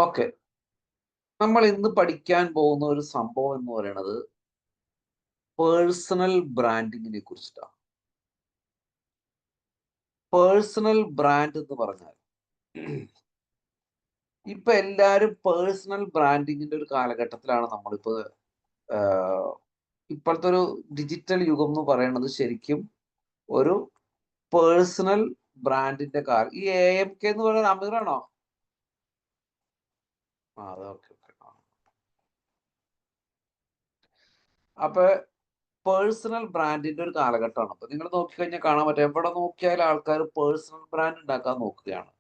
Okay. നമ്മൾ ഇന്ന് പഠിക്കാൻ പോകുന്ന ഒരു സംഭവം എന്ന് പറയുന്നത് പേഴ്സണൽ ബ്രാൻഡിങ്ങിനെ കുറിച്ചിട്ടാണ്. പേഴ്സണൽ ബ്രാൻഡ് എന്ന് പറഞ്ഞാൽ ഇപ്പൊ എല്ലാരും പേഴ്സണൽ ബ്രാൻഡിങ്ങിന്റെ ഒരു കാലഘട്ടത്തിലാണ് നമ്മളിപ്പോ. ആഹ്, ഇപ്പോഴത്തെ ഒരു ഡിജിറ്റൽ യുഗം എന്ന് പറയുന്നത് ശരിക്കും ഒരു പേഴ്സണൽ ബ്രാൻഡിന്റെ കാലം. ഈ AMK എന്ന് പറയുന്നത് അമീറാണോ? ആ, അതെ. Okay, okay. അപ്പൊ പേഴ്സണൽ ബ്രാൻഡിന്റെ ഒരു കാലഘട്ടമാണ്. അപ്പൊ നിങ്ങൾ നോക്കിക്കഴിഞ്ഞാൽ കാണാൻ പറ്റും, എവിടെ നോക്കിയാലും ആൾക്കാർ പേഴ്സണൽ ബ്രാൻഡ് ഉണ്ടാക്കാൻ നോക്കുകയാണ്.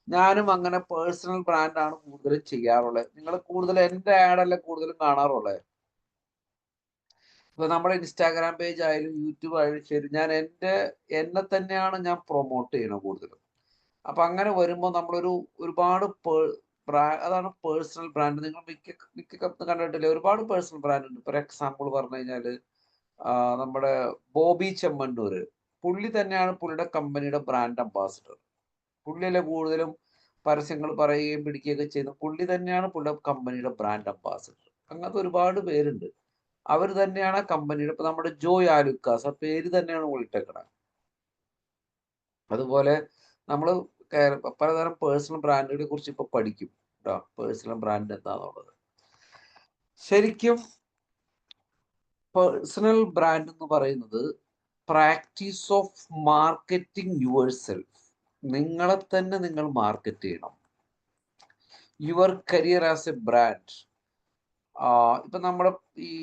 ഞാനും അങ്ങനെ പേഴ്സണൽ ബ്രാൻഡാണ് കൂടുതലും ചെയ്യാറുള്ളത്. നിങ്ങൾ കൂടുതൽ എന്റെ ആഡല്ലേ കൂടുതലും കാണാറുള്ളത്. ഇപ്പൊ നമ്മുടെ ഇൻസ്റ്റാഗ്രാം പേജ് ആയാലും യൂട്യൂബ് ആയാലും ശരി, ഞാൻ എന്നെ തന്നെയാണ് ഞാൻ പ്രൊമോട്ട് ചെയ്യണത് കൂടുതലും. അപ്പൊ അങ്ങനെ വരുമ്പോൾ നമ്മളൊരു ഒരുപാട് അതാണ് പേഴ്സണൽ ബ്രാൻഡ്. നിങ്ങൾ മിക്ക കണ്ടിട്ടില്ലേ, ഒരുപാട് പേഴ്സണൽ ബ്രാൻഡ് ഉണ്ട്. ഫോർ എക്സാമ്പിൾ പറഞ്ഞു കഴിഞ്ഞാല് നമ്മുടെ ബോബി ചെമ്മണ്ണൂര്, പുള്ളി തന്നെയാണ് പുള്ളിയുടെ കമ്പനിയുടെ ബ്രാൻഡ് അംബാസിഡർ. പുള്ളിയല്ലേ കൂടുതലും പരസ്യങ്ങൾ പറയുകയും പിടിക്കുകയൊക്കെ ചെയ്യുന്ന പുള്ളി തന്നെയാണ് പുള്ളിയുടെ കമ്പനിയുടെ ബ്രാൻഡ് അംബാസിഡർ. അങ്ങനത്തെ ഒരുപാട് പേരുണ്ട്. അവർ തന്നെയാണ് കമ്പനിയുടെ. ഇപ്പൊ നമ്മുടെ ജോയ് ആലുക്കാസ്, ആ പേര് തന്നെയാണ് വിളിട്ടേക്കണത്. അതുപോലെ നമ്മൾ പലതരം പേഴ്സണൽ ബ്രാൻഡുകളെ കുറിച്ച് ഇപ്പൊ പഠിക്കും കേട്ടോ. പേഴ്സണൽ ബ്രാൻഡ് എന്താണെന്നുള്ളത് ശരിക്കും പേഴ്സണൽ ബ്രാൻഡ് എന്ന് പറയുന്നത് practice of marketing your self. നിങ്ങളെ തന്നെ നിങ്ങൾ മാർക്കറ്റ് ചെയ്യണം. Your career as A brand. ഇപ്പൊ നമ്മുടെ ഈ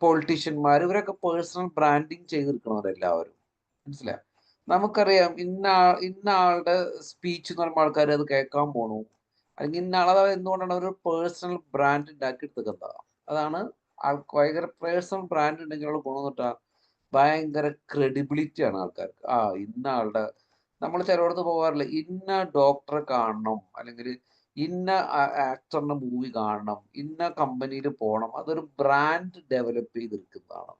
പൊളിറ്റീഷ്യന്മാർ, ഇവരൊക്കെ പേഴ്സണൽ ബ്രാൻഡിങ് ചെയ്തെടുക്കണവരെല്ലാവരും. മനസ്സിലായോ? നമുക്കറിയാം ഇന്ന ആളുടെ സ്പീച്ച് എന്ന് പറയുമ്പോൾ ആൾക്കാർ അത് കേൾക്കാൻ പോണു, അല്ലെങ്കിൽ ഇന്ന ആളത് എന്തുകൊണ്ടാണ് ഒരു പേഴ്സണൽ ബ്രാൻഡ് ഉണ്ടാക്കിയെടുത്തത്. അതാണ് ഭയങ്കര പേഴ്സണൽ ബ്രാൻഡ് ഉണ്ടെങ്കിലുള്ള ഗുണം തൊട്ടാ ഭയങ്കര ക്രെഡിബിലിറ്റി ആണ് ആൾക്കാർക്ക്. ഇന്ന ആളുടെ, നമ്മൾ ചിലയിടത്ത് പോകാറില്ല, ഇന്ന ഡോക്ടറെ കാണണം, അല്ലെങ്കിൽ ഇന്ന ആക്ടറിന്റെ മൂവി കാണണം, ഇന്ന കമ്പനിയിൽ പോകണം. അതൊരു ബ്രാൻഡ് ഡെവലപ്പ് ചെയ്തെടുക്കുന്നതാണ്.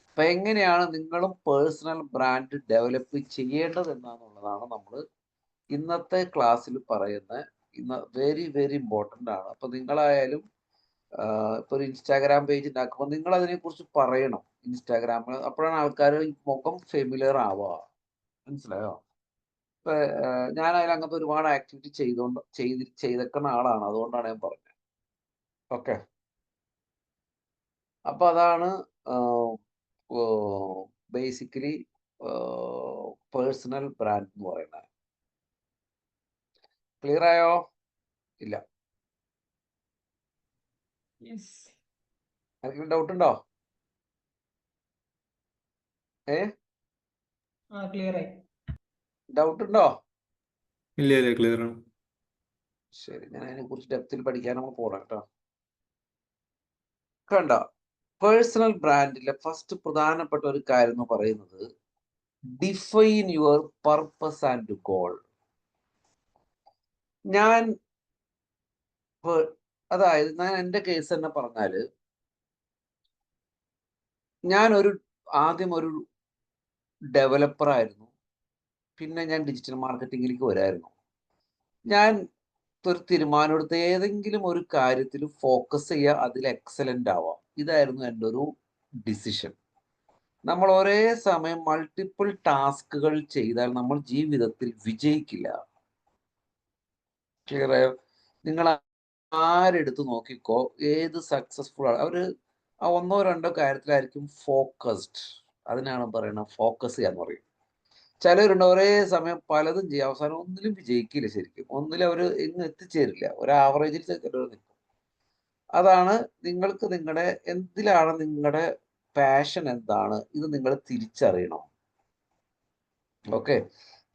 അപ്പൊ എങ്ങനെയാണ് നിങ്ങളും പേഴ്സണൽ ബ്രാൻഡ് ഡെവലപ്പ് ചെയ്യേണ്ടത് എന്നാന്നുള്ളതാണ് നമ്മൾ ഇന്നത്തെ ക്ലാസ്സിൽ പറയുന്നത്. വെരി വെരി ഇമ്പോർട്ടൻ്റ് ആണ്. അപ്പൊ നിങ്ങളായാലും ഇപ്പൊ ഒരു ഇൻസ്റ്റാഗ്രാം പേജ് ഉണ്ടാക്കുമ്പോൾ നിങ്ങൾ അതിനെക്കുറിച്ച് പറയണം ഇൻസ്റ്റാഗ്രാമിൽ. അപ്പോഴാണ് ആൾക്കാർ മുഖം ഫെമിലിയർ ആവുക. മനസ്സിലായോ? ഇപ്പൊ ഞാനതിൽ അങ്ങനത്തെ ഒരുപാട് ആക്ടിവിറ്റി ചെയ്തേക്കുന്ന ആളാണ്. അതുകൊണ്ടാണ് ഞാൻ പറഞ്ഞത്. ഓക്കെ. അപ്പൊ അതാണ് ബേസിക്കലി പേഴ്സണൽ ബ്രാൻഡ് എന്ന് പറയുന്നത്. ക്ലിയർ ആയോ? ഇല്ല. ആർക്കെങ്കിലും ഡൗട്ട് ഉണ്ടോ? ഏ ക്ലിയർ ആയി. ഡൗട്ട് ഉണ്ടോ? ഇല്ല ഇല്ല, ക്ലിയർ ആണ്. ശരി, ഞാൻ അതിനെ കുറിച്ച് ഡെപ്തിൽ പഠിക്കാനൊക്കെ പോകണം കേട്ടോ. കണ്ട, പേഴ്സണൽ ബ്രാൻഡിലെ ഫസ്റ്റ് പ്രധാനപ്പെട്ട ഒരു കാര്യം എന്ന് പറയുന്നത് define your purpose and goal. ഞാൻ അതായത് ഞാൻ എൻ്റെ കേസ് തന്നെ പറഞ്ഞാല്, ഞാനൊരു ആദ്യം ഒരു ഡെവലപ്പർ ആയിരുന്നു. പിന്നെ ഞാൻ ഡിജിറ്റൽ മാർക്കറ്റിങ്ങിലേക്ക് വരായിരുന്നു. ഞാൻ ഒരു തീരുമാനം എടുത്ത് ഏതെങ്കിലും ഒരു കാര്യത്തിൽ ഫോക്കസ് ചെയ്യുക, അതിൽ എക്സലന്റ് ആവാം. ഇതായിരുന്നു എൻ്റെ ഒരു ഡിസിഷൻ. നമ്മൾ ഒരേ സമയം മൾട്ടിപ്പിൾ ടാസ്കുകൾ ചെയ്താൽ നമ്മൾ ജീവിതത്തിൽ വിജയിക്കില്ല. ക്ലിയർ ആയോ? നിങ്ങൾ ആരെടുത്ത് നോക്കിക്കോ, ഏത് സക്സസ്ഫുൾ ആണ് അവര് ആ ഒന്നോ രണ്ടോ കാര്യത്തിലായിരിക്കും ഫോക്കസ്ഡ്. അതിനാണ് പറയുന്നത് ഫോക്കസ് ചെയ്യാന്ന് പറയും. ചിലരുണ്ട് ഒരേ സമയം പലതും ചെയ്യും, അവസാനം ഒന്നിലും വിജയിക്കില്ല. ശരിക്കും ഒന്നിലും അവർ എങ്ങും എത്തിച്ചേരില്ല, ഒരു ആവറേജിൽ നിൽക്കും. അതാണ് നിങ്ങൾക്ക് നിങ്ങളുടെ എന്തിലാണ് നിങ്ങളുടെ പാഷൻ എന്താണ്, ഇത് നിങ്ങൾ തിരിച്ചറിയണം. ഓക്കെ.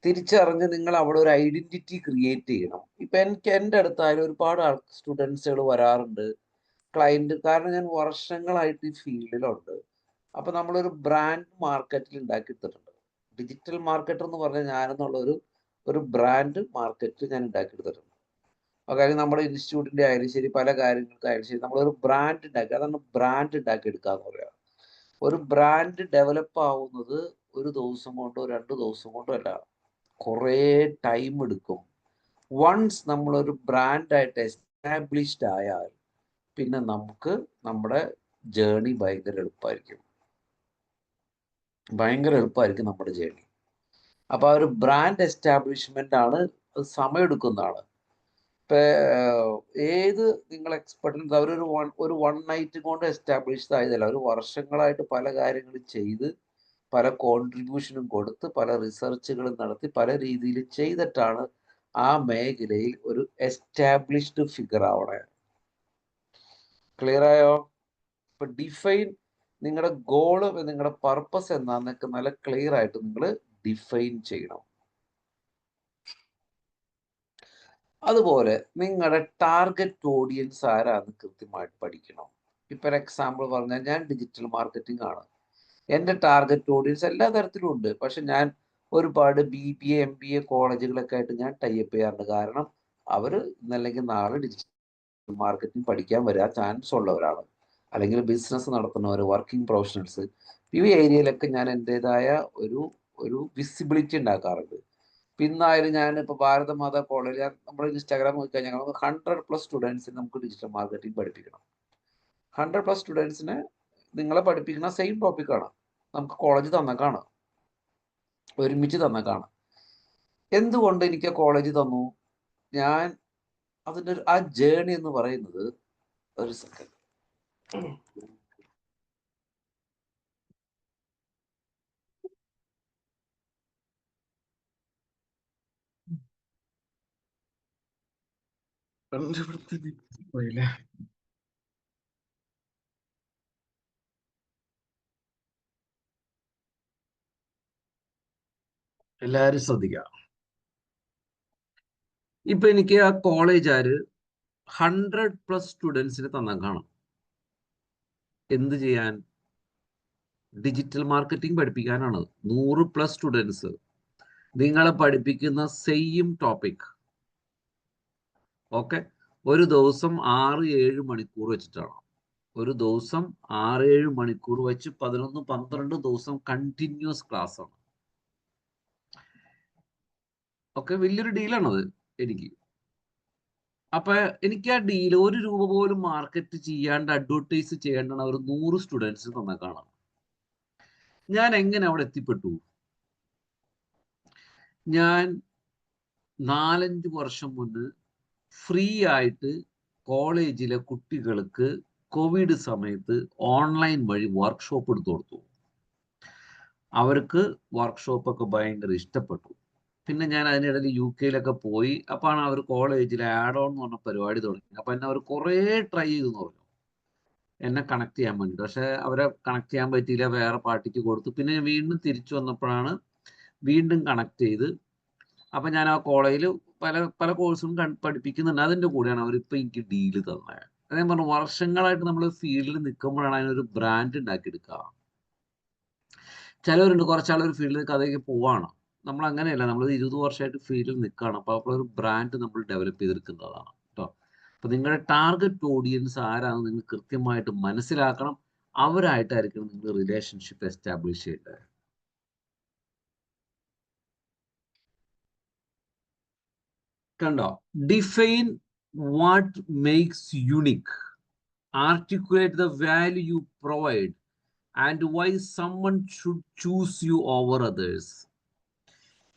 തിരിച്ചറിഞ്ഞ് നിങ്ങൾ അവിടെ ഒരു ഐഡന്റിറ്റി ക്രിയേറ്റ് ചെയ്യണം. ഇപ്പൊ എൻ്റെ അടുത്തായാലും ഒരുപാട് സ്റ്റുഡൻസുകൾ വരാറുണ്ട്, ക്ലയന്റ്. കാരണം ഞാൻ വർഷങ്ങളായിട്ട് ഈ ഫീൽഡിലുണ്ട്. അപ്പൊ നമ്മളൊരു ബ്രാൻഡ് മാർക്കറ്റിൽ ഉണ്ടാക്കിയെടുത്തിട്ടുണ്ട്. ഡിജിറ്റൽ മാർക്കറ്റർ എന്ന് പറഞ്ഞാൽ ഞാനെന്നുള്ള ഒരു ബ്രാൻഡ് മാർക്കറ്റ് ഞാൻ ഉണ്ടാക്കിയെടുത്തിട്ടുണ്ട്. കാര്യം നമ്മുടെ ഇൻസ്റ്റിറ്റ്യൂട്ടിന്റെ ആയാലും ശരി, പല കാര്യങ്ങൾക്കായാലും ശരി, നമ്മളൊരു ബ്രാൻഡ് ഉണ്ടാക്കി, അതാണ് ബ്രാൻഡ് ഉണ്ടാക്കിയെടുക്കുക എന്ന് പറയുക. ഒരു ബ്രാൻഡ് ഡെവലപ്പ് ആവുന്നത് ഒരു ദിവസം കൊണ്ടോ 2 ദിവസം കൊണ്ടോ അല്ല, കുറേ ടൈം എടുക്കും. വൺസ് നമ്മളൊരു ബ്രാൻഡായിട്ട് എസ്റ്റാബ്ലിഷ്ഡ് ആയാൽ പിന്നെ നമുക്ക് നമ്മുടെ ജേണി ഭയങ്കര എളുപ്പമായിരിക്കും നമ്മുടെ ജേണി. അപ്പോൾ ആ ഒരു ബ്രാൻഡ് എസ്റ്റാബ്ലിഷ്മെൻ്റ് ആണ്, അത് സമയമെടുക്കുന്നതാണ്. ഏത് നിങ്ങൾ എക്സ്പെർട്ട് ഒരു വൺ നൈറ്റ് കൊണ്ട് എസ്റ്റാബ്ലിഷ് ആയതല്ല. ഒരു വർഷങ്ങളായിട്ട് പല കാര്യങ്ങളും ചെയ്ത്, പല കോൺട്രിബ്യൂഷനും കൊടുത്ത്, പല റിസർച്ചുകളും നടത്തി, പല രീതിയിൽ ചെയ്തിട്ടാണ് ആ മേഖലയിൽ ഒരു എസ്റ്റാബ്ലിഷ്ഡ് ഫിഗർ ആവണേ. ക്ലിയർ ആയോ? ഇപ്പൊ ഡിഫൈൻ നിങ്ങളുടെ ഗോള്, നിങ്ങളുടെ പർപ്പസ് എന്താന്നൊക്കെ നല്ല ക്ലിയർ ആയിട്ട് നിങ്ങൾ ഡിഫൈൻ ചെയ്യണം. അതുപോലെ നിങ്ങളുടെ ടാർഗറ്റ് ഓഡിയൻസ് ആരാന്ന് കൃത്യമായിട്ട് പഠിക്കണം. ഇപ്പൊ ഒരു എക്സാമ്പിൾ പറഞ്ഞാൽ, ഞാൻ ഡിജിറ്റൽ മാർക്കറ്റിംഗ് ആണ്. എൻ്റെ ടാർഗറ്റ് ഓഡിയൻസ് എല്ലാ തരത്തിലും ഉണ്ട്. പക്ഷെ ഞാൻ ഒരുപാട് BBA MBA കോളേജുകളൊക്കെ ആയിട്ട് ഞാൻ ടൈപ്പ് ചെയ്യാറുണ്ട്. കാരണം അവർ ഇന്നല്ലെങ്കിൽ നാളെ ഡിജിറ്റൽ മാർക്കറ്റിംഗ് പഠിക്കാൻ വരാൻ ചാൻസ് ഉള്ളവരാണ്. അല്ലെങ്കിൽ ബിസിനസ് നടത്തുന്നവർ, വർക്കിംഗ് പ്രൊഫഷണൽസ്. ഈ ഏരിയയിലൊക്കെ ഞാൻ എൻ്റെതായ ഒരു വിസിബിലിറ്റി ഉണ്ടാക്കാറുണ്ട്. പിന്നായാലും ഞാൻ ഇപ്പോൾ ഭാരതമാതാ കോളേജ്, നമ്മുടെ ഇൻസ്റ്റാഗ്രാം നോക്കിക്കഴിഞ്ഞാൽ 100+ സ്റ്റുഡൻസിന് നമുക്ക് ഡിജിറ്റൽ മാർക്കറ്റിംഗ് പഠിപ്പിക്കണം. 100+ സ്റ്റുഡൻസിനെ നിങ്ങളെ പഠിപ്പിക്കുന്ന സെയിം ടോപ്പിക്കാണ് നമുക്ക് കോളേജ് തന്നേക്കാണ്, ഒരുമിച്ച് തന്നേക്കാണ്. എന്തുകൊണ്ട് എനിക്ക് ആ കോളേജ് തന്നു? ഞാൻ അതിൻ്റെ ആ ജേണി എന്ന് പറയുന്നത്, ഒരു സെക്കൻഡ്, എല്ലാവരും ശ്രദ്ധിക്കുക. ഇപ്പൊ എനിക്ക് ആ കോളേജുകാര് 100+ സ്റ്റുഡൻസിന് തന്നേക്കാണ്. എന്ത് ചെയ്യാൻ? Digital marketing പഠിപ്പിക്കാനാണ്. 100+ സ്റ്റുഡൻസ് നിങ്ങളെ പഠിപ്പിക്കുന്ന സെയിം ടോപ്പിക്. ഓക്കെ, ഒരു ദിവസം 6-7 മണിക്കൂർ വെച്ചിട്ടാണ്. ഒരു ദിവസം 6-7 മണിക്കൂർ വെച്ച് 11-12 ദിവസം കണ്ടിന്യൂസ് ക്ലാസ് ആണ്. ഓക്കെ, വലിയൊരു ഡീലാണത് എനിക്ക്. അപ്പൊ എനിക്ക് ആ ഡീൽ 1 രൂപ പോലും മാർക്കറ്റ് ചെയ്യാണ്ട്, അഡ്വർടൈസ് ചെയ്യാണ്ടാണ് അവർ 100 സ്റ്റുഡൻസ് തന്നേക്കാണ്. ഞാൻ എങ്ങനെ അവിടെ എത്തിപ്പെട്ടു? ഞാൻ 4-5 വർഷം മുന്നേ ഫ്രീ ആയിട്ട് കോളേജിലെ കുട്ടികൾക്ക് കോവിഡ് സമയത്ത് ഓൺലൈൻ വഴി വർക്ക്ഷോപ്പ് എടുത്തു കൊടുത്തു. അവർക്ക് വർക്ക്ഷോപ്പൊക്കെ ഭയങ്കര ഇഷ്ടപ്പെട്ടു. പിന്നെ ഞാൻ അതിനിടയിൽ UK പോയി. അപ്പാണ് അവർ കോളേജിൽ ആഡ് ഓൺ എന്ന് പറഞ്ഞ പരിപാടി തുടങ്ങി. അപ്പൊ എന്നെ അവർ കുറേ ട്രൈ ചെയ്തെന്ന് പറഞ്ഞു, എന്നെ കണക്ട് ചെയ്യാൻ വേണ്ടി. പക്ഷെ അവരെ കണക്ട് ചെയ്യാൻ പറ്റിയില്ല, വേറെ പാർട്ടിക്ക് കൊടുത്തു. പിന്നെ വീണ്ടും തിരിച്ചു വന്നപ്പോഴാണ് വീണ്ടും കണക്ട് ചെയ്ത്. അപ്പൊ ഞാൻ ആ കോളേജിൽ പല കോഴ്സും പഠിപ്പിക്കുന്നുണ്ട്. അതിൻ്റെ കൂടെയാണ് അവരിപ്പോൾ എനിക്ക് ഡീല് തന്നത്. ഞാൻ പറഞ്ഞു, വർഷങ്ങളായിട്ട് നമ്മൾ ഫീൽഡിൽ നിൽക്കുമ്പോഴാണ് അതിനൊരു ബ്രാൻഡ് ഉണ്ടാക്കിയെടുക്കുക. ചിലവരുണ്ട്, കുറച്ചാൾ ഒരു ഫീൽഡിൽ കഥയ്ക്ക് പോവാണ്. നമ്മൾ അങ്ങനെയല്ല, നമ്മൾ 20 വർഷമായിട്ട് ഫീൽഡിൽ നിൽക്കുകയാണ്. അപ്പോൾ ഒരു ബ്രാൻഡ് നമ്മൾ ഡെവലപ്പ് ചെയ്തെടുക്കുന്നതാണ് കേട്ടോ. അപ്പോൾ നിങ്ങളുടെ ടാർഗറ്റ് ഓഡിയൻസ് ആരാണെന്ന് നിങ്ങൾ കൃത്യമായിട്ട് മനസ്സിലാക്കണം. അവരായിട്ടായിരിക്കണം നിങ്ങൾ റിലേഷൻഷിപ്പ് എസ്റ്റാബ്ലിഷ് ചെയ്യേണ്ടത്. കണ്ടോ? Define what makes unique, articulate the value you provide and why someone should choose you over others.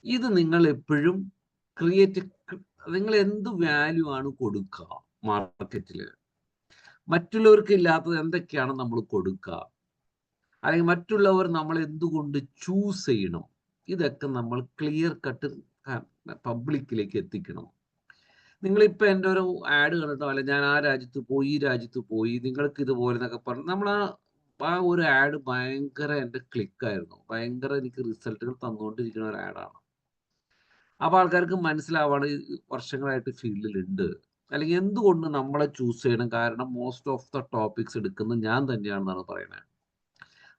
ഇത് നിങ്ങൾ എപ്പോഴും നിങ്ങൾ എന്ത് വാല്യൂ ആണ് കൊടുക്കുക മാർക്കറ്റിൽ? മറ്റുള്ളവർക്ക് ഇല്ലാത്തത് എന്തൊക്കെയാണ് നമ്മൾ കൊടുക്കുക? അല്ലെങ്കിൽ മറ്റുള്ളവർ നമ്മൾ എന്തുകൊണ്ട് ചൂസ് ചെയ്യണം? ഇതൊക്കെ നമ്മൾ ക്ലിയർ കട്ട് പബ്ലിക്കിലേക്ക് എത്തിക്കണം. നിങ്ങളിപ്പോ എൻ്റെ ഒരു ആഡ് കണ്ടിട്ടോ, അല്ലെ ഞാൻ ആ രാജ്യത്ത് പോയി, ഈ രാജ്യത്ത് പോയി, നിങ്ങൾക്ക് ഇതുപോലെ എന്നൊക്കെ പറഞ്ഞു നമ്മൾ ആ ഒരു ആഡ് ഭയങ്കര എൻ്റെ ക്ലിക്കായിരുന്നു. ഭയങ്കര എനിക്ക് റിസൾട്ടുകൾ തന്നുകൊണ്ടിരിക്കുന്ന ഒരു ആഡാണ്. അപ്പോൾ ആൾക്കാർക്ക് മനസ്സിലാവാണ് വർഷങ്ങളായിട്ട് ഫീൽഡിലുണ്ട്, അല്ലെങ്കിൽ എന്തുകൊണ്ട് നമ്മളെ ചൂസ് ചെയ്യണം. കാരണം മോസ്റ്റ് ഓഫ് ദ ടോപ്പിക്സ് എടുക്കുന്നത് ഞാൻ തന്നെയാണെന്നാണ് പറയുന്നത്.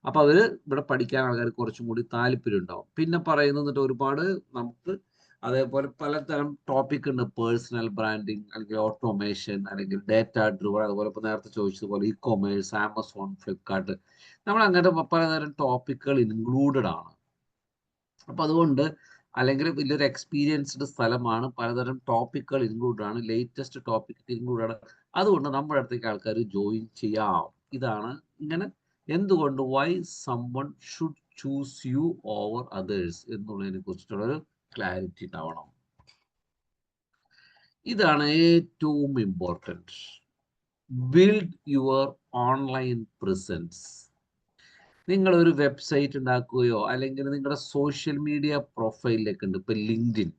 അപ്പോൾ അവർ ഇവിടെ പഠിക്കാൻ ആൾക്കാർക്ക് കുറച്ചും കൂടി താല്പര്യം ഉണ്ടാവും. പിന്നെ പറയുന്നത് ഒരുപാട് നമുക്ക് അതേപോലെ പലതരം ടോപ്പിക് ഉണ്ട്. പേഴ്സണൽ ബ്രാൻഡിങ്, അല്ലെങ്കിൽ ഓട്ടോമേഷൻ, അല്ലെങ്കിൽ ഡേറ്റ ഡ്രിവൺ, അതുപോലെ ഇപ്പോൾ നേരത്തെ ചോദിച്ചതുപോലെ ഇ-കൊമേഴ്സ്, ആമസോൺ, ഫ്ലിപ്കാർട്ട്, നമ്മൾ അങ്ങനത്തെ പലതരം ടോപ്പിക്കുകൾ ഇൻക്ലൂഡഡ് ആണ്. അപ്പം അതുകൊണ്ട് അല്ലെങ്കിൽ വലിയൊരു എക്സ്പീരിയൻസ്ഡ് സ്ഥലമാണ്, പലതരം ടോപ്പിക്കുകൾ ഇൻക്ലൂഡ് ആണ്, ലേറ്റസ്റ്റ് ടോപ്പിക് ഇൻക്ലൂഡ് ആണ്. അതുകൊണ്ട് നമ്മുടെ അടുത്തേക്ക് ആൾക്കാർ ജോയിൻ ചെയ്യാം. ഇതാണ് ഇങ്ങനെ എന്തുകൊണ്ട് why someone should choose you over others എന്നുള്ളതിനെ കുറിച്ചിട്ടുള്ളൊരു ക്ലാരിറ്റി ഉണ്ടാവണം. ഇതാണ് ഏറ്റവും important. Build your online presence. നിങ്ങളൊരു വെബ്സൈറ്റ് ഉണ്ടാക്കുകയോ അല്ലെങ്കിൽ നിങ്ങളുടെ സോഷ്യൽ മീഡിയ പ്രൊഫൈലിലേക്ക് ഉണ്ട്, ഇപ്പം ലിങ്ക്ഡിൻ.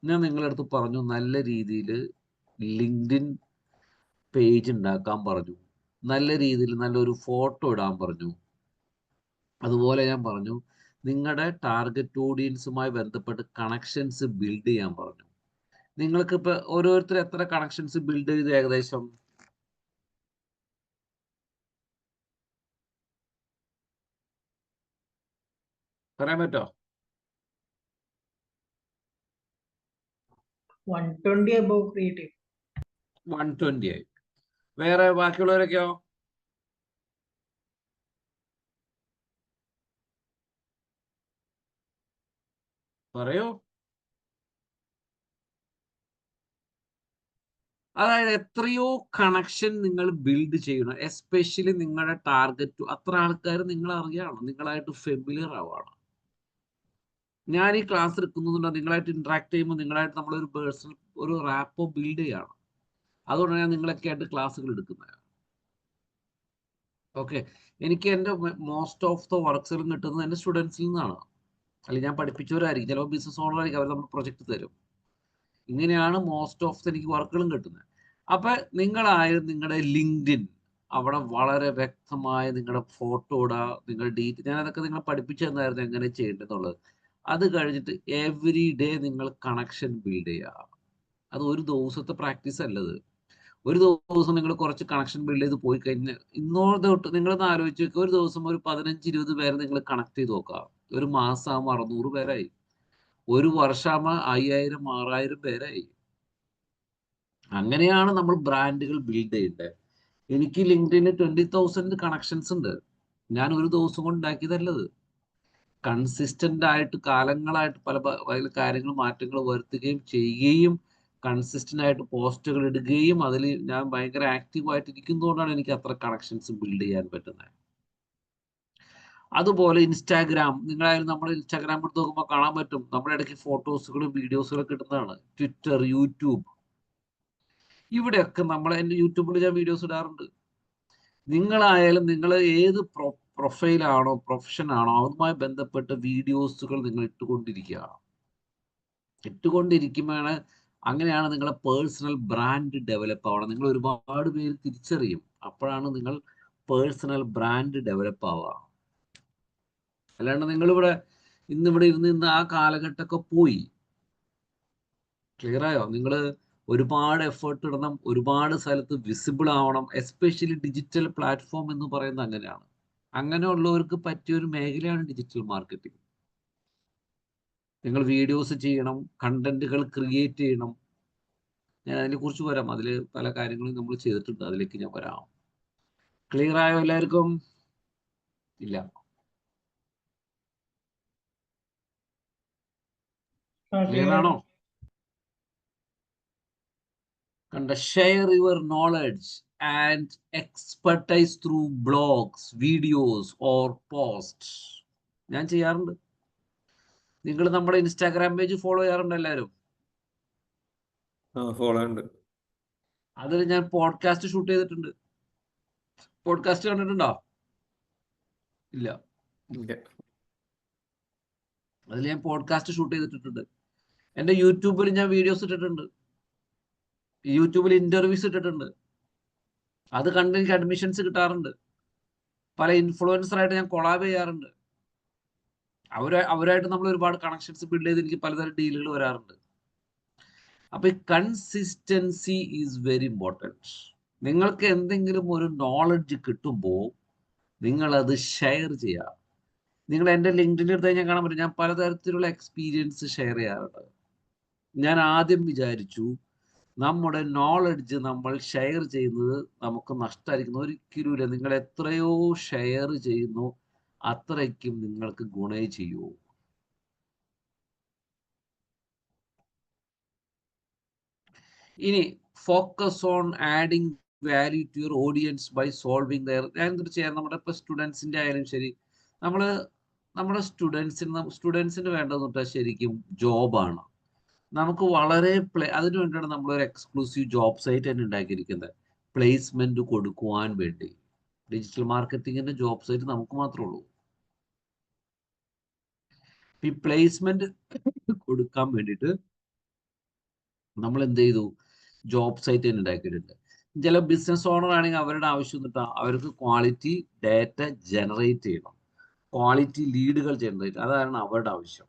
ഞാൻ നിങ്ങളുടെ അടുത്ത് പറഞ്ഞു നല്ല രീതിയിൽ ലിങ്ക്ഡിൻ പേജ് ഉണ്ടാക്കാൻ പറഞ്ഞു, നല്ല രീതിയിൽ നല്ലൊരു ഫോട്ടോ ഇടാൻ പറഞ്ഞു. അതുപോലെ ഞാൻ പറഞ്ഞു നിങ്ങളുടെ ടാർഗറ്റ് ഓഡിയൻസുമായി ബന്ധപ്പെട്ട് കണക്ഷൻസ് ബിൽഡ് ചെയ്യാൻ പറഞ്ഞു. നിങ്ങൾക്ക് ഇപ്പോൾ ഓരോരുത്തർ എത്ര കണക്ഷൻസ് ബിൽഡ് ചെയ്ത് ഏകദേശം പറയാൻ പറ്റുമോ? 120 above creative. 120 ആയി. വേറെ ബാക്കിയുള്ളവരൊക്കെയോ? പറയൂ. അതായത് എത്രയോ കണക്ഷൻ നിങ്ങൾ ബിൽഡ് ചെയ്യണം, എസ്പെഷ്യലി നിങ്ങളുടെ ടാർഗറ്റ് അത്ര ആൾക്കാർ നിങ്ങൾ അറിയണം, നിങ്ങളായിട്ട് ഫെമിലിയർ ആവാണ്. ഞാൻ ഈ ക്ലാസ് എടുക്കുന്നതുകൊണ്ട് നിങ്ങളായിട്ട് ഇന്ററാക്ട് ചെയ്യുമ്പോൾ നിങ്ങളായിട്ട് നമ്മളൊരു പേഴ്സണൽ ഒരു റാപ്പോ ബിൽഡ് ചെയ്യണം. അതുകൊണ്ടാണ് ഞാൻ നിങ്ങളൊക്കെ ആയിട്ട് ക്ലാസ്സുകൾ എടുക്കുന്നത്. ഓക്കെ, എനിക്ക് എൻ്റെ മോസ്റ്റ് ഓഫ് ദ വർക്ക്സുകളും കിട്ടുന്നത് എൻ്റെ സ്റ്റുഡൻസിൽ നിന്നാണ്, അല്ലെങ്കിൽ ഞാൻ പഠിപ്പിച്ചവരായിരിക്കും, ചിലപ്പോൾ ബിസിനസ് ഓണർ ആയിരിക്കും, അവർ നമ്മൾ പ്രൊജക്ട് തരും. ഇങ്ങനെയാണ് മോസ്റ്റ് ഓഫ് ദ എനിക്ക് വർക്കുകളും കിട്ടുന്നത്. അപ്പൊ നിങ്ങളായാലും നിങ്ങളുടെ ലിങ്ക്ഡിൻ അവിടെ വളരെ വ്യക്തമായ നിങ്ങളുടെ ഫോട്ടോ ഇടുക, നിങ്ങൾ ഞാൻ അതൊക്കെ നിങ്ങളെ പഠിപ്പിച്ചു തന്നായിരുന്നു എങ്ങനെ ചെയ്യേണ്ടതെന്നുള്ളത്. അത് കഴിഞ്ഞിട്ട് എവറി ഡേ നിങ്ങൾ കണക്ഷൻ ബിൽഡ് ചെയ്യുക. അത് ഒരു ദിവസത്തെ പ്രാക്ടീസ് അല്ലത്. ഒരു ദിവസം നിങ്ങൾ കുറച്ച് കണക്ഷൻ ബിൽഡ് ചെയ്ത് പോയി കഴിഞ്ഞാൽ ഇന്നോടെ തൊട്ട് നിങ്ങളൊന്ന് ആലോചിച്ച് നോക്കുക, ഒരു ദിവസം ഒരു 15-20 പേരെ നിങ്ങൾ കണക്ട് ചെയ്ത് നോക്കുക. ഒരു മാസമാകുമ്പോൾ 600 പേരായി, ഒരു വർഷമാകുമ്പോൾ 5000 6000 പേരായി. അങ്ങനെയാണ് നമ്മൾ ബ്രാൻഡുകൾ ബിൽഡ് ചെയ്യേണ്ടത്. എനിക്ക് ലിങ്ക്ഡിന് 20,000 കണക്ഷൻസ് ഉണ്ട്. ഞാൻ ഒരു ദിവസം കൊണ്ട് ഉണ്ടാക്കിയതല്ലത്. കൺസിസ്റ്റന്റ് ആയിട്ട് കാലങ്ങളായിട്ട് പല കാര്യങ്ങൾ മാറ്റങ്ങൾ വരുത്തുകയും ചെയ്യുകയും കൺസിസ്റ്റന്റ് ആയിട്ട് പോസ്റ്റുകൾ ഇടുകയും അതിൽ ഞാൻ ഭയങ്കര ആക്റ്റീവായിട്ട് ഇരിക്കുന്നതുകൊണ്ടാണ് എനിക്ക് അത്ര കണക്ഷൻസ് ബിൽഡ് ചെയ്യാൻ പറ്റുന്നത്. അതുപോലെ ഇൻസ്റ്റാഗ്രാം, നിങ്ങളായാലും നമ്മുടെ ഇൻസ്റ്റാഗ്രാം എടുത്ത് നോക്കുമ്പോൾ കാണാൻ പറ്റും നമ്മുടെ ഇടയ്ക്ക് ഫോട്ടോസുകളും വീഡിയോസുകളും കിട്ടുന്നതാണ്. ട്വിറ്റർ, യൂട്യൂബ്, ഇവിടെയൊക്കെ എൻ്റെ യൂട്യൂബിൽ ഞാൻ വീഡിയോസ് ഇടാറുണ്ട്. നിങ്ങളായാലും നിങ്ങൾ ഏത് പ്രൊഫൈലാണോ പ്രൊഫഷൻ ആണോ അതുമായി ബന്ധപ്പെട്ട വീഡിയോസുകൾ നിങ്ങൾ ഇട്ടുകൊണ്ടിരിക്കുമ്പോഴാണ് അങ്ങനെയാണ് നിങ്ങളെ പേഴ്സണൽ ബ്രാൻഡ് ഡെവലപ്പ് ആവണം. നിങ്ങൾ ഒരുപാട് പേര് തിരിച്ചറിയും, അപ്പോഴാണ് നിങ്ങൾ പേഴ്സണൽ ബ്രാൻഡ് ഡെവലപ്പ് ആവുക. അല്ലാണ്ട് നിങ്ങളിവിടെ ഇന്നിവിടെ ഇരുന്ന് ആ കാലഘട്ടമൊക്കെ പോയി. ക്ലിയർ ആയോ? നിങ്ങൾ ഒരുപാട് എഫേർട്ട് ഇടണം, ഒരുപാട് സ്ഥലത്ത് വിസിബിൾ ആവണം. എസ്പെഷ്യലി ഡിജിറ്റൽ പ്ലാറ്റ്ഫോം എന്ന് പറയുന്നത് അങ്ങനെയാണ്. അങ്ങനെയുള്ളവർക്ക് പറ്റിയൊരു മേഖലയാണ് ഡിജിറ്റൽ മാർക്കറ്റിംഗ്. നിങ്ങൾ വീഡിയോസ് ചെയ്യണം, കണ്ടന്റുകൾ ക്രിയേറ്റ് ചെയ്യണം. ഞാൻ അതിനെക്കുറിച്ച് വരാം, അതിൽ പല കാര്യങ്ങളും നമ്മൾ ചെയ്തിട്ടുണ്ട്, അതിലേക്ക് ഞാൻ വരാം. ക്ലിയർ ആയോ എല്ലാവർക്കും? ഇല്ല, ക്ലിയർ ആണോ? കണ്ട, share your knowledge and expertise through blogs, videos or post. ഞാൻ ചെയ്യാറുണ്ട്. നിങ്ങൾ നമ്മുടെ ഇൻസ്റ്റാഗ്രാം പേജ് ഫോളോ ചെയ്യാറുണ്ട് എല്ലാവരും? ഫോളോ ഉണ്ട്. അതിൽ ഞാൻ പോഡ്കാസ്റ്റ് ഷൂട്ട് ചെയ്തിട്ടുണ്ട്. പോഡ്കാസ്റ്റ് കണ്ടിട്ടുണ്ടോ? ഇല്ല. അതിൽ ഞാൻ പോഡ്കാസ്റ്റ് ഷൂട്ട് ചെയ്തിട്ടുണ്ട്. എൻ്റെ യൂട്യൂബിൽ ഞാൻ വീഡിയോസ് ഇട്ടിട്ടുണ്ട്, യൂട്യൂബിൽ ഇന്റർവ്യൂസ് ഇട്ടിട്ടുണ്ട്. അത് കണ്ട് എനിക്ക് അഡ്മിഷൻസ് കിട്ടാറുണ്ട്. പല ഇൻഫ്ലുവൻസറായിട്ട് ഞാൻ കൊളാബ് ചെയ്യാറുണ്ട്. അവരായിട്ട് നമ്മൾ ഒരുപാട് കണക്ഷൻസ് ബിൽഡ് ചെയ്ത് എനിക്ക് പലതരം ഡീലുകൾ വരാറുണ്ട്. അപ്പൊ ഈ കൺസിസ്റ്റൻസി ഈസ് വെരി ഇമ്പോർട്ടൻറ്റ്. നിങ്ങൾക്ക് എന്തെങ്കിലും ഒരു നോളജ് കിട്ടുമ്പോൾ നിങ്ങൾ അത് ഷെയർ ചെയ്യുക. നിങ്ങൾ എൻ്റെ ലിങ്ക്ഡിൻ എടുത്ത് കഴിഞ്ഞാൽ കാണാൻ പറ്റും, ഞാൻ പലതരത്തിലുള്ള എക്സ്പീരിയൻസ് ഷെയർ ചെയ്യാറുണ്ട്. ഞാൻ ആദ്യം വിചാരിച്ചു നമ്മുടെ നോളജ് നമ്മൾ ഷെയർ ചെയ്യുന്നത് നമുക്ക് നഷ്ടമായിരിക്കുന്നു. ഒരിക്കലുമില്ല. നിങ്ങൾ എത്രയോ ഷെയർ ചെയ്യുന്നു അത്രയ്ക്കും നിങ്ങൾക്ക് ഗുണേ ചെയ്യൂ. ഇനി focus on adding value to your audience by solving their. ഞാൻ എന്തൊരു ചെയ്യാം, നമ്മുടെ ഇപ്പോൾ സ്റ്റുഡൻസിൻ്റെ ആയാലും ശരി, നമ്മൾ നമ്മുടെ സ്റ്റുഡൻസിന് വേണ്ടതെന്ന് വെച്ചാൽ ശരിക്കും ജോബാണ്. നമുക്ക് വളരെ അതിനു വേണ്ടിയാണ് നമ്മളൊരു എക്സ്ക്ലൂസീവ് ജോബ് സൈറ്റ് തന്നെ ഉണ്ടാക്കിയിരിക്കുന്നത്, പ്ലേസ്മെന്റ് കൊടുക്കുവാൻ വേണ്ടി. ഡിജിറ്റൽ മാർക്കറ്റിങ്ങിന്റെ ജോബ് സൈറ്റ് നമുക്ക് മാത്രമേ ഉള്ളൂ. ഈ പ്ലേസ്മെന്റ് കൊടുക്കാൻ വേണ്ടിയിട്ട് നമ്മൾ എന്ത് ചെയ്തു, ജോബ് സൈറ്റ് തന്നെ ഉണ്ടാക്കിയിട്ടുണ്ട്. ചില ബിസിനസ് ഓണർ ആണെങ്കിൽ അവരുടെ ആവശ്യം എന്നിട്ടാ അവർക്ക് ക്വാളിറ്റി ഡാറ്റ ജനറേറ്റ് ചെയ്യണം, ക്വാളിറ്റി ലീഡുകൾ ജനറേറ്റ്, അതാണ് അവരുടെ ആവശ്യം.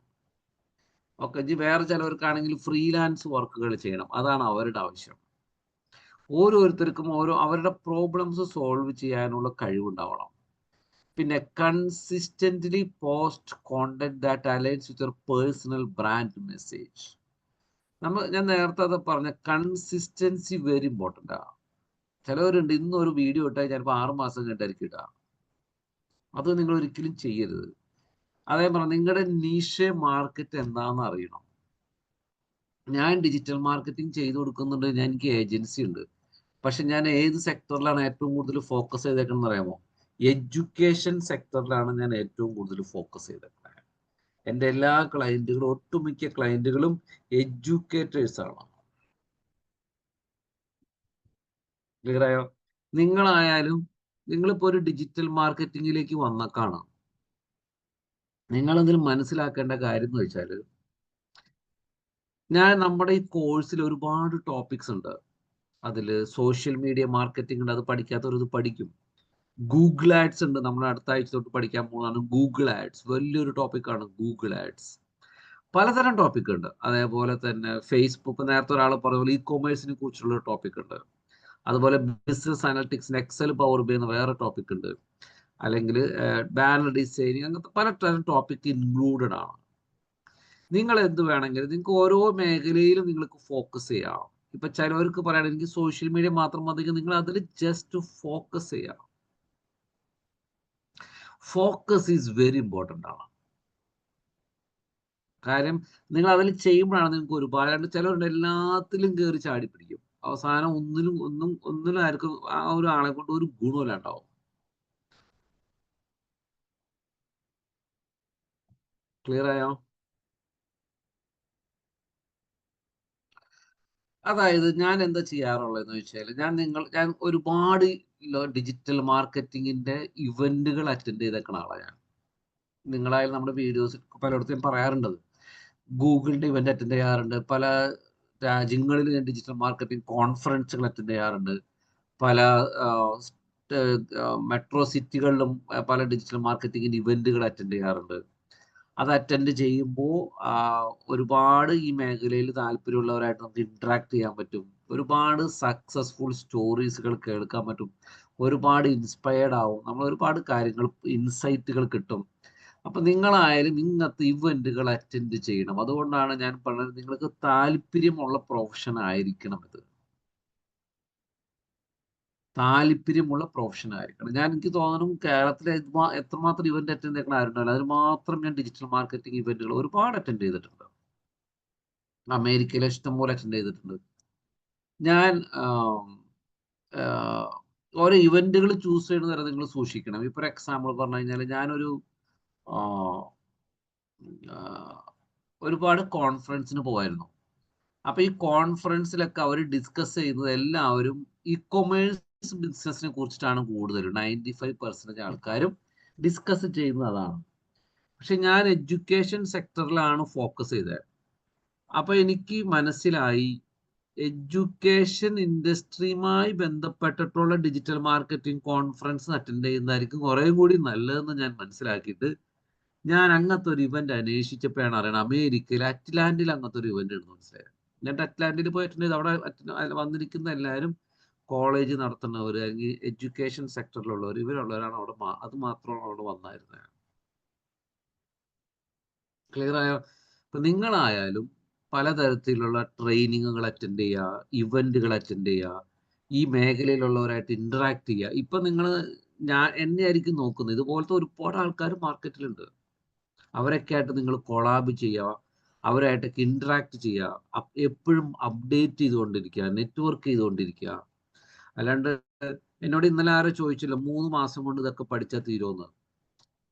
ഓക്കെ, ഇനി വേറെ ചിലവർക്കാണെങ്കിൽ ഫ്രീലാൻസ് വർക്കുകൾ ചെയ്യണം, അതാണ് അവരുടെ ആവശ്യം. ഓരോരുത്തർക്കും അവരുടെ പ്രോബ്ലംസ് സോൾവ് ചെയ്യാനുള്ള കഴിവുണ്ടാവണം. പിന്നെ consistently post content that aligns with your personal brand message. ഞാൻ നേരത്തെ അത് പറഞ്ഞ കൺസിസ്റ്റൻസി വെരി ഇമ്പോർട്ടൻ്റ് ആണ്. ചിലവരുണ്ട് ഇന്നൊരു വീഡിയോ ഇട്ടാൽ ചിലപ്പോൾ 6 മാസം കഴിഞ്ഞിട്ടായിരിക്കും ഇടുക. അത് നിങ്ങൾ ഒരിക്കലും ചെയ്യരുത്. അതേ പറഞ്ഞാൽ നിങ്ങളുടെ നീഷ് മാർക്കറ്റ് എന്താണെന്ന് അറിയണം. ഞാൻ ഡിജിറ്റൽ മാർക്കറ്റിംഗ് ചെയ്തു കൊടുക്കുന്നുണ്ട്, എനിക്ക് ഏജൻസി ഉണ്ട്. പക്ഷെ ഞാൻ ഏത് സെക്ടറിലാണ് ഏറ്റവും കൂടുതൽ ഫോക്കസ് ചെയ്തേക്കണമെന്ന് അറിയാമോ? എഡ്യൂക്കേഷൻ സെക്ടറിലാണ് ഞാൻ ഏറ്റവും കൂടുതൽ ഫോക്കസ് ചെയ്തേക്കുന്നത്. എൻ്റെ എല്ലാ ക്ലയൻറ്റുകളും, ഒട്ടുമിക്ക ക്ലയൻറ്റുകളും എഡ്യൂക്കേറ്റേഴ്സ് ആണ്. ക്ലിയർ ആയോ? നിങ്ങളായാലും നിങ്ങളിപ്പോൾ ഒരു ഡിജിറ്റൽ മാർക്കറ്റിങ്ങിലേക്ക് വന്നേക്കാണ്. നിങ്ങളെന്തിനും മനസ്സിലാക്കേണ്ട കാര്യം എന്ന് വെച്ചാൽ, നമ്മുടെ ഈ കോഴ്സിൽ ഒരുപാട് ടോപ്പിക്സ് ഉണ്ട്. അതിൽ സോഷ്യൽ മീഡിയ മാർക്കറ്റിംഗ് ഉണ്ട്, അത് പഠിക്കാത്തവരത് പഠിക്കും. ഗൂഗിൾ ആഡ്സ് ഉണ്ട്, നമ്മൾ അടുത്ത ആഴ്ച തൊട്ട് പഠിക്കാൻ പോകുന്നതാണ് ഗൂഗിൾ ആഡ്സ്. വലിയൊരു ടോപ്പിക്കാണ് ഗൂഗിൾ ആഡ്സ്. പലതരം ടോപ്പിക് ഉണ്ട്. അതേപോലെ തന്നെ ഫേസ്ബുക്ക്, നേരത്തെ ഒരാൾ പറഞ്ഞ പോലെ ഇ കൊമേഴ്സിനെ കുറിച്ചുള്ള ടോപ്പിക് ഉണ്ട്. അതുപോലെ ബിസിനസ് അനലിറ്റിക്സിന് എക്സൽ പവർ ബി എന്ന വേറെ ടോപ്പിക് ഉണ്ട്. അല്ലെങ്കിൽ ബാനർ ഡിസൈനിങ്, അങ്ങനത്തെ പലതരം ടോപ്പിക് ഇൻക്ലൂഡഡ് ആണ്. നിങ്ങൾ എന്ത് വേണമെങ്കിലും നിങ്ങൾക്ക് ഓരോ മേഖലയിലും നിങ്ങൾക്ക് ഫോക്കസ് ചെയ്യാം. ഇപ്പൊ ചിലവർക്ക് പറയുകയാണെങ്കിൽ എനിക്ക് സോഷ്യൽ മീഡിയ മാത്രം മതി, നിങ്ങൾ അതിൽ ജസ്റ്റ് ഫോക്കസ് ചെയ്യാം. ഫോക്കസ് ഈസ് വെരി ഇമ്പോർട്ടൻ്റ് ആണ്. കാര്യം നിങ്ങൾ അതിൽ ചെയ്യുമ്പോഴാണ് നിങ്ങൾക്ക് ഒരുപാട്. ചിലവരുണ്ട് എല്ലാത്തിലും കയറി ചാടി പിടിക്കും, അവസാനം ഒന്നിലും ആർക്കും ആ ഒരു ആളെ കൊണ്ട് ഒരു ഗുണമില്ല ഉണ്ടാവും. ക്ലിയർ ആയോ? അതായത് ഞാൻ എന്താ ചെയ്യാറുള്ളതെന്ന് വെച്ചാൽ, ഞാൻ ഒരുപാട് ഡിജിറ്റൽ മാർക്കറ്റിങ്ങിന്റെ ഇവന്റുകൾ അറ്റൻഡ് ചെയ്തേക്കുന്ന ആളാണ് ഞാൻ. നിങ്ങളായാലും നമ്മുടെ വീഡിയോസ് പലയിടത്തും പറയാറുണ്ടത്. ഗൂഗിളിന്റെ ഇവന്റ് അറ്റൻഡ് ചെയ്യാറുണ്ട്, പല രാജ്യങ്ങളിൽ ഞാൻ ഡിജിറ്റൽ മാർക്കറ്റിംഗ് കോൺഫറൻസുകൾ അറ്റൻഡ് ചെയ്യാറുണ്ട്, പല മെട്രോ സിറ്റികളിലും പല ഡിജിറ്റൽ മാർക്കറ്റിംഗിന്റെ ഇവന്റുകൾ അറ്റൻഡ് ചെയ്യാറുണ്ട്. അത് അറ്റൻഡ് ചെയ്യുമ്പോൾ ഒരുപാട് ഈ മേഖലയിൽ താല്പര്യമുള്ളവരായിട്ട് നമുക്ക് ഇന്ററാക്ട് ചെയ്യാൻ പറ്റും. ഒരുപാട് സക്സസ്ഫുൾ സ്റ്റോറീസുകൾ കേൾക്കാൻ പറ്റും. ഒരുപാട് ഇൻസ്പയർഡ് ആവും. നമ്മൾ ഒരുപാട് കാര്യങ്ങൾ, ഇൻസൈറ്റുകൾ കിട്ടും. അപ്പൊ നിങ്ങളായാലും ഇങ്ങനത്തെ ഇവന്റുകൾ അറ്റൻഡ് ചെയ്യണം. അതുകൊണ്ടാണ് ഞാൻ പറഞ്ഞത്, നിങ്ങൾക്ക് താല്പര്യമുള്ള പ്രൊഫഷൻ ആയിരിക്കണം ഇത്. താല്പര്യമുള്ള പ്രൊഫഷൻ ആയിരിക്കണം. എനിക്ക് തോന്നുന്നു കേരളത്തിലെ എത്രമാത്രം ഇവന്റ് അറ്റൻഡ് ചെയ്യുന്ന ആരുണ്ടല്ലോ, അതിന് മാത്രം ഞാൻ ഡിജിറ്റൽ മാർക്കറ്റിംഗ് ഇവന്റുകൾ ഒരുപാട് അറ്റൻഡ് ചെയ്തിട്ടുണ്ട്. അമേരിക്കയിലെ ഇഷ്ടംപോലെ അറ്റൻഡ് ചെയ്തിട്ടുണ്ട്. ഞാൻ ഓരോ ഇവന്റുകൾ ചൂസ് ചെയ്യുന്ന തരം നിങ്ങൾ സൂക്ഷിക്കണം. ഇപ്പൊ എക്സാമ്പിൾ പറഞ്ഞു കഴിഞ്ഞാൽ, ഞാനൊരു ഒരുപാട് കോൺഫറൻസിന് പോകായിരുന്നു. അപ്പൊ ഈ കോൺഫറൻസിലൊക്കെ അവർ ഡിസ്കസ് ചെയ്യുന്നത് എല്ലാവരും ഇ കൊമേഴ്സ് ബിസിനസിനെ കുറിച്ചിട്ടാണ് കൂടുതലും. 95% ആൾക്കാരും ഡിസ്കസ് ചെയ്യുന്നത് അതാണ്. പക്ഷെ ഞാൻ എഡ്യൂക്കേഷൻ സെക്ടറിലാണ് ഫോക്കസ് ചെയ്തത്. അപ്പൊ എനിക്ക് മനസ്സിലായി, എഡ്യൂക്കേഷൻ ഇൻഡസ്ട്രിയുമായി ബന്ധപ്പെട്ടിട്ടുള്ള ഡിജിറ്റൽ മാർക്കറ്റിംഗ് കോൺഫറൻസ് അറ്റൻഡ് ചെയ്യുന്നതായിരിക്കും കുറേ കൂടി നല്ലതെന്ന് ഞാൻ മനസ്സിലാക്കിയിട്ട് ഞാൻ അങ്ങനത്തെ ഒരു ഇവന്റ് അന്വേഷിച്ചപ്പോഴാണ് അറിയണം, അമേരിക്കയിൽ അറ്റ്ലാന്റിൽ അങ്ങനത്തെ ഒരു ഇവന്റ് ഉണ്ടെന്ന് മനസ്സിലായത്. എന്നിട്ട് അറ്റ്ലാന്റിൽ പോയിട്ടുണ്ട്. അവിടെ വന്നിരിക്കുന്ന എല്ലാവരും കോളേജ് നടത്തുന്നവർ, അല്ലെങ്കിൽ എഡ്യൂക്കേഷൻ സെക്ടറിലുള്ളവർ, ഇവരുള്ളവരാണ് അവിടെ. അത് മാത്രമാണ് അവിടെ വന്നായിരുന്നത്. ക്ലിയർ ആയോ? ഇപ്പൊ നിങ്ങളായാലും പലതരത്തിലുള്ള ട്രെയിനിങ്ങുകൾ അറ്റൻഡ് ചെയ്യുക, ഇവന്റുകൾ അറ്റൻഡ് ചെയ്യുക, ഈ മേഖലയിലുള്ളവരായിട്ട് ഇന്ററാക്ട് ചെയ്യുക. ഇപ്പൊ എന്നെ ആയിരിക്കും നോക്കുന്നത്. ഇതുപോലത്തെ ഒരുപാട് ആൾക്കാർ മാർക്കറ്റിലുണ്ട്. അവരൊക്കെ ആയിട്ട് നിങ്ങൾ കൊളാബ് ചെയ്യുക. അവരായിട്ടൊക്കെ ഇൻറ്ററാക്ട് ചെയ്യുക, എപ്പോഴും അപ്ഡേറ്റ് ചെയ്തുകൊണ്ടിരിക്കുക, നെറ്റ്വർക്ക് ചെയ്തുകൊണ്ടിരിക്കുക. അല്ലാണ്ട് എന്നോട് ഇന്നലെ ആരോ ചോദിച്ചില്ല 3 മാസം കൊണ്ട് ഇതൊക്കെ പഠിച്ചാൽ തീരുമെന്ന്.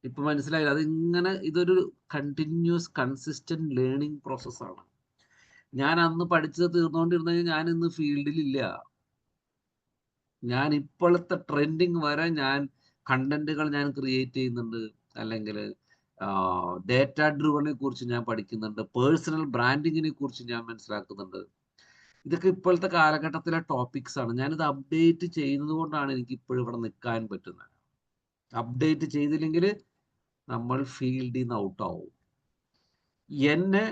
ഇപ്പൊ മനസ്സിലായില്ല, അതിങ്ങനെ ഇതൊരു കണ്ടിന്യൂസ് കൺസിസ്റ്റന്റ് ലേണിംഗ് പ്രോസസ്സാണ്. ഞാൻ അന്ന് പഠിച്ചത് തീർന്നുകൊണ്ടിരുന്നെങ്കിൽ ഞാൻ ഇന്ന് ഫീൽഡിലില്ല. ഞാൻ ഇപ്പോഴത്തെ ട്രെൻഡിങ് വരെ ഞാൻ കണ്ടന്റുകൾ ഞാൻ ക്രിയേറ്റ് ചെയ്യുന്നുണ്ട്, അല്ലെങ്കിൽ ഡേറ്റ ഡ്രിവനെ കുറിച്ച് ഞാൻ പഠിക്കുന്നുണ്ട്, പേഴ്സണൽ ബ്രാൻഡിങ്ങിനെ കുറിച്ച് ഞാൻ മനസ്സിലാക്കുന്നുണ്ട്. ഇതൊക്കെ ഇപ്പോഴത്തെ കാലഘട്ടത്തിലെ ടോപ്പിക്സ് ആണ്. ഞാനിത് അപ്ഡേറ്റ് ചെയ്യുന്നത് കൊണ്ടാണ് എനിക്ക് ഇപ്പോഴും ഇവിടെ നിൽക്കാൻ പറ്റുന്നത്. അപ്ഡേറ്റ് ചെയ്തില്ലെങ്കിൽ നമ്മൾ ഫീൽഡിൽ നിന്ന് ഔട്ടാവും. എന്നെ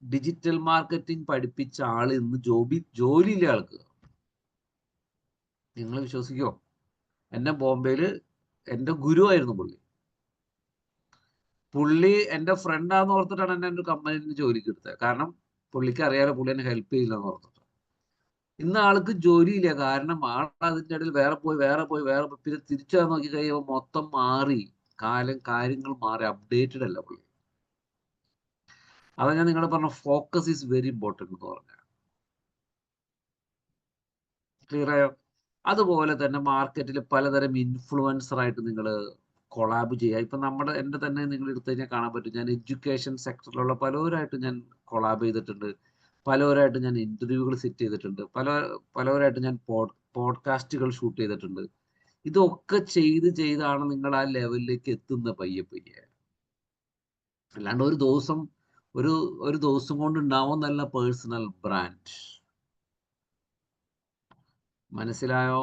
ഡിജിറ്റൽ മാർക്കറ്റിംഗ് പഠിപ്പിച്ച ആൾ ഇന്ന് ജോലിയില്ല ആൾക്ക്. നിങ്ങൾ വിശ്വസിക്കുമോ? എന്നെ ബോംബെയിൽ എൻ്റെ ഗുരുവായിരുന്നു പുള്ളി എൻ്റെ ഫ്രണ്ടാന്ന് ഓർത്തിട്ടാണ് എന്നെ ഒരു കമ്പനിയിൽ ജോലിക്ക് എടുത്തത്. കാരണം പുള്ളിക്ക് അറിയാലോ പുള്ളി എന്നെ ഹെൽപ്പ് ചെയ്യില്ലെന്ന് ഓർത്തിട്ട്. ഇന്ന് ആൾക്ക് ജോലിയില്ല, കാരണം ആൾ അതിൻ്റെ ഇടയിൽ വേറെ പോയി പിന്നെ തിരിച്ചു വന്ന് നോക്കി കഴിയുമ്പോൾ മൊത്തം മാറി, കാര്യങ്ങൾ മാറി, അപ്ഡേറ്റഡ് അല്ല പുള്ളി. അതാ ഞാൻ നിങ്ങളെ പറഞ്ഞ ഫോക്കസ് ഈസ് വെരി ഇമ്പോർട്ടൻറ്റ് എന്ന് പറഞ്ഞ. ക്ലിയർ ആയോ? അതുപോലെ തന്നെ മാർക്കറ്റിൽ പലതരം ഇൻഫ്ലുവൻസർ ആയിട്ട് നിങ്ങൾ കൊളാബ് ചെയ്യുക. ഇപ്പം എൻ്റെ തന്നെ നിങ്ങൾ എടുത്തു കഴിഞ്ഞാൽ കാണാൻ പറ്റും, ഞാൻ എഡ്യൂക്കേഷൻ സെക്ടറിലുള്ള പലവരായിട്ട് ഞാൻ കൊളാബ് ചെയ്തിട്ടുണ്ട്, പലവരായിട്ട് ഞാൻ ഇന്റർവ്യൂകൾ സെറ്റ് ചെയ്തിട്ടുണ്ട്, പലവരായിട്ട് ഞാൻ പോഡ്കാസ്റ്റുകൾ ഷൂട്ട് ചെയ്തിട്ടുണ്ട്. ഇതൊക്കെ ചെയ്താണ് നിങ്ങൾ ആ ലെവലിലേക്ക് എത്തുന്ന പയ്യെ. അല്ലാണ്ട് ഒരു ദിവസം കൊണ്ട് ഉണ്ടാവുന്നല്ല പേഴ്സണൽ ബ്രാൻഡ്. മനസ്സിലായോ?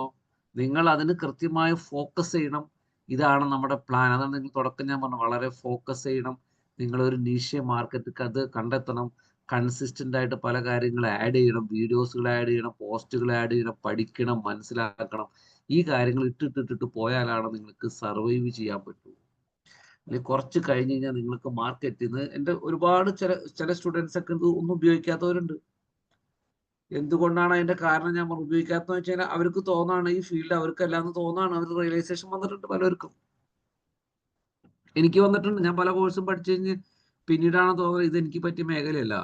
നിങ്ങൾ അതിന് കൃത്യമായി ഫോക്കസ് ചെയ്യണം. ഇതാണ് നമ്മുടെ പ്ലാൻ. അതാണ് നിങ്ങൾ തുടക്കം ഞാൻ പറഞ്ഞു, വളരെ ഫോക്കസ് ചെയ്യണം. നിങ്ങളൊരു നീഷ് മാർക്കറ്റ് അത് കണ്ടെത്തണം. കൺസിസ്റ്റന്റ് ആയിട്ട് പല കാര്യങ്ങൾ ആഡ് ചെയ്യണം, വീഡിയോസുകൾ ആഡ് ചെയ്യണം, പോസ്റ്റുകൾ ആഡ് ചെയ്യണം, പഠിക്കണം, മനസ്സിലാക്കണം. ഈ കാര്യങ്ങൾ ഇട്ടിട്ട് പോയാലാണ് നിങ്ങൾക്ക് സർവൈവ് ചെയ്യാൻ പറ്റൂ. അല്ലെങ്കിൽ കുറച്ച് കഴിഞ്ഞ് കഴിഞ്ഞാൽ നിങ്ങൾക്ക് മാർക്കറ്റിൽ നിന്ന്, എൻ്റെ ഒരുപാട് ചില സ്റ്റുഡൻസ് ഒക്കെ ഇത് ഒന്നും ഉപയോഗിക്കാത്തവരുണ്ട്. എന്തുകൊണ്ടാണ് അതിന്റെ കാരണം ഞാൻ ഉപയോഗിക്കാത്തതെന്ന് വെച്ച് കഴിഞ്ഞാൽ അവർക്ക് തോന്നാണ് ഈ ഫീൽഡ് അവർക്കല്ലാന്ന് തോന്നാണ്. അവർ റിയലൈസേഷൻ വന്നിട്ടുണ്ട് പലർക്കും. എനിക്ക് വന്നിട്ടുണ്ട്. ഞാൻ പല കോഴ്സും പഠിച്ചു കഴിഞ്ഞ് പിന്നീടാണ് തോന്നുന്നത് ഇത് എനിക്ക് പറ്റിയ മേഖലയല്ല.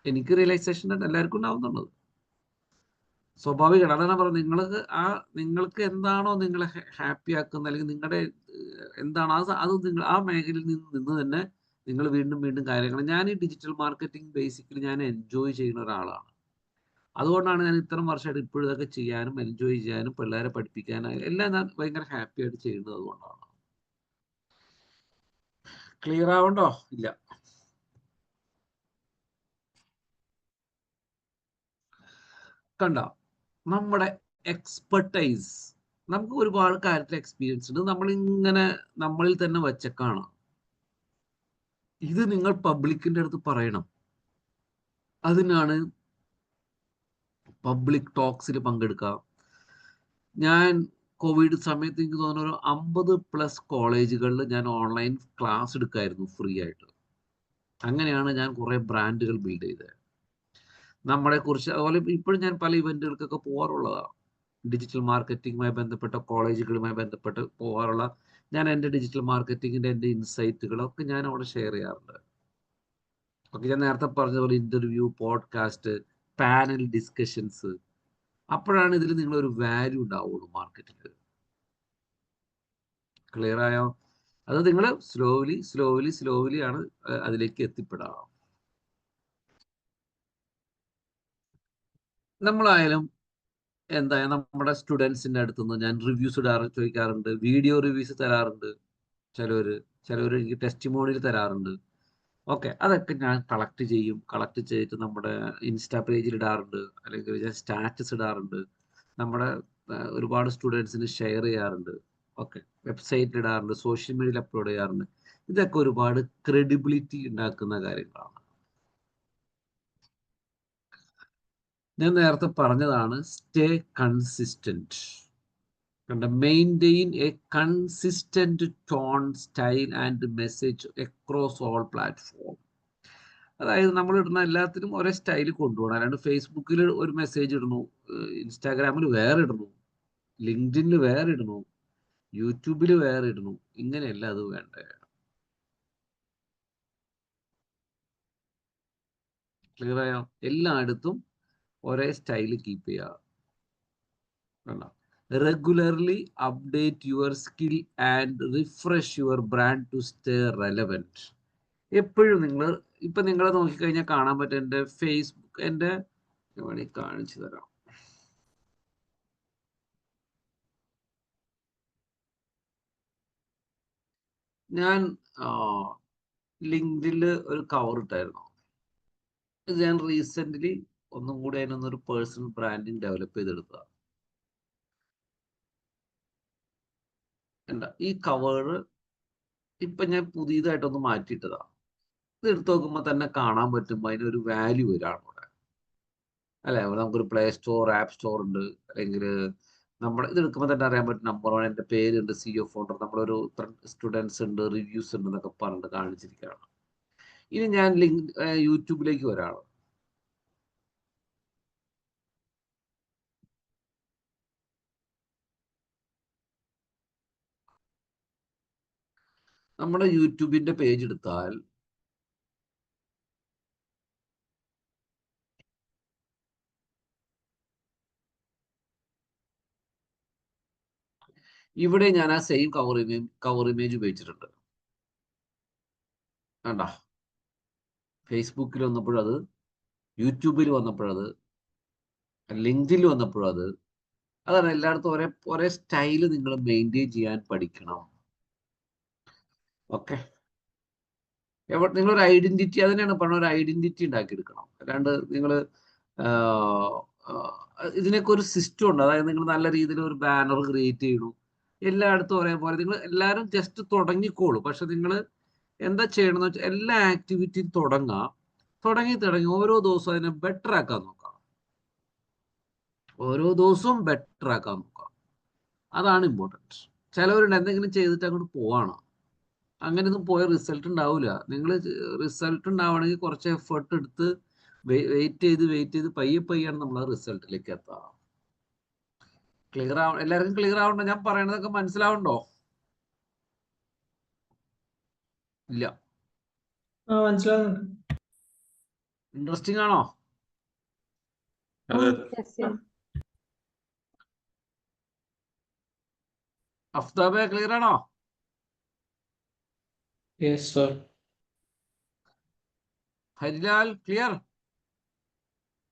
എനിക്ക് റിയലൈസേഷൻ എല്ലാവർക്കും ഉണ്ടാവുന്നുണ്ട്, സ്വാഭാവികമാണ്. അതാണ് പറഞ്ഞത്, നിങ്ങൾക്ക് എന്താണോ നിങ്ങളെ ഹാപ്പി ആക്കുന്നത്, അല്ലെങ്കിൽ നിങ്ങളുടെ എന്താണോ അത് നിങ്ങൾ ആ മേഖലയിൽ നിന്ന് തന്നെ നിങ്ങൾ വീണ്ടും കാര്യങ്ങൾ. ഞാൻ ഈ ഡിജിറ്റൽ മാർക്കറ്റിംഗ് ബേസിക്കലി ഞാൻ എൻജോയ് ചെയ്യുന്ന ഒരാളാണ്. അതുകൊണ്ടാണ് ഞാൻ ഇത്രയും വർഷമായിട്ട് ഇപ്പോഴും ഇതൊക്കെ ചെയ്യാനും എൻജോയ് ചെയ്യാനും പിള്ളേരെ പഠിപ്പിക്കാനും എല്ലാം ഞാൻ ഭയങ്കര ഹാപ്പി ആയിട്ട് ചെയ്യുന്നത് അതുകൊണ്ടാണ്. ക്ലിയർ ആവണ്ടോ? ഇല്ല. കണ്ട, നമ്മുടെ എക്സ്പെർട്ടൈസ്, നമുക്ക് ഒരുപാട് കാര്യത്തിൽ എക്സ്പീരിയൻസ് ഉണ്ട്. നമ്മളിൽ തന്നെ വച്ചേക്കാണ്. ഇത് നിങ്ങൾ പബ്ലിക്കിന്റെ അടുത്ത് പറയണം. അതിനാണ് പബ്ലിക് ടോക്സിൽ പങ്കെടുക്കുക. ഞാൻ കോവിഡ് സമയത്ത് എനിക്ക് തോന്നുന്നു ഒരു 50+ കോളേജുകളിൽ ഞാൻ ഓൺലൈൻ ക്ലാസ് എടുക്കായിരുന്നു ഫ്രീ ആയിട്ട്. അങ്ങനെയാണ് ഞാൻ കുറെ ബ്രാൻഡുകൾ ബിൽഡ് ചെയ്തത് നമ്മളെ കുറിച്ച്. അതുപോലെ ഇപ്പോഴും ഞാൻ പല ഇവന്റുകൾക്കൊക്കെ പോകാറുള്ളതാണ്. ഡിജിറ്റൽ മാർക്കറ്റിംഗുമായി ബന്ധപ്പെട്ട കോളേജുകളുമായി ബന്ധപ്പെട്ട് പോകാറുള്ള ഞാൻ എൻ്റെ ഡിജിറ്റൽ മാർക്കറ്റിങ്ങിന്റെ എൻ്റെ ഇൻസൈറ്റുകളൊക്കെ ഞാൻ അവിടെ ഷെയർ ചെയ്യാറുണ്ട്. ഓക്കെ, ഞാൻ നേരത്തെ പറഞ്ഞതുപോലെ ഇന്റർവ്യൂ, പോഡ്കാസ്റ്റ്, പാനൽ ഡിസ്കഷൻസ്. അപ്പോഴാണ് ഇതിൽ നിങ്ങളൊരു വാല്യൂ ഉണ്ടാവുള്ളൂ മാർക്കറ്റിൽ. ക്ലിയർ ആയോ? അത് നിങ്ങൾ സ്ലോലി ആണ് അതിലേക്ക് എത്തിപ്പെടാം. നമ്മളായാലും എന്തായാലും നമ്മുടെ സ്റ്റുഡൻസിന്റെ അടുത്തുനിന്ന് ഞാൻ റിവ്യൂസ് ചോദിക്കാറുണ്ട്, വീഡിയോ റിവ്യൂസ് തരാറുണ്ട്. ചിലവർ എനിക്ക് ടെസ്റ്റിമോണിയിൽ തരാറുണ്ട്. ഓക്കെ, അതൊക്കെ ഞാൻ കളക്ട് ചെയ്തിട്ട് നമ്മുടെ ഇൻസ്റ്റാ പേജിൽ ഇടാറുണ്ട്, അല്ലെങ്കിൽ ഞാൻ സ്റ്റാറ്റസ് ഇടാറുണ്ട്, നമ്മുടെ ഒരുപാട് സ്റ്റുഡൻസിന് ഷെയർ ചെയ്യാറുണ്ട്. ഓക്കെ, വെബ്സൈറ്റിൽ ഇടാറുണ്ട്, സോഷ്യൽ മീഡിയയിൽ അപ്ലോഡ് ചെയ്യാറുണ്ട്. ഇതൊക്കെ ഒരുപാട് ക്രെഡിബിലിറ്റി ഉണ്ടാക്കുന്ന കാര്യങ്ങളാണ്. ഞാൻ നേരത്തെ പറഞ്ഞതാണ്, stay consistent. Maintain A consistent tone, style and message across all platform. അതായത് നമ്മൾ ഇടുന്ന എല്ലാത്തിനും ഒരേ സ്റ്റൈലിൽ കൊണ്ടുപോകണം. അല്ലാണ്ട് ഫേസ്ബുക്കിൽ ഒരു മെസ്സേജ് ഇടുന്നു, ഇൻസ്റ്റാഗ്രാമിൽ വേറെ ഇടുന്നു, ലിങ്ക്ഡിനിൽ വേറെ ഇടുന്നു, യൂട്യൂബിൽ വേറെ ഇടുന്നു. ഇങ്ങനെയല്ല അത് വേണ്ടേ. ക്ലിയർ ആയോ? എല്ലായിടത്തും ഒരേ സ്റ്റൈൽ കീപ്പ് ചെയ്യുക. Regularly update your skill and refresh your brand to stay relevant. എപ്പോഴും നിങ്ങൾ ഇപ്പൊ നിങ്ങളെ നോക്കിക്കഴിഞ്ഞാൽ കാണാൻ പറ്റും എൻ്റെ ഫേസ്ബുക്ക്, എൻ്റെ വേണമെങ്കിൽ കാണിച്ചു തരാം. ഞാൻ ലിങ്ക്ഡിനിൽ ഒരു കവർ ഇട്ടായിരുന്നു. ഇത് ഞാൻ റീസെന്റ് ഒന്നും കൂടി അതിനൊന്നൊരു പേഴ്സണൽ ബ്രാൻഡിങ് ഡെവലപ്പ് ചെയ്തെടുത്തതാണ്. എന്താ ഈ കവർ ഇപ്പൊ ഞാൻ പുതിയതായിട്ടൊന്ന് മാറ്റിയിട്ടതാ. ഇത് എടുത്ത് നോക്കുമ്പോൾ തന്നെ കാണാൻ പറ്റുമ്പോൾ അതിനൊരു വാല്യൂ വരാണ് ഇവിടെ, അല്ലെ? നമുക്കൊരു പ്ലേ സ്റ്റോർ, ആപ്പ് സ്റ്റോർ ഉണ്ട്, അല്ലെങ്കിൽ നമ്മൾ ഇത് എടുക്കുമ്പോൾ തന്നെ അറിയാൻ പറ്റും നമ്പർ 1 എൻ്റെ പേരുണ്ട്, CEO ഫൗണ്ടർ, നമ്മളൊരു സ്റ്റുഡൻസ് ഉണ്ട്, റിവ്യൂസ് ഉണ്ട് എന്നൊക്കെ പറഞ്ഞിട്ട് കാണിച്ചിരിക്കുകയാണ്. ഇനി ഞാൻ യൂട്യൂബിലേക്ക് വരാണ്. നമ്മുടെ യൂട്യൂബിന്റെ പേജ് എടുത്താൽ ഇവിടെ ഞാൻ ആ സെയിം കവർ ഇമേജ് ഉപയോഗിച്ചിട്ടുണ്ട്. വേണ്ട, ഫേസ്ബുക്കിൽ വന്നപ്പോഴത്, യൂട്യൂബിൽ വന്നപ്പോഴത്, ലിങ്ക്ഡിനിൽ വന്നപ്പോഴത്. അതാണ് എല്ലായിടത്തും ഒരേ സ്റ്റൈല് നിങ്ങൾ മെയിൻറ്റെയിൻ ചെയ്യാൻ പഠിക്കണം. ഓക്കെ, നിങ്ങളൊരു ഐഡന്റിറ്റി, അതിനാണ് പറഞ്ഞ ഒരു ഐഡന്റിറ്റി ഉണ്ടാക്കിയെടുക്കണം. അല്ലാണ്ട് നിങ്ങൾ ഇതിനൊക്കെ ഒരു സിസ്റ്റം ഉണ്ട്. അതായത് നിങ്ങൾ നല്ല രീതിയിൽ ഒരു ബാനർ ക്രിയേറ്റ് ചെയ്യണു, എല്ലായിടത്തും ഒരേപോലെ. നിങ്ങൾ എല്ലാവരും ജസ്റ്റ് തുടങ്ങിക്കോളൂ. പക്ഷെ നിങ്ങൾ എന്താ ചെയ്യണമെന്ന് വെച്ചാൽ എല്ലാ ആക്ടിവിറ്റിയും തുടങ്ങി ഓരോ ദിവസവും അതിനെ ബെറ്റർ ആക്കാൻ നോക്കാം. ഓരോ ദിവസവും ബെറ്റർ ആക്കാൻ നോക്കാം. അതാണ് ഇമ്പോർട്ടൻറ്റ്. ചിലവരുണ്ട് എന്തെങ്കിലും ചെയ്തിട്ട് അങ്ങോട്ട് പോവാണ്, അങ്ങനെയൊന്നും പോയ റിസൾട്ട് ഉണ്ടാവില്ല. നിങ്ങൾ റിസൾട്ട് ഉണ്ടാവണമെങ്കിൽ കുറച്ച് എഫേർട്ട് എടുത്ത് വെയിറ്റ് ചെയ്ത് പയ്യാണ് നമ്മൾ ആ റിസൾട്ടിലേക്ക് എത്താം. ക്ലിയർ എല്ലാവർക്കും ക്ലിയർ ആവണ്ടോ? ഞാൻ പറയണതൊക്കെ മനസ്സിലാവണ്ടോ? ഇല്ല, മനസ്സിലാവുന്നുണ്ട്. ഇൻട്രസ്റ്റിംഗ് ആണോ? അതെ. അഫ്താബെ ക്ലിയർ ആണോ? Yes sir. Harilal clear?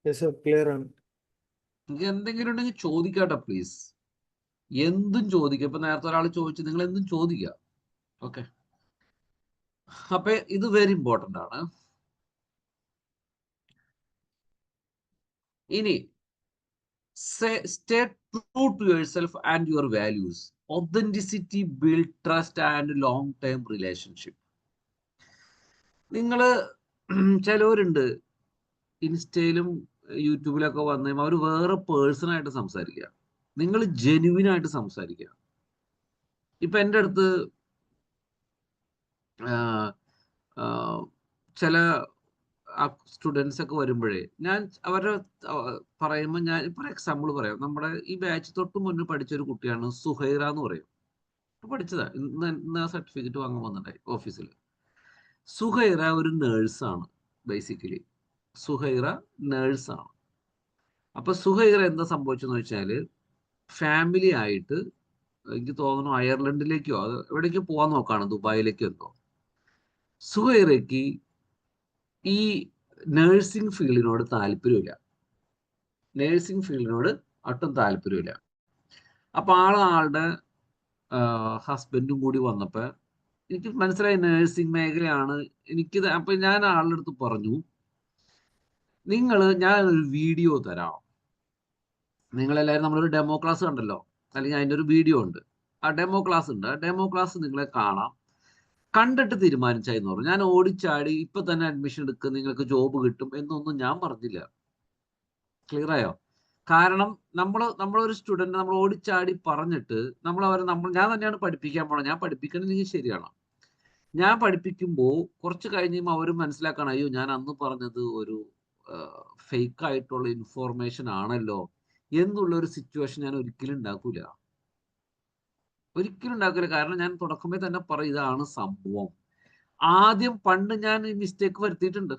Yes sir, clear ആണ്. നിങ്ങൾക്ക് എന്തെങ്കിലും ഉണ്ടെങ്കിൽ ചോദിക്കാട്ടോ പ്ലീസ്. എന്തും ചോദിക്കുക. ഇപ്പൊ നേരത്തെ ഒരാൾ ചോദിച്ചു, നിങ്ങൾ എന്തും ചോദിക്കുക. ഓക്കെ, അപ്പൊ ഇത് വെരി ഇമ്പോർട്ടൻ്റ് ആണ്. ഇനി stay true to yourself and your values. Authenticity build trust and long-term relationship. നിങ്ങൾ ചിലവരുണ്ട് ഇൻസ്റ്റയിലും യൂട്യൂബിലൊക്കെ വന്നു കഴിയുമ്പോൾ അവർ വേറെ പേഴ്സണായിട്ട് സംസാരിക്കുക. നിങ്ങൾ ജെന്യുവിനായിട്ട് സംസാരിക്കുക. ഇപ്പൊ എൻ്റെ അടുത്ത് ചില സ്റ്റുഡൻസ് ഒക്കെ വരുമ്പോഴേ ഞാൻ അവരുടെ പറയുമ്പോൾ, ഞാൻ ഫോർ എക്സാമ്പിൾ പറയാം. നമ്മുടെ ഈ ബാച്ച് തൊട്ട് മുന്നേ പഠിച്ച ഒരു കുട്ടിയാണ് സുഹൈറ എന്ന് പറയും. പഠിച്ചതാ, ഇന്ന് സർട്ടിഫിക്കറ്റ് വാങ്ങാൻ വന്നിട്ടുണ്ടായി ഓഫീസിൽ. സുഹൈറ ഒരു നേഴ്സാണ്. ബേസിക്കലി സുഹൈറ നേഴ്സാണ്. അപ്പൊ സുഹൈറ എന്താ സംഭവിച്ചെന്ന് വെച്ചാൽ, ഫാമിലി ആയിട്ട് എനിക്ക് തോന്നുന്നു അയർലൻഡിലേക്കോ അത് എവിടേക്കോ പോകാൻ നോക്കാണ്, ദുബായിലേക്കോ എന്തോ. സുഹൈറയ്ക്ക് ഈ നേഴ്സിംഗ് ഫീൽഡിനോട് താല്പര്യമില്ല. നേഴ്സിംഗ് ഫീൽഡിനോട് ഒട്ടും താല്പര്യമില്ല. അപ്പൊ ആളുടെ ഹസ്ബൻഡും കൂടി വന്നപ്പോ എനിക്ക് മനസ്സിലായി നേഴ്സിംഗ് മേഖലയാണ് എനിക്കിത്. അപ്പൊ ഞാൻ ആളുടെ അടുത്ത് പറഞ്ഞു, ഞാനൊരു വീഡിയോ തരാം. നിങ്ങളെല്ലാവരും നമ്മളൊരു ഡെമോ ക്ലാസ് കണ്ടല്ലോ, അല്ലെങ്കിൽ അതിൻ്റെ ഒരു വീഡിയോ ഉണ്ട്. ആ ഡെമോ ക്ലാസ് ഉണ്ട്. ആ ഡെമോ ക്ലാസ് നിങ്ങളെ കാണാം, കണ്ടിട്ട് തീരുമാനിച്ചായി എന്ന് പറഞ്ഞു. ഞാൻ ഓടിച്ചാടി ഇപ്പൊ തന്നെ അഡ്മിഷൻ എടുക്കുക, നിങ്ങൾക്ക് ജോബ് കിട്ടും എന്നൊന്നും ഞാൻ പറഞ്ഞില്ല. ക്ലിയർ ആയോ? കാരണം നമ്മളൊരു സ്റ്റുഡന്റ് നമ്മൾ ഓടിച്ചാടി പറഞ്ഞിട്ട് ഞാൻ തന്നെയാണ് പഠിപ്പിക്കാൻ പോണത്. ഞാൻ പഠിപ്പിക്കണമെങ്കിൽ ശരിയാണ്. ഞാൻ പഠിപ്പിക്കുമ്പോൾ കുറച്ച് കഴിഞ്ഞുമ്പോൾ അവർ മനസ്സിലാക്കണം, അയ്യോ ഞാൻ അന്ന് പറഞ്ഞത് ഒരു ഫേക്ക് ആയിട്ടുള്ള ഇൻഫോർമേഷൻ ആണല്ലോ എന്നുള്ള ഒരു സിറ്റുവേഷൻ ഞാൻ ഒരിക്കലും ഉണ്ടാക്കൂല. കാരണം ഞാൻ തുടക്കമേ തന്നെ പറയും, ഇതാണ് സംഭവം. ആദ്യം പണ്ട് ഞാൻ ഈ മിസ്റ്റേക്ക് വരുത്തിയിട്ടുണ്ട്.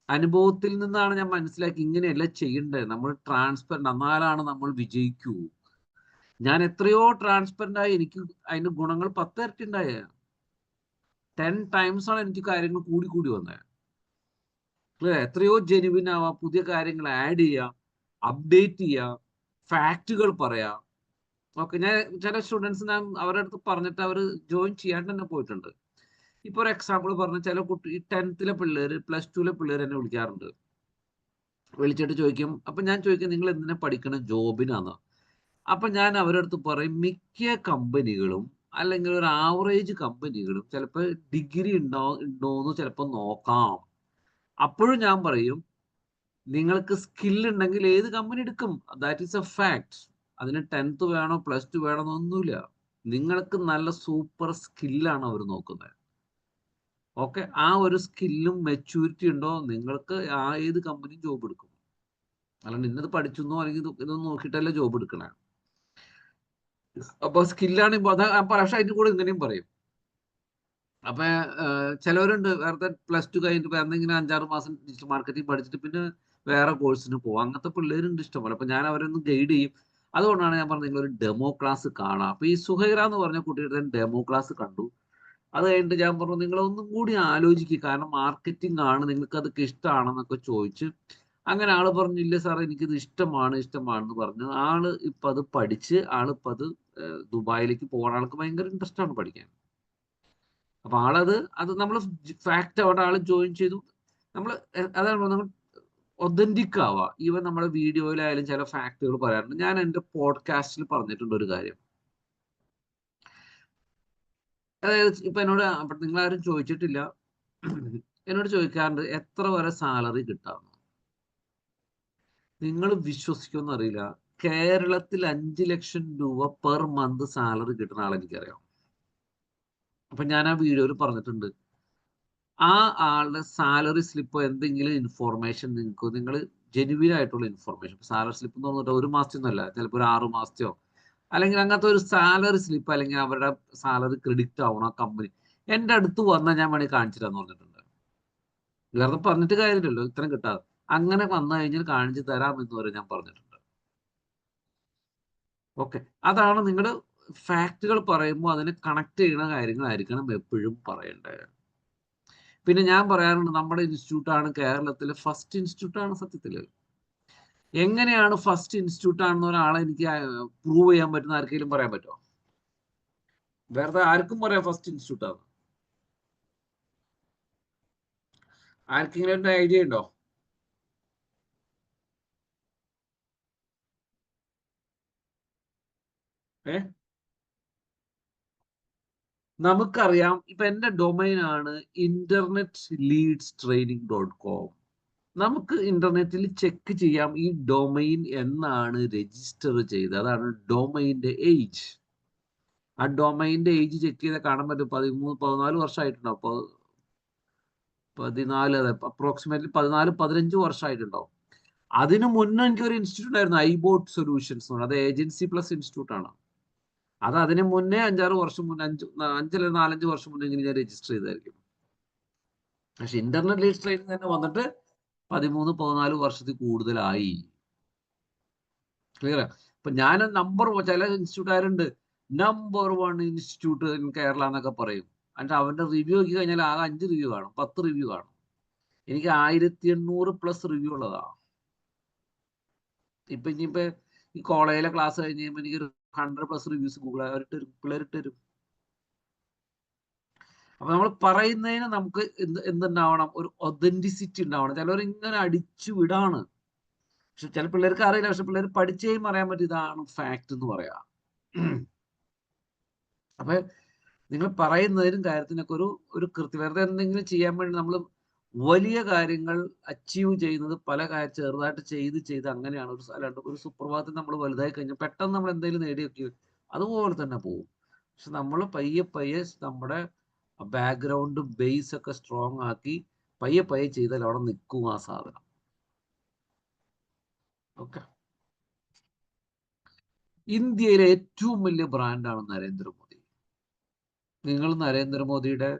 അനുഭവത്തിൽ നിന്നാണ് ഞാൻ മനസ്സിലാക്കി ഇങ്ങനെയല്ല ചെയ്യേണ്ടത്. നമ്മൾ ട്രാൻസ്പെറന്റ്, എന്നാലാണ് നമ്മൾ വിജയിക്കൂ. ഞാൻ എത്രയോ ട്രാൻസ്പെറന്റ് ആയി, എനിക്ക് അതിന്റെ ഗുണങ്ങൾ 10 ഇരട്ടി ഉണ്ടായ 10 ടൈംസ് ആണ് എനിക്ക് കാര്യങ്ങൾ കൂടി കൂടി വന്നത്. എത്രയോ ജെനുവിൻ ആവാം, പുതിയ കാര്യങ്ങൾ ആഡ് ചെയ്യാം, അപ്ഡേറ്റ് ചെയ്യാം, ഫാക്റ്റുകൾ പറയാം. ഓക്കെ, ഞാൻ ചില സ്റ്റുഡൻസ് ഞാൻ അവരുടെ അടുത്ത് പറഞ്ഞിട്ട് അവർ ജോയിൻ ചെയ്യാണ്ട് തന്നെ പോയിട്ടുണ്ട്. ഇപ്പൊ ഒരു എക്സാമ്പിൾ പറഞ്ഞ ചില കുട്ടി 10th പിള്ളേര്, +2 പിള്ളേർ എന്നെ വിളിക്കാറുണ്ട്. വിളിച്ചിട്ട് ചോദിക്കും, അപ്പൊ ഞാൻ ചോദിക്കും നിങ്ങൾ എന്തിനാ പഠിക്കണം, ജോബിനാന്ന്. അപ്പൊ ഞാൻ അവരുടെ അടുത്ത് പറയും, മിക്ക കമ്പനികളും അല്ലെങ്കിൽ ഒരു ആവറേജ് കമ്പനികളും ചിലപ്പോൾ ഡിഗ്രി ഉണ്ടോന്ന് ചിലപ്പോൾ നോക്കാം. അപ്പോഴും ഞാൻ പറയും, നിങ്ങൾക്ക് സ്കിൽ ഉണ്ടെങ്കിൽ ഏത് കമ്പനി എടുക്കും, ദാറ്റ് ഈസ് എ ഫാക്ട്. അതിന് 10th വേണോ +2 വേണോ എന്നൊന്നുമില്ല. നിങ്ങൾക്ക് നല്ല സൂപ്പർ സ്കില്ലാണ് അവർ നോക്കുന്നത്. ഓക്കെ, ആ ഒരു സ്കില്ലും മെച്യൂരിറ്റി ഉണ്ടോ, നിങ്ങൾക്ക് ആ ഏത് കമ്പനിയും ജോബ് എടുക്കും. അല്ലാണ്ട് ഇന്നത് പഠിച്ചെന്നോ അല്ലെങ്കിൽ ഇതൊന്നും നോക്കിയിട്ടല്ല ജോബ് എടുക്കണേ. അപ്പൊ സ്കില്ലാണ് പക്ഷെ അതിന്റെ കൂടെ ഇങ്ങനെയും പറയും. അപ്പൊ ചിലവരുണ്ട് വേറെ +2 കഴിഞ്ഞിട്ട് എന്തെങ്കിലും 5-6 മാസം ഡിജിറ്റൽ മാർക്കറ്റിംഗ് പഠിച്ചിട്ട് പിന്നെ വേറെ കോഴ്സിന് പോകും. അങ്ങനത്തെ പിള്ളേരുണ്ട് ഇഷ്ടംപോലെ. അപ്പൊ ഞാൻ അവരൊന്ന് ഗൈഡ് ചെയ്യും. അതുകൊണ്ടാണ് ഞാൻ പറഞ്ഞത് നിങ്ങളൊരു ഡെമോ ക്ലാസ് കാണാം. അപ്പൊ ഈ സുഹൈറ എന്ന് പറഞ്ഞ കുട്ടിയുടെ ഡെമോ ക്ലാസ് കണ്ടു. അത് കഴിഞ്ഞിട്ട് ഞാൻ പറഞ്ഞു, നിങ്ങളൊന്നും കൂടി ആലോചിക്കുക, കാരണം മാർക്കറ്റിംഗ് ആണ്, നിങ്ങൾക്ക് അതൊക്കെ ഇഷ്ടമാണെന്നൊക്കെ ചോദിച്ച്. അങ്ങനെ ആള് പറഞ്ഞു, ഇല്ല സാർ എനിക്കിത് ഇഷ്ടമാണെന്ന് പറഞ്ഞു. ആള് ഇപ്പൊ അത് പഠിച്ച് ആളിപ്പോ അത് ദുബായിലേക്ക് പോകാൻ ആൾക്ക് ഭയങ്കര ഇൻട്രസ്റ്റ് ആണ് പഠിക്കാൻ. അപ്പൊ അത് നമ്മൾ ഫാക്ട് അവിടെ ആള് ജോയിൻ ചെയ്തു. നമ്മൾ അതാണ് നമ്മൾ ഒതന്റിക് ആവുക. ഈവൻ നമ്മുടെ വീഡിയോയിലായാലും ചില ഫാക്ടുകൾ പറയാറുണ്ട്. ഞാൻ എൻ്റെ പോഡ്കാസ്റ്റിൽ പറഞ്ഞിട്ടുണ്ട് ഒരു കാര്യം. അതായത് ഇപ്പൊ എന്നോട് നിങ്ങളാരും ചോദിച്ചിട്ടില്ല, എന്നോട് ചോദിക്കാറുണ്ട് എത്ര വരെ സാലറി കിട്ടാം. നിങ്ങൾ വിശ്വസിക്കുമെന്ന് അറിയില്ല, കേരളത്തിൽ 5 ലക്ഷം രൂപ പെർ മന്ത് സാലറി കിട്ടുന്ന ആളെ എനിക്കറിയാം. അപ്പൊ ഞാൻ ആ വീഡിയോയിൽ പറഞ്ഞിട്ടുണ്ട്, ആ ആളുടെ സാലറി സ്ലിപ്പോ എന്തെങ്കിലും ഇൻഫോർമേഷൻ നിങ്ങൾ ജെനുവിൻ ആയിട്ടുള്ള ഇൻഫോർമേഷൻ, സാലറി സ്ലിപ്പ് എന്ന് പറഞ്ഞിട്ട് 1 മാസത്തെയൊന്നുമല്ല, ചിലപ്പോൾ ഒരു 6 മാസത്തെയോ അല്ലെങ്കിൽ അങ്ങനത്തെ ഒരു സാലറി സ്ലിപ്പ്, അല്ലെങ്കിൽ അവരുടെ സാലറി ക്രെഡിറ്റ് ആവണം കമ്പനി, എൻ്റെ അടുത്ത് വന്നാൽ ഞാൻ വേണമെങ്കിൽ കാണിച്ചു തരാന്ന് പറഞ്ഞിട്ടുണ്ട്. വേറെ പറഞ്ഞിട്ട് കാര്യമില്ലല്ലോ, ഇത്രയും കിട്ടാതെ. അങ്ങനെ വന്നു കഴിഞ്ഞാൽ കാണിച്ചു തരാം എന്ന് വരെ ഞാൻ പറഞ്ഞിട്ടുണ്ട്. ഓക്കെ, അതാണ് നിങ്ങൾ ഫാക്റ്റുകൾ പറയുമ്പോൾ അതിനെ കണക്ട് ചെയ്യുന്ന കാര്യങ്ങളായിരിക്കണം എപ്പോഴും പറയേണ്ടത്. പിന്നെ ഞാൻ പറയാറുണ്ട്, നമ്മുടെ ഇൻസ്റ്റിറ്റ്യൂട്ടാണ് കേരളത്തിലെ ഫസ്റ്റ് ഇൻസ്റ്റിറ്റ്യൂട്ടാണ്. സത്യത്തില് എങ്ങനെയാണ് ഫസ്റ്റ് ഇൻസ്റ്റിറ്റ്യൂട്ട് ആണെന്ന് ഒരാളെ എനിക്ക് പ്രൂവ് ചെയ്യാൻ പറ്റുന്ന ആർക്കെങ്കിലും പറയാൻ പറ്റുമോ? വേറെ ആർക്കും പറയാം ഫസ്റ്റ് ഇൻസ്റ്റിറ്റ്യൂട്ട് ആണ്? ആർക്കെങ്കിലും ഒരു ഐഡിയ ഉണ്ടോ? നമുക്കറിയാം, ഇപ്പൊ എന്റെ ഡൊമൈൻ ആണ് internetleadstraining.com. നമുക്ക് ഇന്റർനെറ്റിൽ ചെക്ക് ചെയ്യാം ഈ ഡൊമൈൻ എന്നാണ് രജിസ്റ്റർ ചെയ്തത്. അതാണ് ഡൊമൈൻ്റെ ഏജ്. ആ ഡൊമൈൻ്റെ ഏജ് ചെക്ക് ചെയ്താൽ കാണാൻ പറ്റും. 13-14 വർഷമായിട്ടുണ്ടാവും. അപ്പൊ 14, അതെ, അപ്രോക്സിമേറ്റ്ലി 14-15 വർഷമായിട്ടുണ്ടാവും. അതിനു മുന്നേ എനിക്കൊരു ഇൻസ്റ്റിറ്റ്യൂട്ട് ആയിരുന്നു, ഐബോട്ട് സൊല്യൂഷൻസ് എന്ന്. അത് ഏജൻസി പ്ലസ് ഇൻസ്റ്റിറ്റ്യൂട്ട് ആണ്. അത് അതിന് മുന്നേ 5-6 വർഷം മുന്നേ, 4-5 വർഷം മുന്നേ ഇങ്ങനെ ഞാൻ രജിസ്റ്റർ ചെയ്തായിരിക്കും. പക്ഷെ ഇന്റർനെറ്റ് ലീഡ് ട്രെയിനിങ് തന്നെ വന്നിട്ട് 13-14 വർഷത്തിൽ കൂടുതലായി. ക്ലിയർ? ഇപ്പൊ ഞാൻ ചില ഇൻസ്റ്റിറ്റ്യൂട്ടുകാരുണ്ട്, നമ്പർ 1 ഇൻസ്റ്റിറ്റ്യൂട്ട് ഇൻ കേരള എന്നൊക്കെ പറയും. എന്നിട്ട് അവന്റെ റിവ്യൂ നോക്കി കഴിഞ്ഞാൽ ആകെ 5 റിവ്യൂ കാണും, 10 റിവ്യൂ കാണും. എനിക്ക് 1800+ റിവ്യൂ ഉള്ളതാ. ഇനിയിപ്പോ ഈ കോളേജിലെ ക്ലാസ് കഴിഞ്ഞ് കഴിയുമ്പോൾ എനിക്ക് 100+ റിവ്യൂസ് പിള്ളേരിട്ട് തരും. അപ്പൊ നമ്മൾ പറയുന്നതിന് നമുക്ക് എന്തുണ്ടാവണം, ഒരു ഒതന്റിസിറ്റി ഉണ്ടാവണം. ചിലവർ ഇങ്ങനെ അടിച്ചു വിടാണ്, പക്ഷെ ചില പിള്ളേർക്ക് അറിയില്ല. പക്ഷെ പിള്ളേർ പഠിച്ചേയും പറയാൻ പറ്റും ഇതാണ് ഫാക്ട് എന്ന് പറയാം. അപ്പൊ നിങ്ങൾ പറയുന്നതിനും കാര്യത്തിനൊക്കെ ഒരു വെറുതെ എന്തെങ്കിലും ചെയ്യാൻ വേണ്ടി നമ്മൾ വലിയ കാര്യങ്ങൾ അച്ചീവ് ചെയ്യുന്നത് പല ചെറുതായിട്ട് ചെയ്ത് അങ്ങനെയാണ്. അല്ലാണ്ട് ഒരു സുപ്രഭാതത്തിൽ നമ്മൾ വലുതായി കഴിഞ്ഞാൽ പെട്ടെന്ന് നമ്മൾ എന്തെങ്കിലും നേടിയൊക്കെ അതുപോലെ തന്നെ പോകും. പക്ഷെ നമ്മൾ പയ്യെ നമ്മുടെ ബാക്ക്ഗ്രൗണ്ട് ബേസ് ഒക്കെ സ്ട്രോങ് ആക്കി പയ്യെ ചെയ്താൽ അവിടെ നിൽക്കും ആ സാധനം. ഓക്കെ, ഇന്ത്യയിലെ ഏറ്റവും വലിയ ബ്രാൻഡാണ് നരേന്ദ്രമോദി. നിങ്ങൾ നരേന്ദ്രമോദിയുടെ